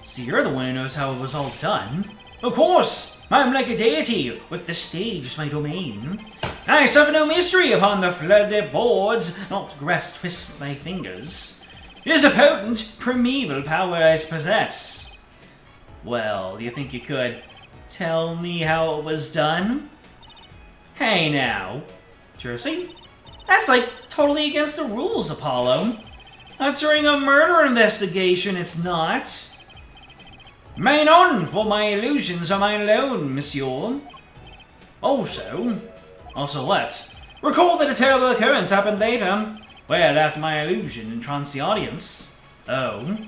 So you're the one who knows how it was all done. Of course! I'm like a deity, with the stage as my domain. I suffer no mystery upon the flooded boards, not grass twist my fingers. It is a potent, primeval power I possess. Well, do you think you could tell me how it was done? Hey now, Jersey, that's like totally against the rules, Apollo. Not during a murder investigation, it's not. Mine on, for my illusions are mine alone, monsieur. Also what? Recall that a terrible occurrence happened later, well after my illusion entranced the audience. Oh?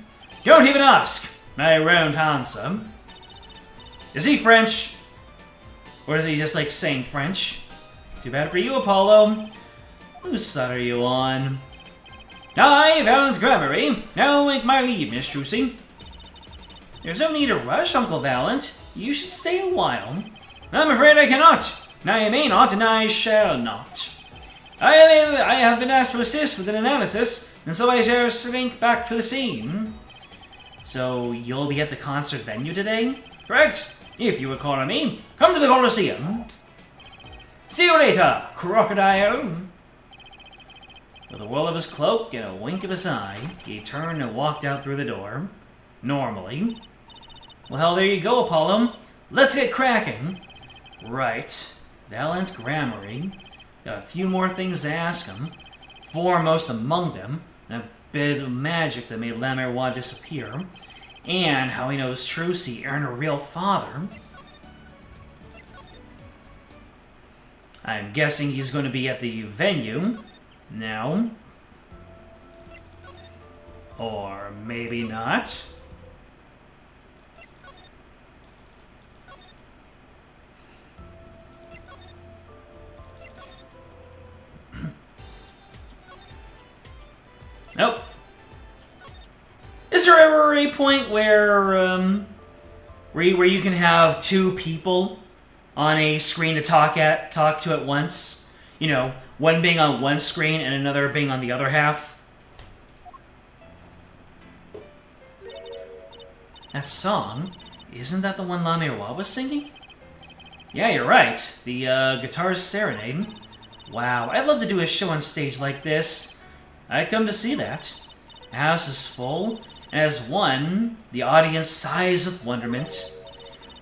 Don't even ask. I won't answer. Is he French? Or is he just like saying French? Too bad for you, Apollo. Whose side are you on? I, Valent Gramarye, now make my leave, Miss Trucy. There's no need to rush, Uncle Valent. You should stay a while. I'm afraid I cannot. I may not, and I shall not. I have been asked to assist with an analysis, and so I shall slink back to the scene. So, you'll be at the concert venue today? Correct. If you would call me, come to the Colosseum. See you later, crocodile. With a whirl of his cloak and a wink of his eye, he turned and walked out through the door. Normally. Well, there you go, Apollo. Let's get cracking. Right. Valent Grammary. Got a few more things to ask him. Foremost among them, a bit of magic that made La Miroir disappear, and how he knows Trucy earned a real father. I'm guessing he's going to be at the venue now. Or maybe not. Nope. Is there ever a point where you can have two people on a screen to talk to at once? You know, one being on one screen and another being on the other half? That song, isn't that the one La Miroir was singing? Yeah, you're right. The Guitar Serenade. Wow, I'd love to do a show on stage like this. I'd come to see that. The house is full, and as one, the audience sighs with wonderment.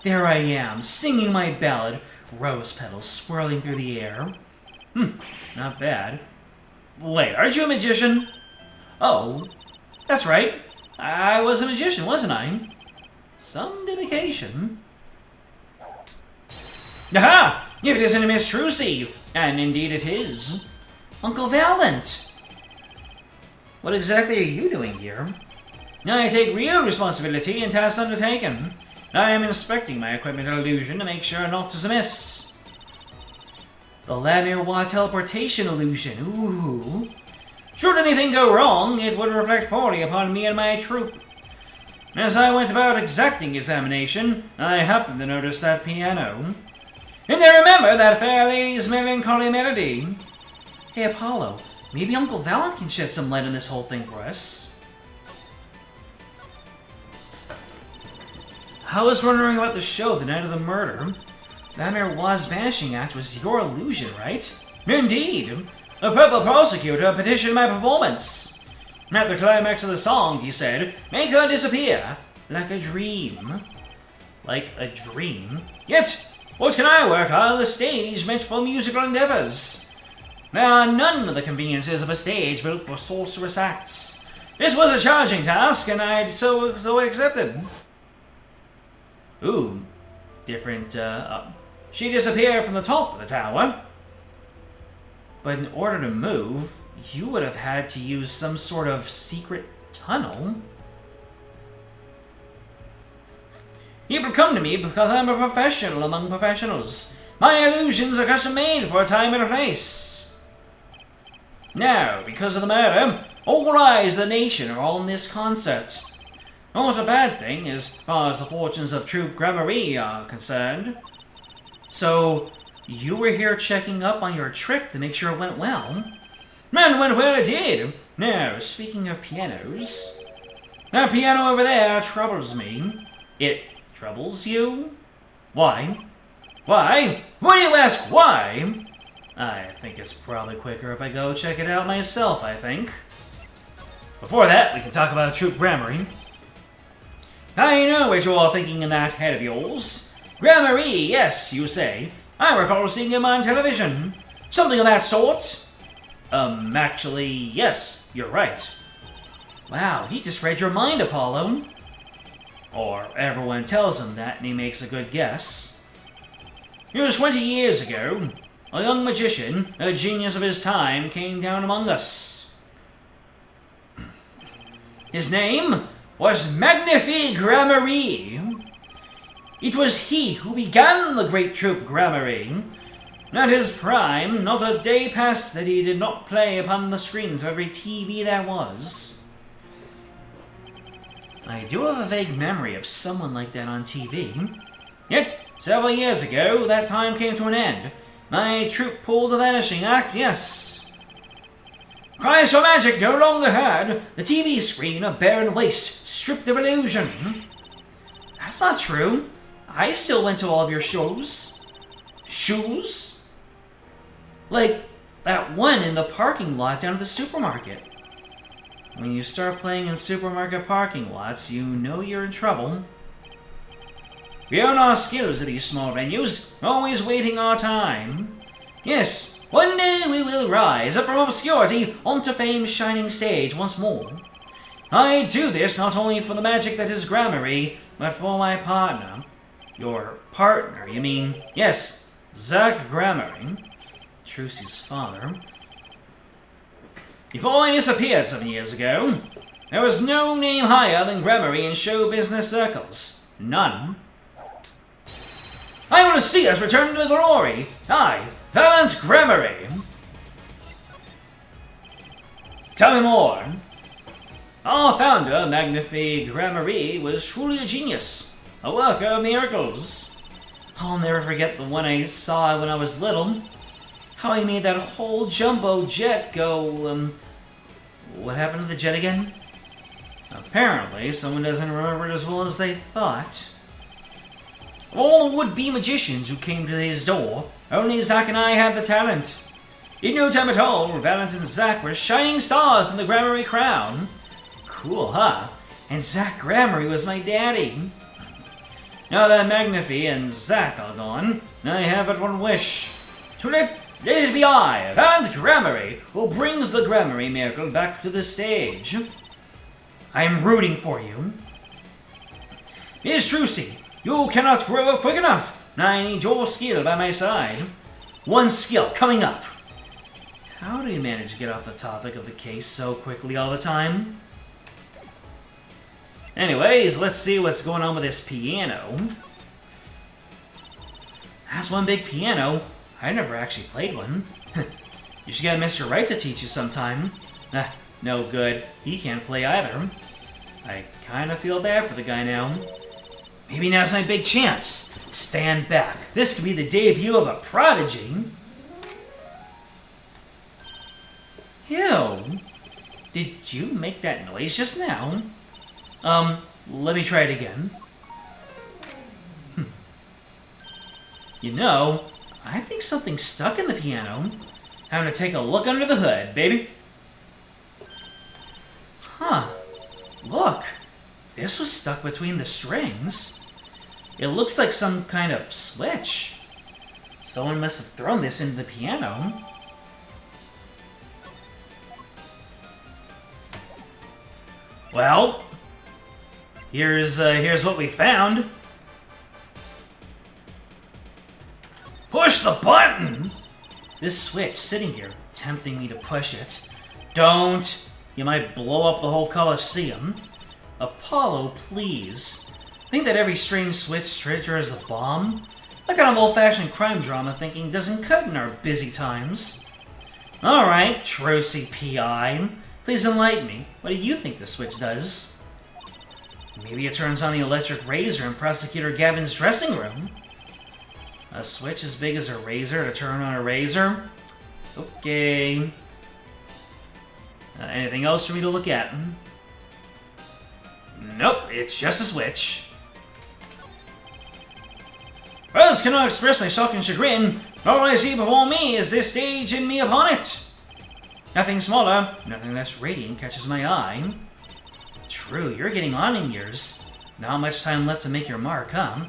There I am, singing my ballad, rose petals swirling through the air. Not bad. Wait, aren't you a magician? Oh, that's right. I was a magician, wasn't I? Some dedication. Aha! If it isn't Miss Trucy, and indeed it is. Uncle Valent! What exactly are you doing here? I take real responsibility in tasks undertaken. I am inspecting my equipment illusion to make sure naught is amiss. The La Miroir teleportation illusion, ooh. Should anything go wrong, it would reflect poorly upon me and my troop. As I went about exacting examination, I happened to notice that piano. And I remember that fair lady's melancholy melody. Hey, Apollo. Maybe Uncle Valent can shed some light on this whole thing for us. I was wondering about the show the night of the murder. La Miroir's vanishing act was your illusion, right? Indeed. The purple prosecutor petitioned my performance. At the climax of the song, he said, make her disappear, like a dream. Like a dream? Yet, what can I work on the stage meant for musical endeavors? There are none of the conveniences of a stage built for sorcerous acts. This was a charging task, and I so accepted. Ooh, different, she disappeared from the top of the tower. But in order to move, you would have had to use some sort of secret tunnel. People come to me because I'm a professional among professionals. My illusions are custom made for a time and a place. Now, because of the murder, all eyes of the nation are on this concert. Not a bad thing as far as the fortunes of Troop Grammary are concerned. So, you were here checking up on your trick to make sure it went well? And went well it did. Now, speaking of pianos, that piano over there troubles me. It troubles you? Why? Why? Why do you ask why? I think it's probably quicker if I go check it out myself, I think. Before that, we can talk about Troop Grammary. I know what you're all thinking in that head of yours. Grammary, yes, you say. I recall seeing him on television. Something of that sort. Actually, yes, you're right. Wow, he just read your mind, Apollo. Or everyone tells him that and he makes a good guess. It was 20 years ago. A young magician, a genius of his time, came down among us. His name was Magnifique Grammary. It was he who began the great Troop Grammary. At his prime, not a day passed that he did not play upon the screens of every TV there was. I do have a vague memory of someone like that on TV. Yet, several years ago, that time came to an end. My troupe pulled the Vanishing Act, yes. Cries for magic no longer heard. The TV screen a barren waste, stripped of illusion. That's not true. I still went to all of your shows. Shoes? Like that one in the parking lot down at the supermarket. When you start playing in supermarket parking lots, you know you're in trouble. We own our skills at these small venues, always waiting our time. Yes, one day we will rise up from obscurity onto fame's shining stage once more. I do this not only for the magic that is Gramarye, but for my partner. Your partner, you mean? Yes, Zach Gramarye, Trucy's father. Before I disappeared 7 years ago, there was no name higher than Gramarye in show business circles. None. I want to see us return to glory. I, Valiant Gramarye. Tell me more. Our founder, Magnifique Gramarye, was truly a genius, a worker of miracles. I'll never forget the one I saw when I was little. How he made that whole jumbo jet go, what happened to the jet again? Apparently, someone doesn't remember it as well as they thought. Of all the would-be magicians who came to his door, only Zack and I had the talent. In no time at all, Valent and Zack were shining stars in the Gramarye crown. Cool, huh? And Zack Gramarye was my daddy. Now that Magnifi and Zack are gone, I have but one wish. To let it be I, Valent Gramarye, who brings the Gramarye miracle back to the stage. I am rooting for you. Miss Trucy, you cannot grow up quick enough. I need your skill by my side. One skill coming up. How do you manage to get off the topic of the case so quickly all the time? Anyways, let's see what's going on with this piano. That's one big piano. I never actually played one. You should get Mr. Wright to teach you sometime. No good. He can't play either. I kinda feel bad for the guy now. Maybe now's my big chance. Stand back. This could be the debut of a prodigy. Ew. Did you make that noise just now? Let me try it again. You know, I think something's stuck in the piano. I'm gonna take a look under the hood, baby. Huh. Look. This was stuck between the strings. It looks like some kind of switch. Someone must have thrown this into the piano. Well, here's what we found. Push the button! This switch sitting here, tempting me to push it. Don't! You might blow up the whole Colosseum. Apollo, please. Think that every strange switch triggers a bomb? That kind of old-fashioned crime drama thinking doesn't cut in our busy times. Alright, Trucy P.I. Please enlighten me. What do you think the switch does? Maybe it turns on the electric razor in Prosecutor Gavin's dressing room. A switch as big as a razor to turn on a razor? Okay. Anything else for me to look at? Nope, it's just a switch. Words cannot express my shock and chagrin. All I see before me is this stage and me upon it. Nothing smaller, nothing less radiant catches my eye. True, you're getting on in years. Not much time left to make your mark, huh?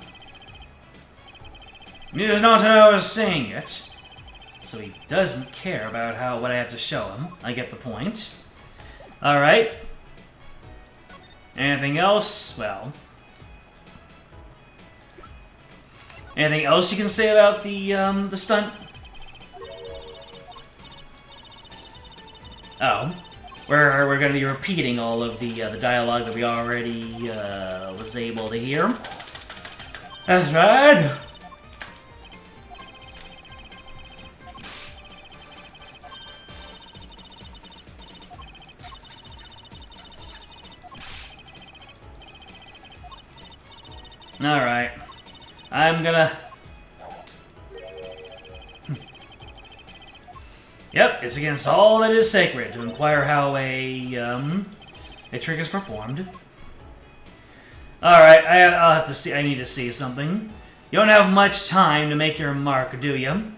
He does not know I was saying it. So he doesn't care about what I have to show him. I get the point. Alright. Anything else? Well. Anything else you can say about the stunt? Oh. We're going to be repeating all of the dialogue that we already was able to hear. That's right. Alright. I'm gonna... Yep, it's against all that is sacred to inquire how a trick is performed. Alright, I'll have to see. I need to see something. You don't have much time to make your mark, do you?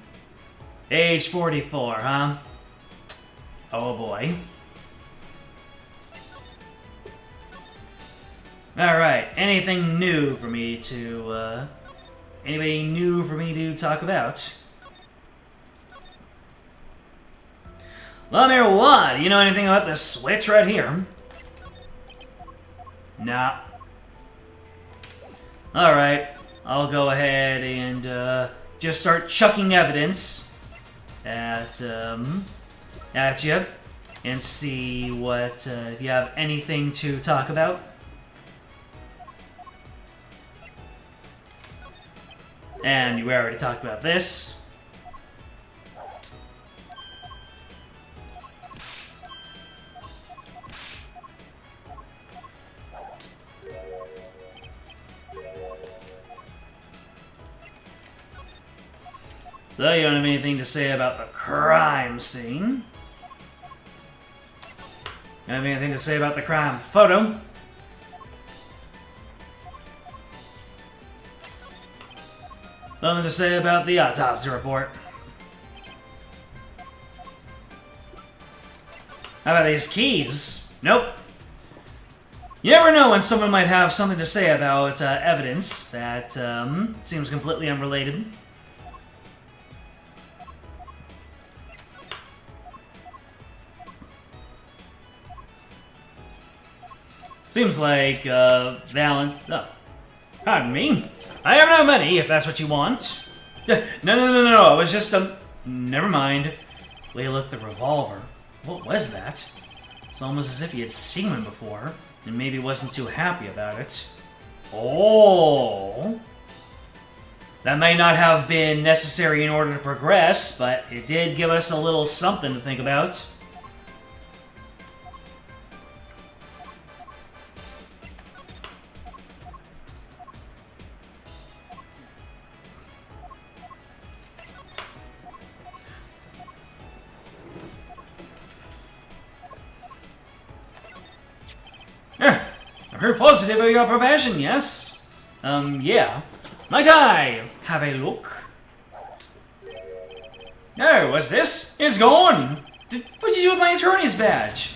Age 44, huh? Oh boy. Alright, anything new for me to, anybody new for me to talk about? Lemire, what? Do you know anything about this switch right here? Nah. Alright, I'll go ahead and, just start chucking evidence at you and see what, if you have anything to talk about. And we already talked about this. So you don't have anything to say about the crime scene. You don't have anything to say about the crime photo. Nothing to say about the autopsy report. How about these keys? Nope. You never know when someone might have something to say about evidence that seems completely unrelated. Seems like oh, pardon me. I have no money, if that's what you want. No. It was just never mind. Way look, the revolver. What was that? It's almost as if he had seen one before, and maybe wasn't too happy about it. Oh. That may not have been necessary in order to progress, but it did give us a little something to think about. You're positive of your profession, yes? Yeah. Might I have a look? No, what's this? It's gone! What'd you do with my attorney's badge?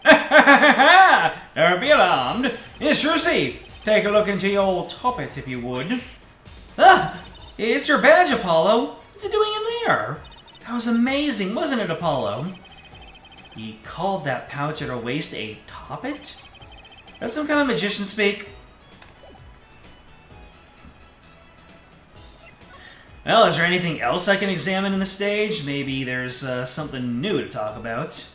Don't be alarmed. Miss Rusi, take a look into your toppet, if you would. Ah! It's your badge, Apollo! What's it doing in there? That was amazing, wasn't it, Apollo? He called that pouch at her waist a toppet? That's some kind of magician speak. Well, is there anything else I can examine in the stage? Maybe there's something new to talk about.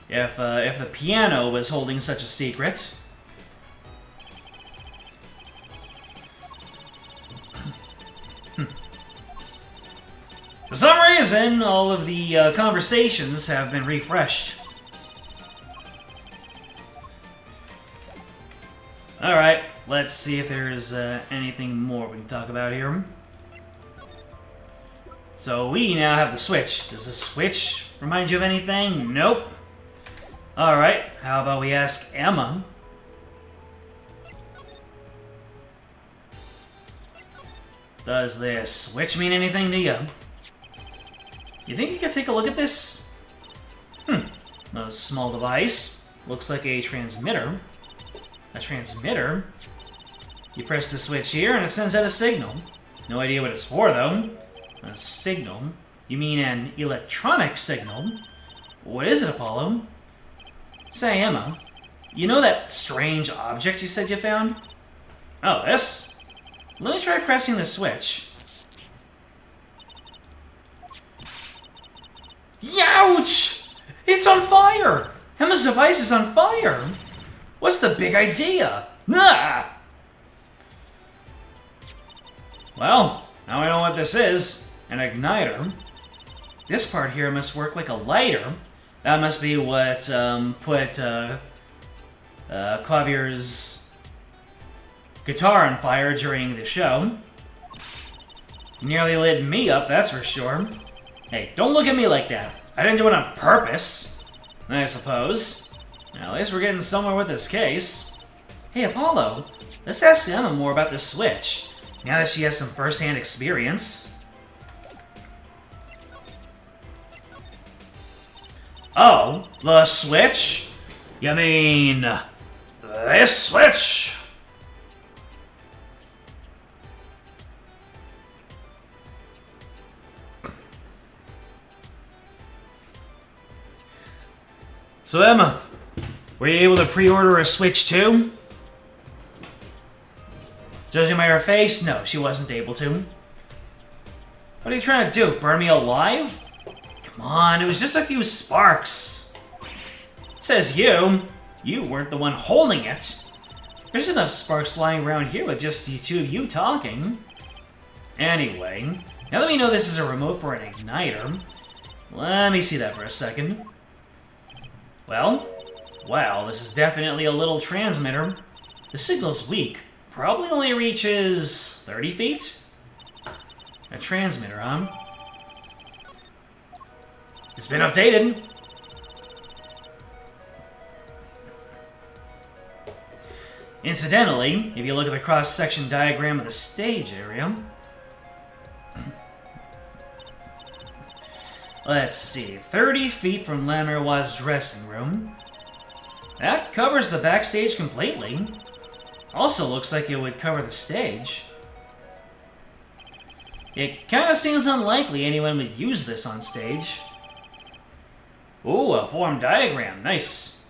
If the piano was holding such a secret. For some reason, all of the conversations have been refreshed. Alright, let's see if there's anything more we can talk about here. So we now have the switch. Does the switch remind you of anything? Nope. Alright, how about we ask Emma? Does this switch mean anything to you? You think you could take a look at this? A small device. Looks like a transmitter. A transmitter? You press the switch here and it sends out a signal. No idea what it's for, though. A signal? You mean an electronic signal? What is it, Apollo? Say, Emma, you know that strange object you said you found? Oh, this? Let me try pressing the switch. Youch! It's on fire! Emma's device is on fire! What's the big idea? Ah! Well, now I know what this is. An igniter. This part here must work like a lighter. That must be what put Clavier's guitar on fire during the show. Nearly lit me up, that's for sure. Hey, don't look at me like that. I didn't do it on purpose, I suppose. Now, at least we're getting somewhere with this case. Hey, Apollo, let's ask Emma more about the Switch, now that she has some first-hand experience. Oh, the Switch? You mean... this Switch? So Emma, were you able to pre-order a Switch too? Judging by her face, no, she wasn't able to. What are you trying to do, burn me alive? Come on, it was just a few sparks. Says you. You weren't the one holding it. There's enough sparks flying around here with just the two of you talking. Anyway, now that we know this is a remote for an igniter, let me see that for a second. Well, this is definitely a little transmitter. The signal's weak. Probably only reaches 30 feet? A transmitter, huh? It's been updated. Incidentally, if you look at the cross-section diagram of the stage area... Let's see, 30 feet from Lamerwa's dressing room. That covers the backstage completely. Also looks like it would cover the stage. It kind of seems unlikely anyone would use this on stage. Ooh, a form diagram, nice.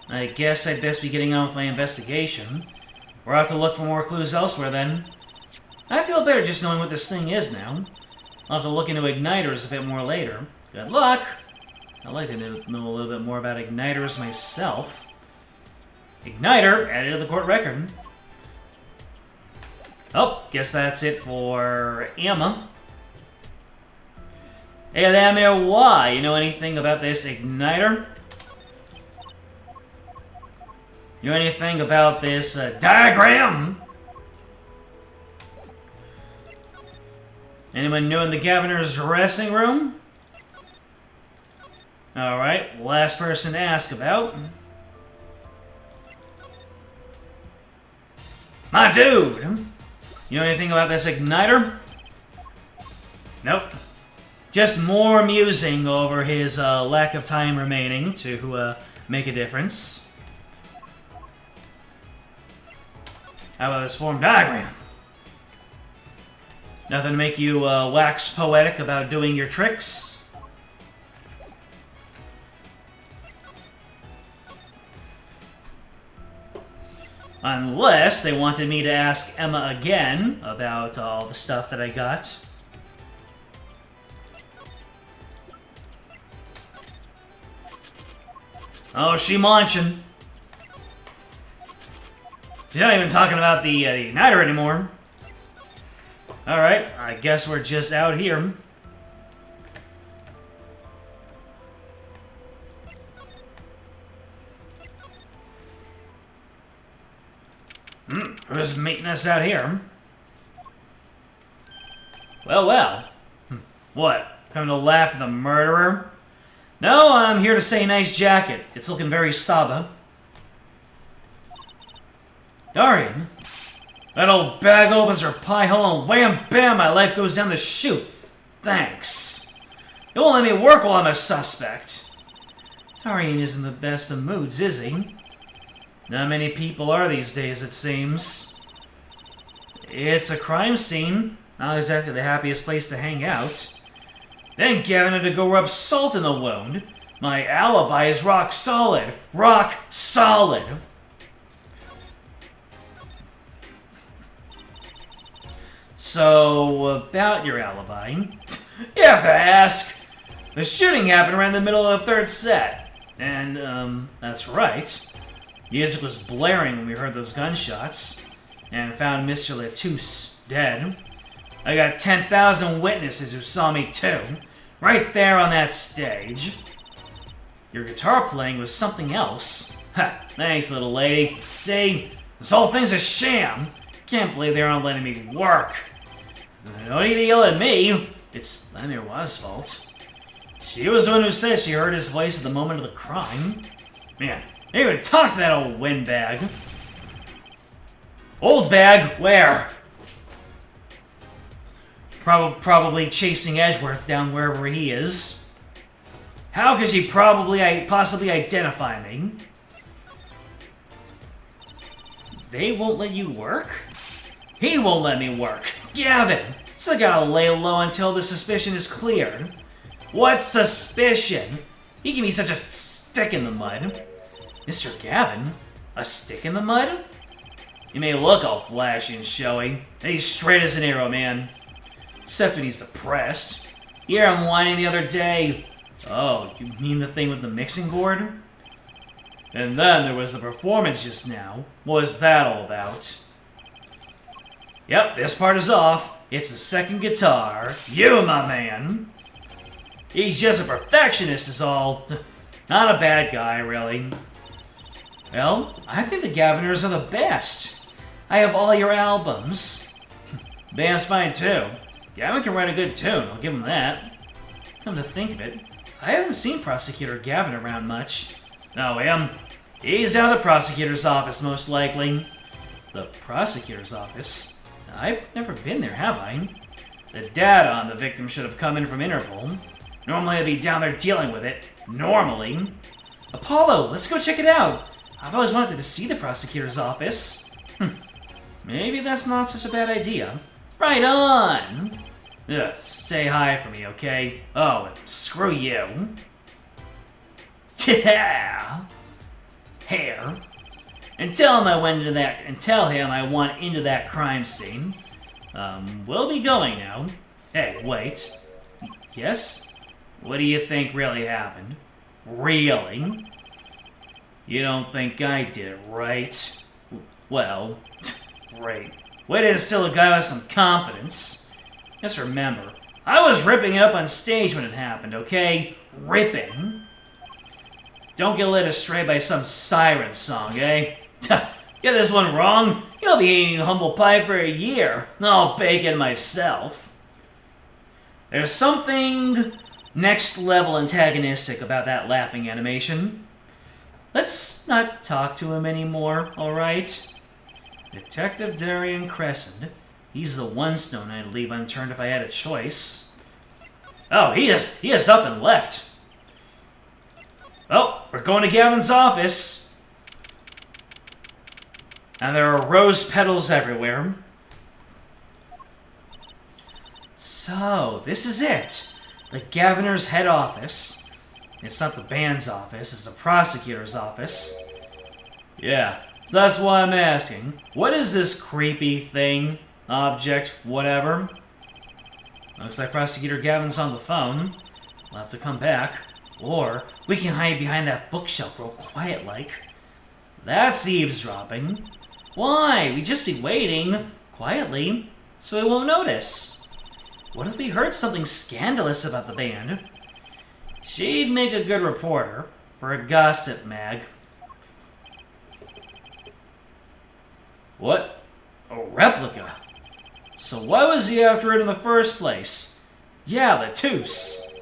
I guess I'd best be getting on with my investigation. We'll have to look for more clues elsewhere then. I feel better just knowing what this thing is now. I'll have to look into igniters a bit more later. Good luck! I'd like to know a little bit more about igniters myself. Igniter, added to the court record. Oh, guess that's it for Emma. Hey there, Mayor Y, you know anything about this igniter? You know anything about this diagram? Anyone new in the governor's dressing room? Alright, last person to ask about. My dude! You know anything about this igniter? Nope. Just more musing over his lack of time remaining to make a difference. How about this form diagram? Nothing to make you wax poetic about doing your tricks? Unless they wanted me to ask Emma again about all the stuff that I got. Oh, she munching. She's not even talking about the igniter anymore. Alright, I guess we're just out here. Who's meeting us out here? Well. What? Coming to laugh at the murderer? No, I'm here to say nice jacket. It's looking very Saba. Darian? That old bag opens her pie hole and wham bam, my life goes down the chute. Thanks. It won't let me work while I'm a suspect. Darian isn't the best of moods, is he? Not many people are these days, it seems. It's a crime scene. Not exactly the happiest place to hang out. Then Gavin had to go rub salt in the wound. My alibi is rock solid. Rock solid. So, about your alibi. You have to ask. The shooting happened around the middle of the third set. And, that's right. Music was blaring when we heard those gunshots. And found Mr. Latouche dead. I got 10,000 witnesses who saw me too. Right there on that stage. Your guitar playing was something else. Ha, thanks, little lady. See? This whole thing's a sham. Can't believe they aren't letting me work. No need to yell at me. It's Lemuel's fault. She was the one who said she heard his voice at the moment of the crime. Man, I didn't even talk to that old windbag. Old bag? Where? Probably chasing Edgeworth down wherever he is. How could she possibly identify me? They won't let you work? He won't let me work. Gavin! Still gotta lay low until the suspicion is cleared. What suspicion? He can be such a stick in the mud. Mr. Gavin? A stick in the mud? He may look all flashy and showy, and he's straight as an arrow, man. Except when he's depressed. You hear him whining the other day. Oh, you mean the thing with the mixing board? And then there was the performance just now. What was that all about? Yep, this part is off. It's the second guitar. You, my man. He's just a perfectionist is all. Not a bad guy, really. Well, I think the Gaviners are the best. I have all your albums. Band's fine too. Gavin can write a good tune, I'll give him that. Come to think of it, I haven't seen Prosecutor Gavin around much. Oh, he's down at the prosecutor's office, most likely. The prosecutor's office? I've never been there, have I? The data on the victim should have come in from Interpol. Normally I'd be down there dealing with it. Normally. Apollo, let's go check it out. I've always wanted to see the prosecutor's office. Maybe that's not such a bad idea. Right on! Ugh, stay high for me, okay? Oh, and screw you. Yeah. Hair. And tell him I want into that crime scene. We'll be going now. Hey, wait. Yes? What do you think really happened? Really? You don't think I did it, right? Well, great. Way to instill a guy with some confidence. Just remember, I was ripping it up on stage when it happened, okay? Ripping. Don't get led astray by some siren song, eh? Get this one wrong, you'll be eating humble pie for a year. I'll bake it myself. There's something next level antagonistic about that laughing animation. Let's not talk to him anymore, alright? Detective Darian Crescent. He's the one stone I'd leave unturned if I had a choice. Oh, he is up and left. Oh, we're going to Gavin's office. And there are rose petals everywhere. So, this is it. The Gaviner's head office. It's not the band's office, it's the prosecutor's office. Yeah, so that's why I'm asking. What is this creepy thing, object, whatever? Looks like Prosecutor Gavin's on the phone. We'll have to come back. Or we can hide behind that bookshelf real quiet-like. That's eavesdropping. Why? We'd just be waiting, quietly, so we won't notice. What if we heard something scandalous about the band? She'd make a good reporter for a gossip mag. What? A replica? So why was he after it in the first place? Yeah, Latus.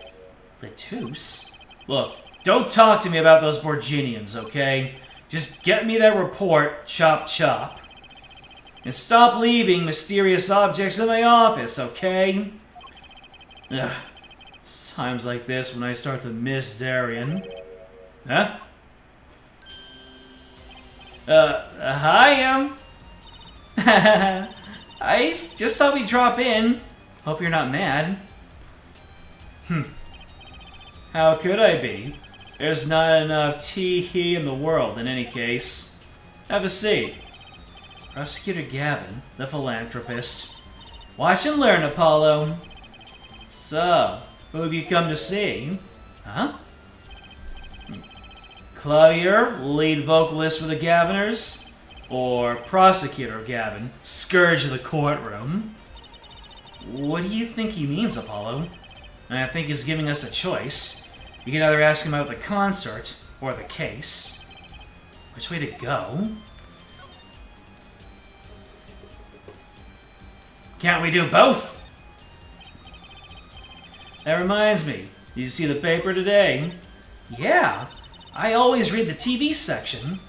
Latus? Look, don't talk to me about those Borginians, okay? Just get me that report, chop chop. And stop leaving mysterious objects in my office, okay? Ugh. It's times like this when I start to miss Darian. Huh? Hi, I just thought we'd drop in. Hope you're not mad. How could I be? There's not enough tee-hee in the world, in any case. Have a seat. Prosecutor Gavin, the philanthropist. Watch and learn, Apollo. So, who have you come to see? Huh? Clavier, lead vocalist for the Gaviners? Or Prosecutor Gavin, scourge of the courtroom? What do you think he means, Apollo? I think he's giving us a choice. You can either ask him about the concert or the case. Which way to go? Can't we do both? That reminds me, did you see the paper today? Yeah, I always read the TV section.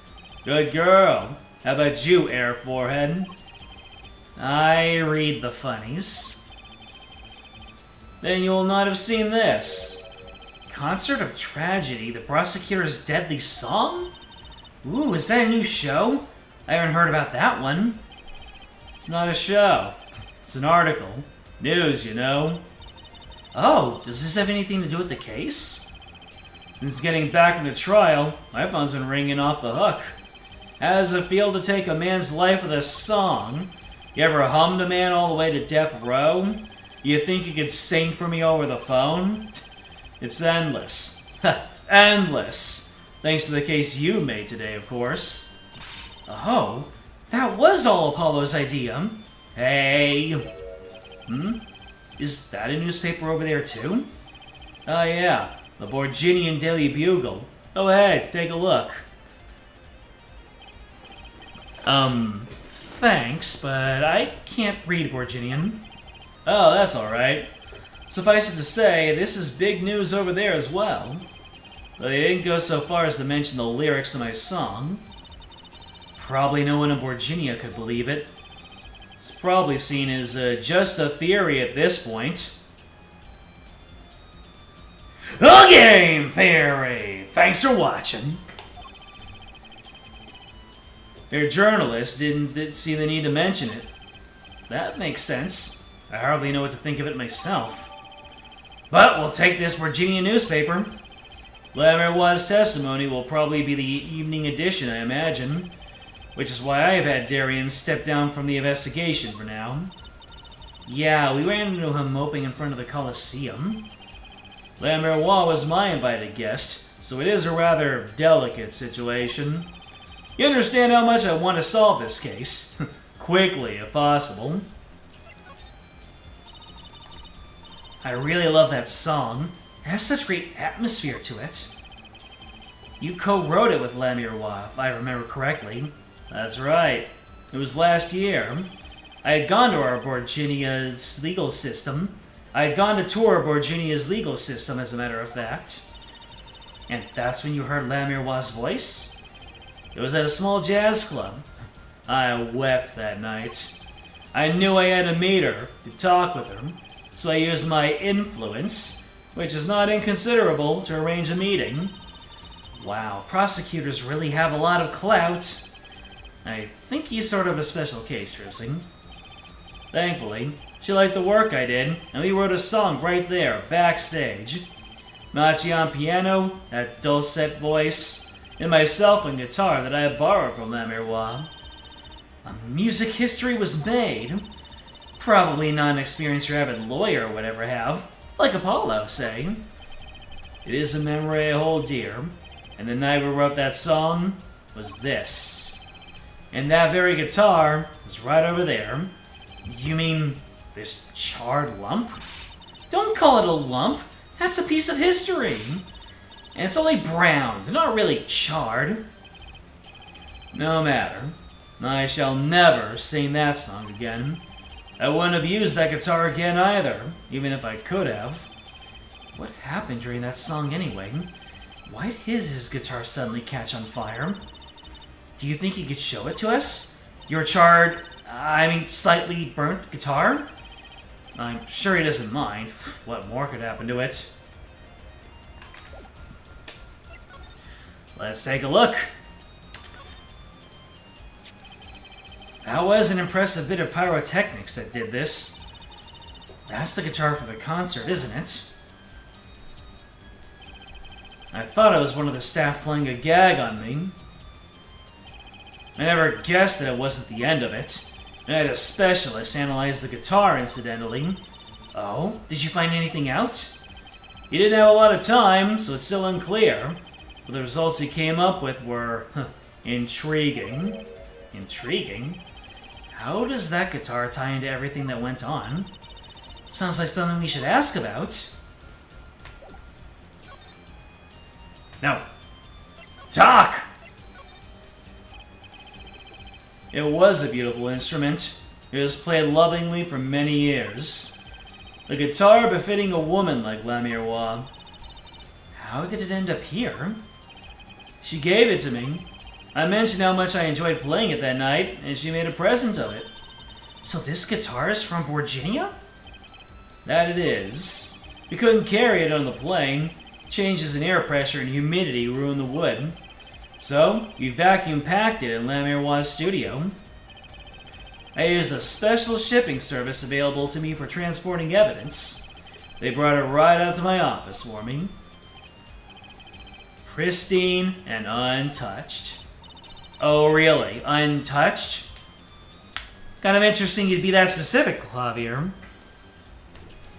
Good girl. How about you, Air Forehead? I read the funnies. Then you will not have seen this. Concert of Tragedy, the prosecutor's deadly song? Ooh, is that a new show? I haven't heard about that one. It's not a show. It's an article. News, you know. Oh, does this have anything to do with the case? Since getting back from the trial, my phone's been ringing off the hook. How does it feel to take a man's life with a song? You ever hummed a man all the way to death row? You think you could sing for me over the phone? It's endless. Endless. Thanks to the case you made today, of course. Oh, that was all Apollo's idea. Hey. Is that a newspaper over there too? Oh yeah, the Borginian Daily Bugle. Go ahead, take a look. Thanks, but I can't read Borginian. Oh, that's alright. Suffice it to say, this is big news over there as well. Though they didn't go so far as to mention the lyrics to my song. Probably no one in Borginia could believe it. It's probably seen as just a theory at this point. The game theory! Thanks for watching. Their journalist didn't see the need to mention it. That makes sense. I hardly know what to think of it myself. But we'll take this Virginia newspaper. Lamerwa's testimony will probably be the evening edition, I imagine. Which is why I've had Darian step down from the investigation for now. Yeah, we ran into him moping in front of the Colosseum. Lamerwa was my invited guest, so it is a rather delicate situation. You understand how much I want to solve this case. Quickly, if possible. I really love that song. It has such great atmosphere to it. You co-wrote it with Lamerwa, if I remember correctly. That's right. It was last year. I had gone to our Borginia's legal system. I had gone to tour Borginia's legal system, as a matter of fact. And that's when you heard Lamerwa's voice? It was at a small jazz club. I wept that night. I knew I had to meet her, to talk with her, so I used my influence, which is not inconsiderable, to arrange a meeting. Wow, prosecutors really have a lot of clout. I think he's sort of a special case, Trucing. Thankfully, she liked the work I did, and we wrote a song right there, backstage. Machi on piano, that dulcet voice, and myself on guitar that I had borrowed from Lamerwa. A music history was made. Probably not an experienced or avid lawyer would ever have, like Apollo, say. It is a memory I hold dear, and the night we wrote that song was this. And that very guitar is right over there. You mean this charred lump? Don't call it a lump. That's a piece of history. And it's only browned, not really charred. No matter. I shall never sing that song again. I wouldn't have used that guitar again either, even if I could have. What happened during that song anyway? Why did his guitar suddenly catch on fire? Do you think you could show it to us? Your charred, slightly burnt guitar? I'm sure he doesn't mind. What more could happen to it? Let's take a look. That was an impressive bit of pyrotechnics that did this. That's the guitar for the concert, isn't it? I thought it was one of the staff playing a gag on me. I never guessed that it wasn't the end of it. I had a specialist analyze the guitar, incidentally. Oh? Did you find anything out? He didn't have a lot of time, so it's still unclear. But the results he came up with were intriguing. Intriguing? How does that guitar tie into everything that went on? Sounds like something we should ask about. No. Talk! It was a beautiful instrument. It was played lovingly for many years. A guitar befitting a woman like La Miroir. How did it end up here? She gave it to me. I mentioned how much I enjoyed playing it that night, and she made a present of it. So this guitar is from Virginia? That it is. We couldn't carry it on the plane. Changes in air pressure and humidity ruined the wood. So, we vacuum packed it in La Miroir's studio. I used a special shipping service available to me for transporting evidence. They brought it right up to my office for me. Pristine and untouched. Oh, really? Untouched? Kind of interesting you'd be that specific, Clavier.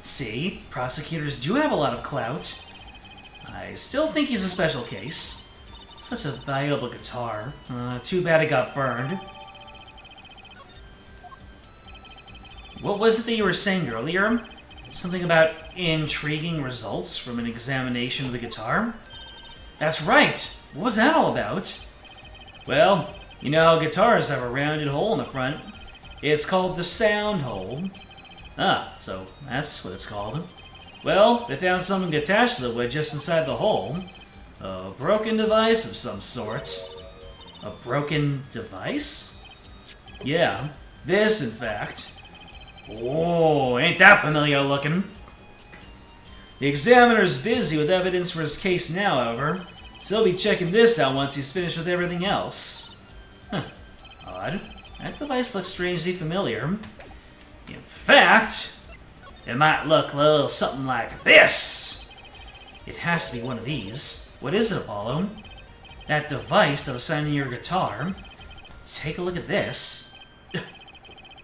See, prosecutors do have a lot of clout. I still think he's a special case. Such a valuable guitar. Too bad it got burned. What was it that you were saying earlier? Something about intriguing results from an examination of the guitar? That's right! What was that all about? Well, you know how guitars have a rounded hole in the front. It's called the sound hole. Ah, so that's what it's called. Well, they found something attached to the wood just inside the hole. A broken device of some sort. A broken device? Yeah, this in fact. Oh, ain't that familiar looking? The examiner's busy with evidence for his case now, however, so he'll be checking this out once he's finished with everything else. Huh. Odd. That device looks strangely familiar. In fact, it might look a little something like this. It has to be one of these. What is it, Apollo? That device that was found in your guitar. Take a look at this.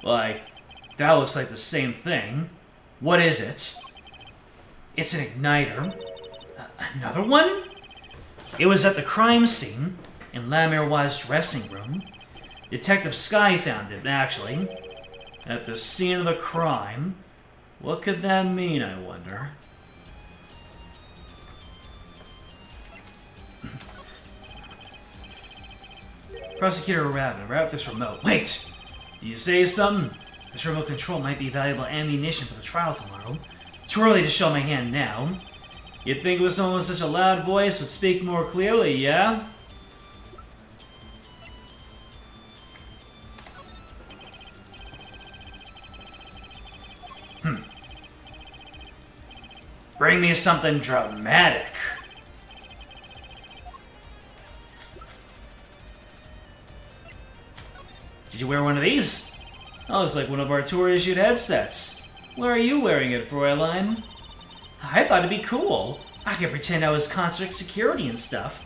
Why, that looks like the same thing. What is it? It's an igniter. Another one? It was at the crime scene, in La Miroir's dressing room. Detective Sky found it, actually. At the scene of the crime. What could that mean, I wonder? Prosecutor Rabbit, wrap this remote. Wait! You say something? This remote control might be valuable ammunition for the trial tomorrow. Too early to show my hand now. You'd think with someone with such a loud voice would speak more clearly, yeah? Bring me something dramatic. Did you wear one of these? That looks like one of our tour-issued headsets. Where are you wearing it, Fräulein? I thought it'd be cool. I could pretend I was concert security and stuff.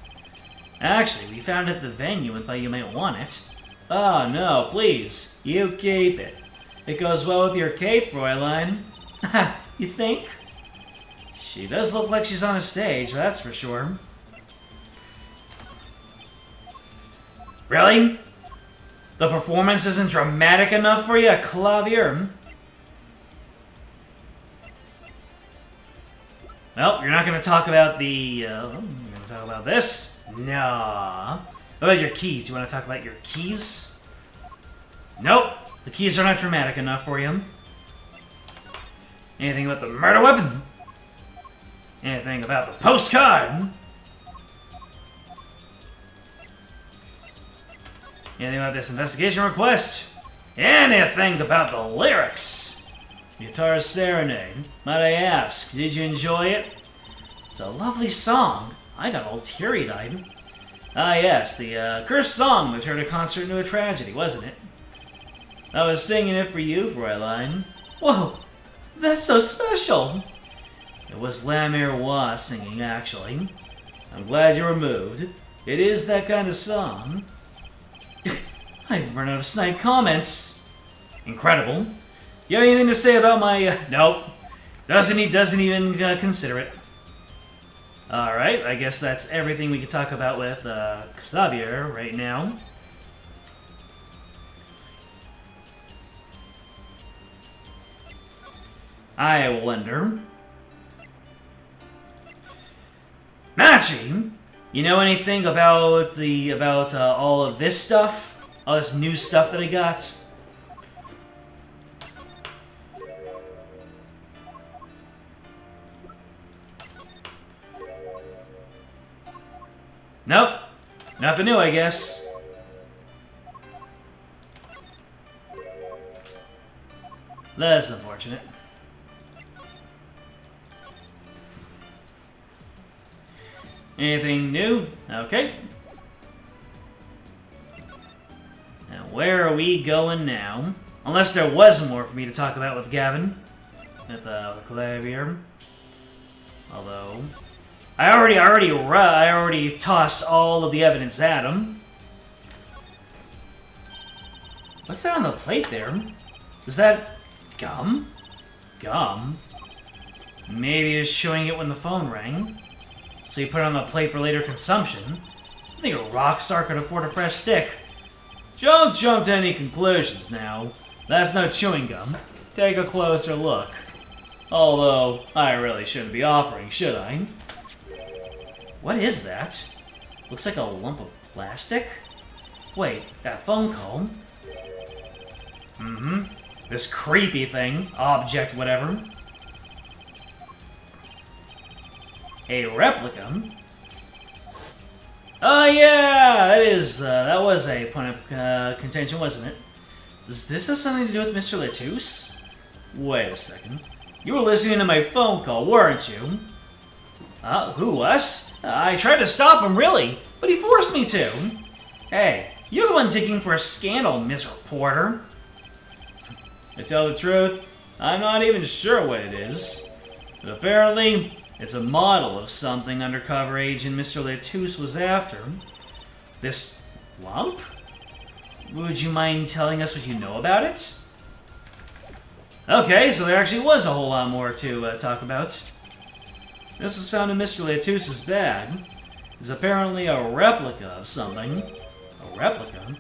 Actually, we found it at the venue and thought you might want it. Oh, no, please. You keep it. It goes well with your cape, Fräulein. Ha, you think? She does look like she's on a stage, that's for sure. Really? The performance isn't dramatic enough for you, Clavier? Well, you're not going to talk about the... you're going to talk about this? Nah. What about your keys? Do you want to talk about your keys? Nope. The keys are not dramatic enough for you. Anything about the murder weapon? Anything about the postcard? Anything about this investigation request? Anything about the lyrics? Guitar Serenade. Might I ask, did you enjoy it? It's a lovely song. I got all teary-eyed. Ah yes, the cursed song that turned a concert into a tragedy, wasn't it? I was singing it for you, Fräulein. Whoa, that's so special! It was La Miroir singing, actually. I'm glad you were moved. It is that kind of song. I've run out of snide comments. Incredible. You have anything to say about my... nope. Doesn't even consider it. Alright, I guess that's everything we can talk about with Clavier right now. I wonder... Machi, you know anything about all of this stuff? All this new stuff that I got? Nope. Nothing new, I guess. That's unfortunate. Anything new? Okay. Now, where are we going now? Unless there was more for me to talk about with Gavin. At the clavier. Although... I already tossed all of the evidence at him. What's that on the plate there? Is that gum? Gum? Maybe he was chewing it when the phone rang. So you put it on the plate for later consumption. I think a rock star could afford a fresh stick. Don't jump to any conclusions now. That's no chewing gum. Take a closer look. Although, I really shouldn't be offering, should I? What is that? Looks like a lump of plastic? Wait, that phone call? Mm-hmm. This creepy thing. Object, whatever. A replica? Oh yeah! That was a point of contention, wasn't it? Does this have something to do with Mr. Latouche? Wait a second. You were listening to my phone call, weren't you? Who, us? I tried to stop him, really, but he forced me to. Hey, you're the one digging for a scandal, Miss Reporter. To tell the truth, I'm not even sure what it is. But apparently, it's a model of something undercover agent Mr. Latouche was after. This lump? Would you mind telling us what you know about it? Okay, so there actually was a whole lot more to talk about. This was found in Mr. Latouche's bag. It's apparently a replica of something. A replica?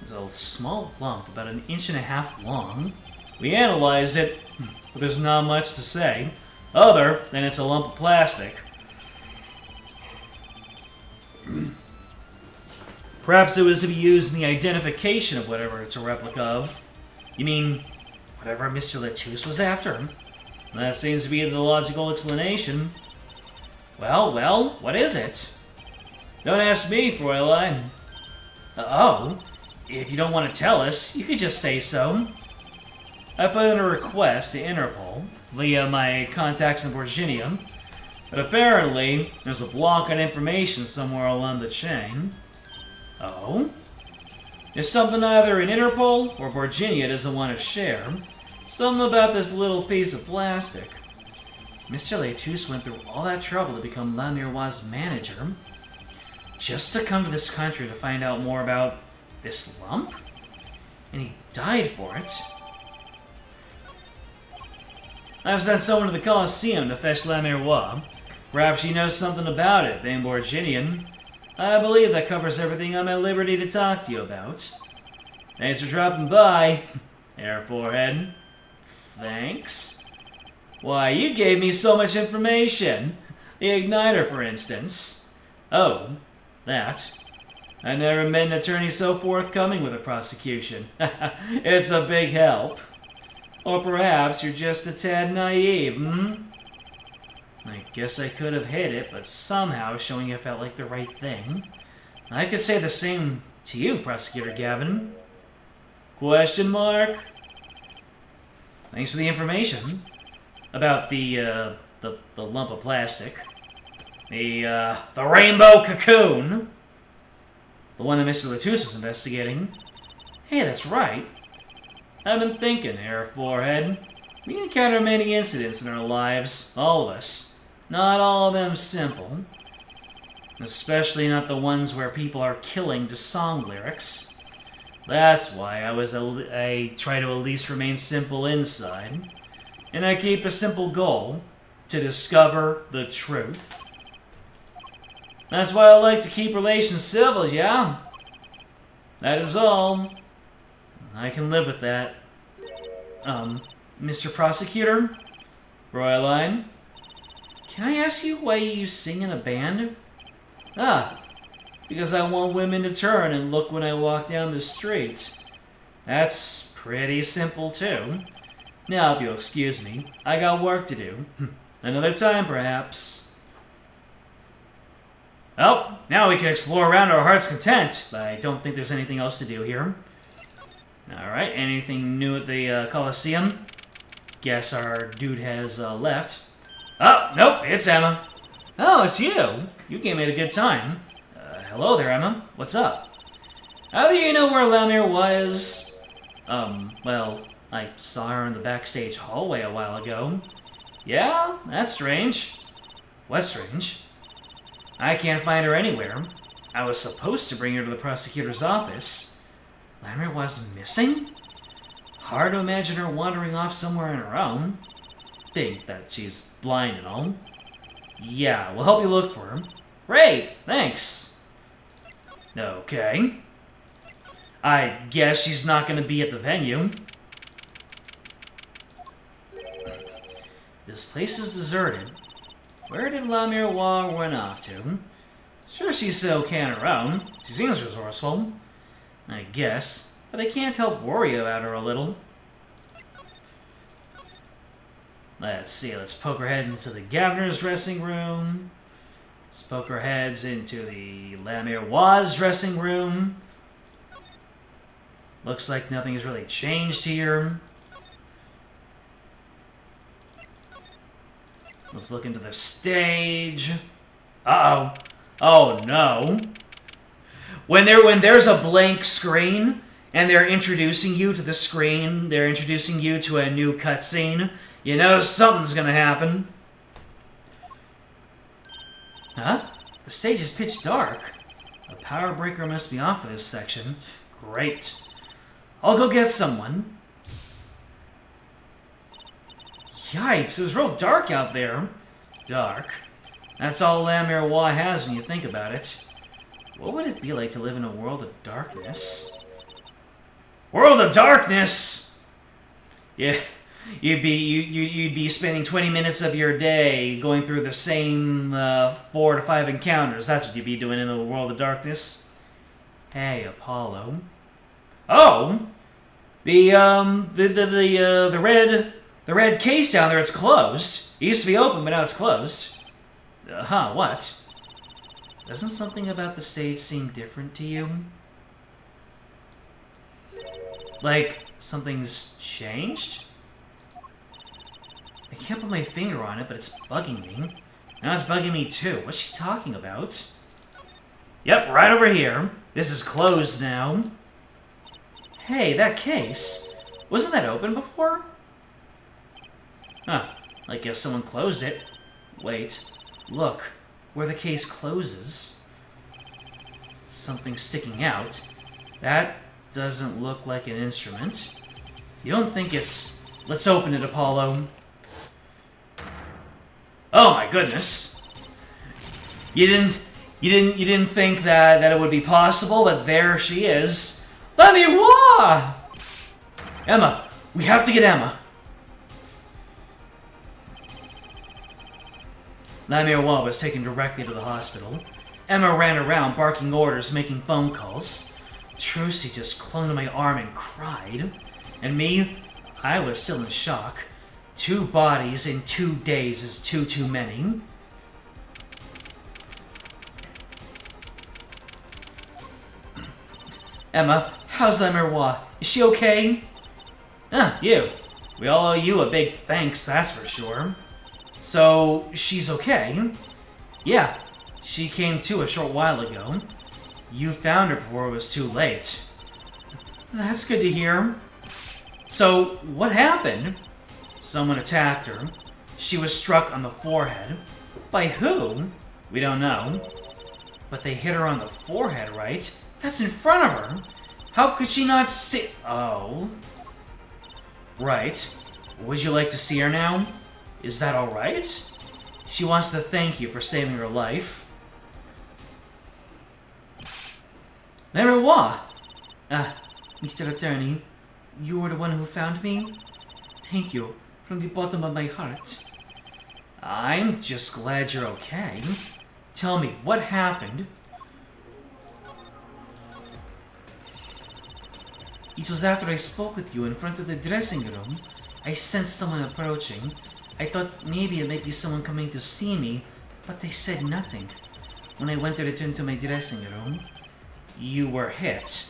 It's a small lump, about 1.5 inches long. We analyzed it, but there's not much to say, other than it's a lump of plastic. Perhaps it was to be used in the identification of whatever it's a replica of. You mean, whatever Mr. Latouche was after? That seems to be the logical explanation. Well, what is it? Don't ask me, Fräulein. Oh, if you don't want to tell us, you could just say so. I put in a request to Interpol via my contacts in Virginia, but apparently there's a block on information somewhere along the chain. Oh? There's something either in Interpol or Virginia doesn't want to share. Something about this little piece of plastic. Mr. Latouche went through all that trouble to become La Miroir's manager, just to come to this country to find out more about this lump? And he died for it. I've sent someone to the Colosseum to fetch La Miroir. Perhaps she knows something about it, being Borginian. I believe that covers everything I'm at liberty to talk to you about. Thanks for dropping by, Air Forehead. Thanks. Why, you gave me so much information. The igniter, for instance. Oh, that. I never met an attorney so forthcoming with a prosecution. It's a big help. Or perhaps you're just a tad naive, hmm? I guess I could have hit it, but somehow showing it felt like the right thing. I could say the same to you, Prosecutor Gavin. Question mark? Thanks for the information. About the lump of plastic. The rainbow cocoon. The one that Mr. Latouche was investigating. Hey, that's right. I've been thinking, Air Forehead. We encounter many incidents in our lives, all of us. Not all of them simple. Especially not the ones where people are killing to song lyrics. That's why I try to at least remain simple inside. And I keep a simple goal, to discover the truth. That's why I like to keep relations civil, yeah? That is all. I can live with that. Mr. Prosecutor? Fräulein? Can I ask you why you sing in a band? Because I want women to turn and look when I walk down the street. That's pretty simple, too. Now, if you'll excuse me, I got work to do. Another time, perhaps. Well, now we can explore around our heart's content, but I don't think there's anything else to do here. Alright, anything new at the Coliseum? Guess our dude has left. Oh, nope, it's Emma. Oh, it's you. You came at a good time. Hello there, Emma. What's up? How do you know where Lamir was? Well, I saw her in the backstage hallway a while ago. Yeah, that's strange. What's strange? I can't find her anywhere. I was supposed to bring her to the prosecutor's office. Lamir was missing? Hard to imagine her wandering off somewhere on her own. Being that she's blind and all. Yeah, we'll help you look for her. Great, thanks. Okay. I guess she's not going to be at the venue. This place is deserted. Where did Lamir run off to? Sure, she's still okay on her own. She seems resourceful. I guess. But I can't help worry about her a little. Let's see, let's poke our heads into the governor's dressing room. Let's poke our heads into the Lamir dressing room. Looks like nothing has really changed here. Let's look into the stage. Uh-oh. Oh, no. When there's a blank screen, and they're introducing you to the screen, they're introducing you to a new cutscene, you know something's gonna happen. Huh? The stage is pitch dark. The power breaker must be off for this section. Great. I'll go get someone. Yipes, it was real dark out there. Dark. That's all Lamir has when you think about it. What would it be like to live in a world of darkness? World of darkness! Yeah, you'd be spending 20 minutes of your day going through the same 4 to 5 encounters. That's what you'd be doing in the world of darkness. Hey, Apollo. Oh, the red case down there, it's closed. It used to be open, but now it's closed. What? Doesn't something about the stage seem different to you? Like, something's changed? I can't put my finger on it, but it's bugging me. Now it's bugging me too. What's she talking about? Yep, right over here. This is closed now. Hey, that case. Wasn't that open before? Huh. I guess someone closed it. Wait. Look. Where the case closes. Something sticking out. That doesn't look like an instrument. You don't think it's... Let's open it, Apollo. Oh my goodness. You didn't think that it would be possible, but there she is. Lamir! Emma, we have to get Emma. Lamir was taken directly to the hospital. Emma ran around, barking orders, making phone calls. Trucy just clung to my arm and cried. And me, I was still in shock. 2 bodies in 2 days is too many. Emma, how's Lamir? Is she okay? You. We all owe you a big thanks, that's for sure. So, she's okay? Yeah, she came to a short while ago. You found her before it was too late. That's good to hear. So, what happened? Someone attacked her. She was struck on the forehead. By who? We don't know. But they hit her on the forehead, right? That's in front of her. How could she not see? Oh. Right. Would you like to see her now? Is that alright? She wants to thank you for saving her life. Lamir. Mr. Attorney, you were the one who found me? Thank you, from the bottom of my heart. I'm just glad you're okay. Tell me, what happened? It was after I spoke with you in front of the dressing room. I sensed someone approaching. I thought maybe it might be someone coming to see me, but they said nothing. when I went to return to my dressing room, you were hit.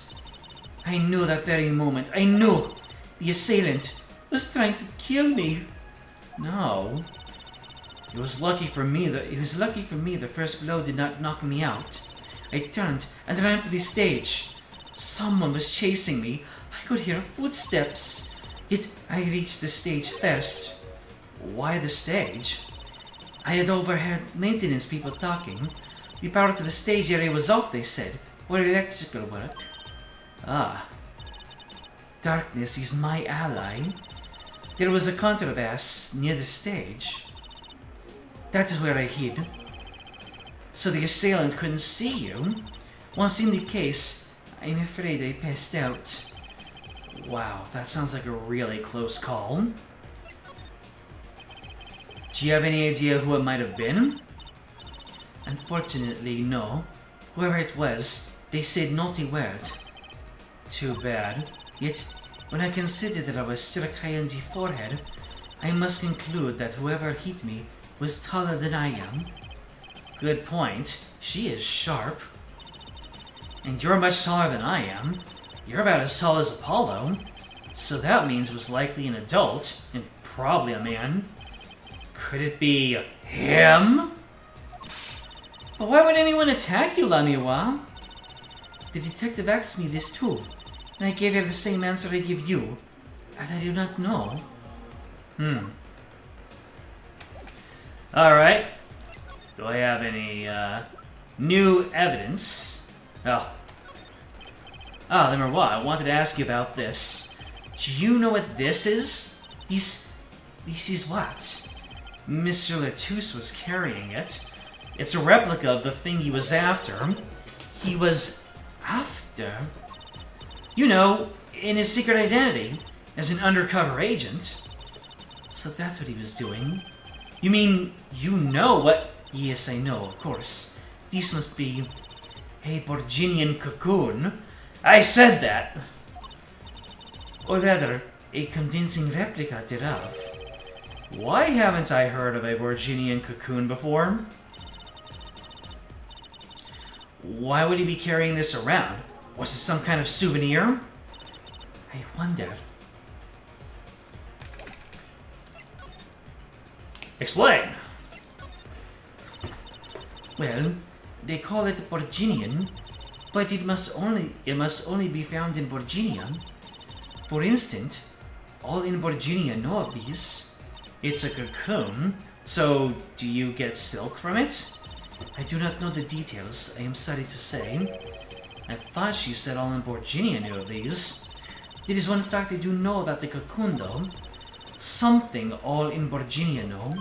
I knew that very moment. I knew the assailant was trying to kill me. No. It was lucky for me the first blow did not knock me out. I turned and ran for the stage. Someone was chasing me. I could hear footsteps. Yet I reached the stage first. Why the stage? I had overheard maintenance people talking. The power to the stage area was off, they said, or electrical work. Ah. Darkness is my ally. There was a contrabass near the stage. That is where I hid. So the assailant couldn't see you? Once in the case, I'm afraid I passed out. Wow, that sounds like a really close call. Do you have any idea who it might have been? Unfortunately, no. Whoever it was, they said naughty word. Too bad. Yet, when I consider that I was struck high on the forehead, I must conclude that whoever hit me was taller than I am. Good point. She is sharp. And you're much taller than I am. You're about as tall as Apollo. So that means it was likely an adult, and probably a man. Could it be him? But why would anyone attack you, Lamiwa? The detective asked me this too, and I gave her the same answer I give you. And I do not know. Alright. Do I have any, new evidence? Lamiwa, I wanted to ask you about this. Do you know what this is? This is what? Mr. Latouche was carrying it. It's a replica of the thing he was after. He was after? You know, in his secret identity, as an undercover agent. So that's what he was doing. You mean, you know what? Yes, I know, of course. This must be a Borginian cocoon. I said that! Or rather, a convincing replica thereof. Why haven't I heard of a Borginian cocoon before? Why would he be carrying this around? Was it some kind of souvenir? I wonder. Explain! Well, they call it Borginian, but it must only be found in Borginia. For instance, all in Borginia know of these. It's a cocoon, so do you get silk from it? I do not know the details, I am sorry to say. I thought she said all in Borginia knew of these. There is one fact I do know about the cocoon though. Something all in Borginia know.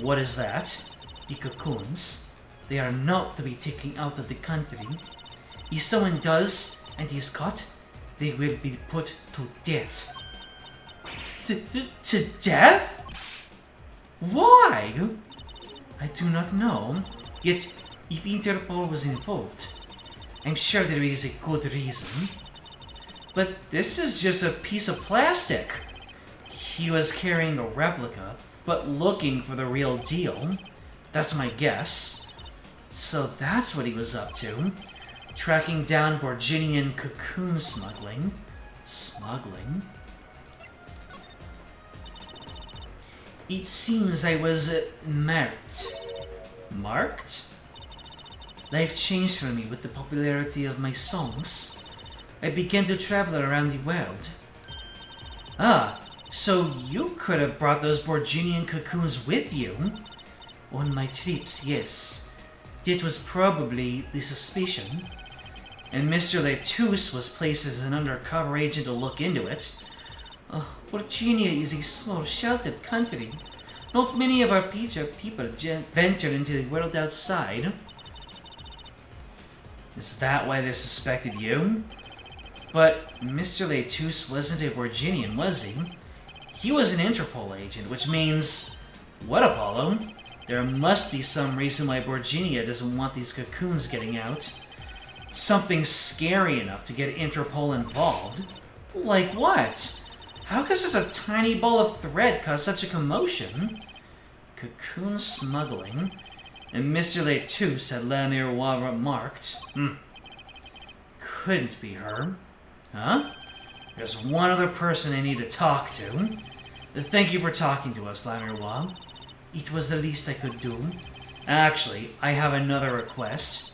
What is that? The cocoons. They are not to be taken out of the country. If someone does, and is caught, they will be put to death. To death? Why? I do not know. Yet, if Interpol was involved, I'm sure there is a good reason. But this is just a piece of plastic. He was carrying a replica, but looking for the real deal. That's my guess. So that's what he was up to. Tracking down Borginian cocoon smuggling. Smuggling? It seems I was marked. Marked? Life changed for me with the popularity of my songs. I began to travel around the world. Ah, so you could have brought those Borginian cocoons with you? On my trips, yes. That was probably the suspicion. And Mr. Latouche was placed as an undercover agent to look into it. Virginia is a small, sheltered country. Not many of our people venture into the world outside. Is that why they suspected you? But Mr. Latouche wasn't a Virginian, was he? He was an Interpol agent, which means... What, Apollo? There must be some reason why Virginia doesn't want these cocoons getting out. Something scary enough to get Interpol involved. Like what? How could such a tiny ball of thread cause such a commotion? Cocoon smuggling. And Mr. Letus had La Miroir remarked. Couldn't be her. Huh? There's one other person I need to talk to. Thank you for talking to us, La Miroir. It was the least I could do. Actually, I have another request.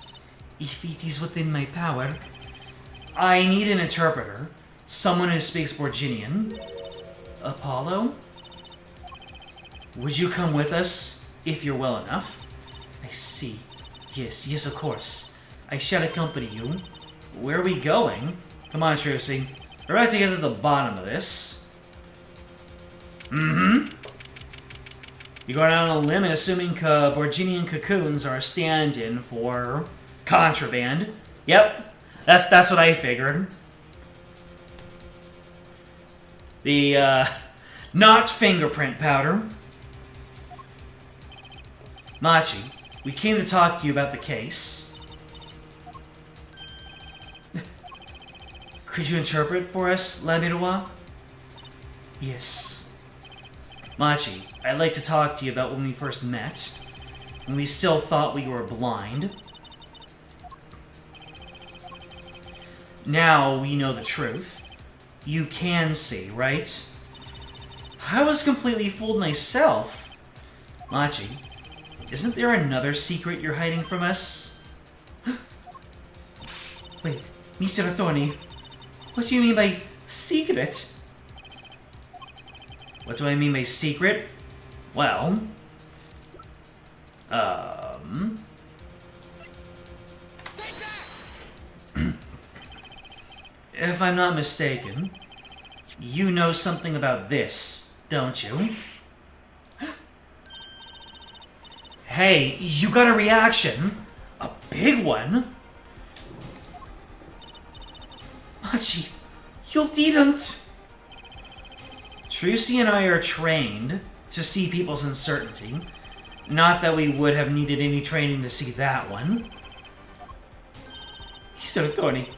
If it is within my power, I need an interpreter. Someone who speaks Borginian. Apollo? Would you come with us, if you're well enough? I see. Yes, of course. I shall accompany you. Where are we going? Come on, Trucy. We're about to get to the bottom of this. You go down on a limb and assuming Borginian cocoons are a stand-in for contraband. Yep, that's what I figured. The, not fingerprint powder. Machi, we came to talk to you about the case. Could you interpret for us, La Miroir? Yes. Machi, I'd like to talk to you about when we first met. When we still thought we were blind. Now we know the truth. You can see, right? I was completely fooled myself. Machi, isn't there another secret you're hiding from us? Wait, Mr. Attorney, what do you mean by secret? What do I mean by secret? Well, if I'm not mistaken, you know something about this, don't you? Hey, you got a reaction? A big one? Machi, you didn't! Trucy and I are trained to see people's uncertainty. Not that we would have needed any training to see that one. Mr. Attorney,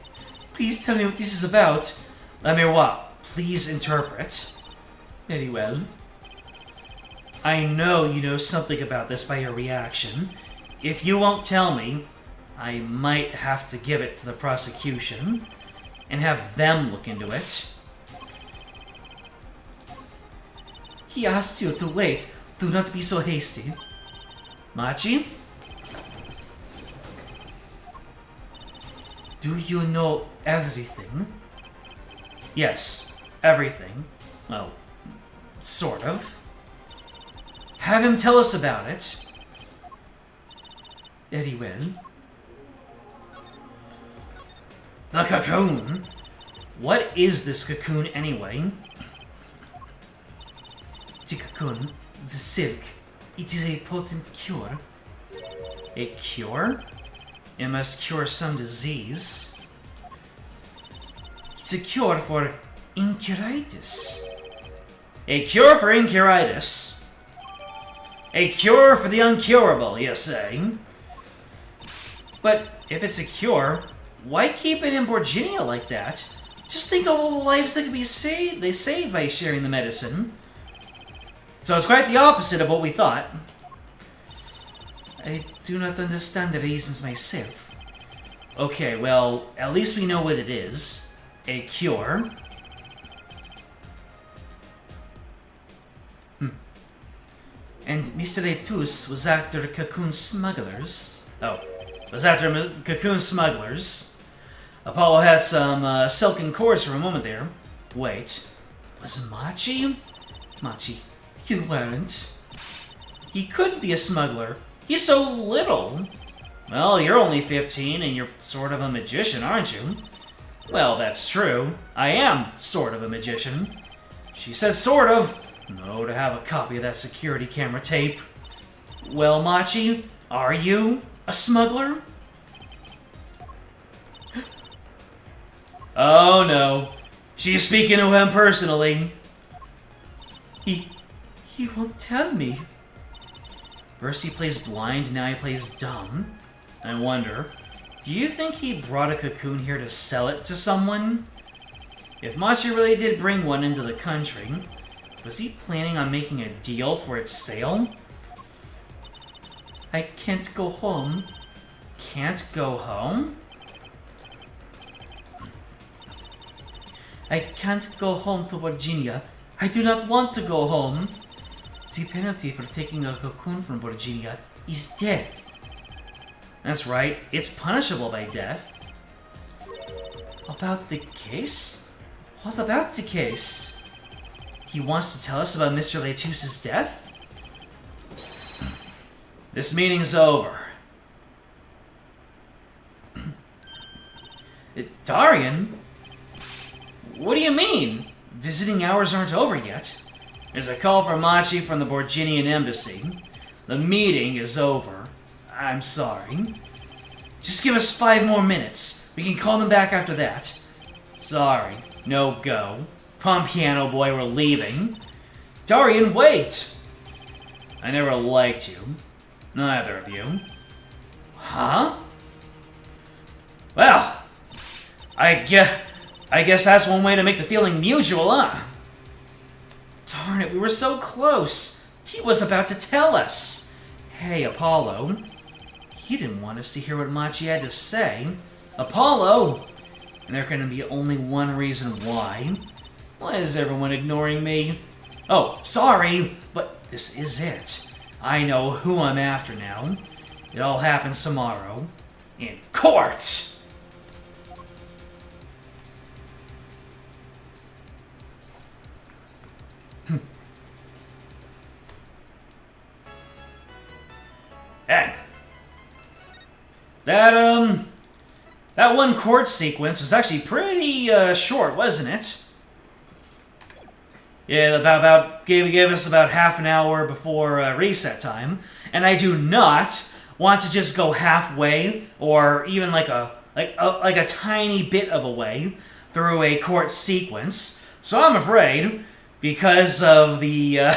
please tell me what this is about. La Miroir, please interpret. Very well. I know you know something about this by your reaction. If you won't tell me, I might have to give it to the prosecution and have them look into it. He asked you to wait. Do not be so hasty. Machi? Do you know everything? Yes, everything. Well, sort of. Have him tell us about it. Very well. The cocoon? What is this cocoon anyway? The cocoon, the silk, it is a potent cure. A cure? It must cure some disease. It's a cure for incuritis. A cure for incuritis? A cure for the uncurable, you say? But if it's a cure, why keep it in Borginia like that? Just think of all the lives that could be saved. They saved by sharing the medicine. So it's quite the opposite of what we thought. I do not understand the reasons myself. Okay, well, at least we know what it is. A cure. And Mr. Letus was after cocoon smugglers. Oh, was after cocoon smugglers. Apollo had some silken cords for a moment there. Wait, was Machi? Machi, you weren't. He couldn't be a smuggler. He's so little. Well, you're only 15 and you're sort of a magician, aren't you? Well, that's true. I am sort of a magician. She said sort of. No, to have a copy of that security camera tape. Well, Machi, are you a smuggler? Oh no, she's speaking to him personally. He won't tell me. First he plays blind, now he plays dumb. I wonder, do you think he brought a cocoon here to sell it to someone? If Machi really did bring one into the country, was he planning on making a deal for its sale? I can't go home. Can't go home? I can't go home to Virginia. I do not want to go home. The penalty for taking a cocoon from Virginia is death. That's right, it's punishable by death. About the case? What about the case? He wants to tell us about Mr. Latus's death? This meeting's over. Darian? What do you mean? Visiting hours aren't over yet. There's a call for Machi from the Borginian embassy. The meeting is over. I'm sorry. Just give us 5 more minutes. We can call them back after that. Sorry. No go. Come on, piano boy, we're leaving. Darian, wait! I never liked you. Neither of you. Huh? Well, I guess that's one way to make the feeling mutual, huh? Darn it, we were so close. He was about to tell us. Hey, Apollo. He didn't want us to hear what Machi had to say. Apollo! And there can be only one reason why. Why is everyone ignoring me? Oh, sorry, but this is it. I know who I'm after now. It all happens tomorrow. In court! Hey. That one court sequence was actually pretty short, wasn't it? Yeah, gave us about half an hour before reset time, and I do not want to just go halfway or even like a tiny bit of a way through a court sequence. So I'm afraid, because of the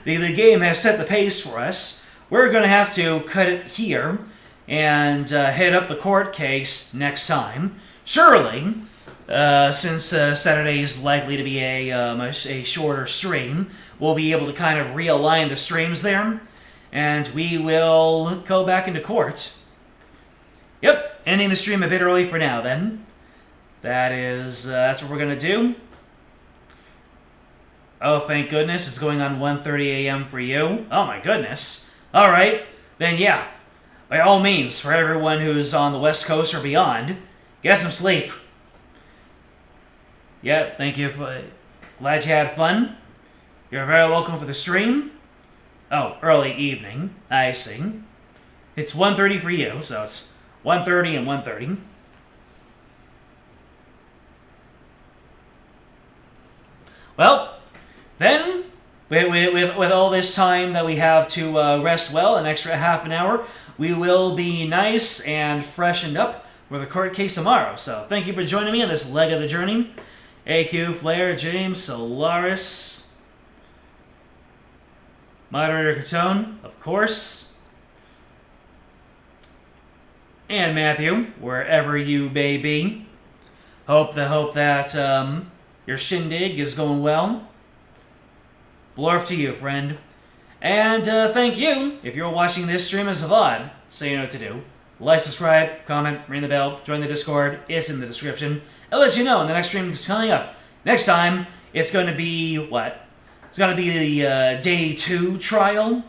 game has set the pace for us, we're going to have to cut it here and head up the court case next time. Surely, since Saturday is likely to be a shorter stream, we'll be able to kind of realign the streams there, and we will go back into court. Yep, ending the stream a bit early for now then. That's what we're going to do. Oh, thank goodness, it's going on 1:30 a.m. for you. Oh my goodness. Alright, then yeah, by all means, for everyone who's on the West Coast or beyond, get some sleep. Yep, thank you. Glad you had fun. You're very welcome for the stream. Oh, early evening. I see. It's 1:30 for you, so it's 1:30 and 1:30. Well, then, with all this time that we have to rest well, an extra half an hour, we will be nice and freshened up for the court case tomorrow. So thank you for joining me on this leg of the journey. AQ, Flair, James, Solaris, Moderator Catone, of course, and Matthew, wherever you may be. Hope that your shindig is going well. Blorf to you, friend. And thank you if you're watching this stream as a VOD, so you know what to do. Like, subscribe, comment, ring the bell, join the Discord. It's in the description. It'll let you know when the next stream is coming up. Next time, it's going to be what? It's going to be the Day 2 trial,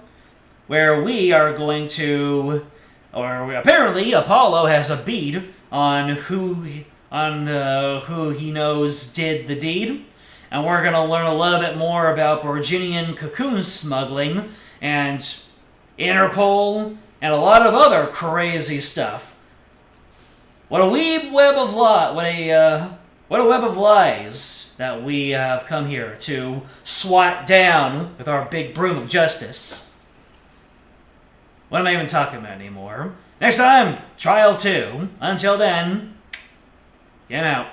where we are going to, or apparently Apollo has a bead on who he knows did the deed. And we're going to learn a little bit more about Borginian cocoon smuggling and Interpol and a lot of other crazy stuff. What a web of lies that we have come here to swat down with our big broom of justice. What am I even talking about anymore? Next time, Trial 2. Until then, get out.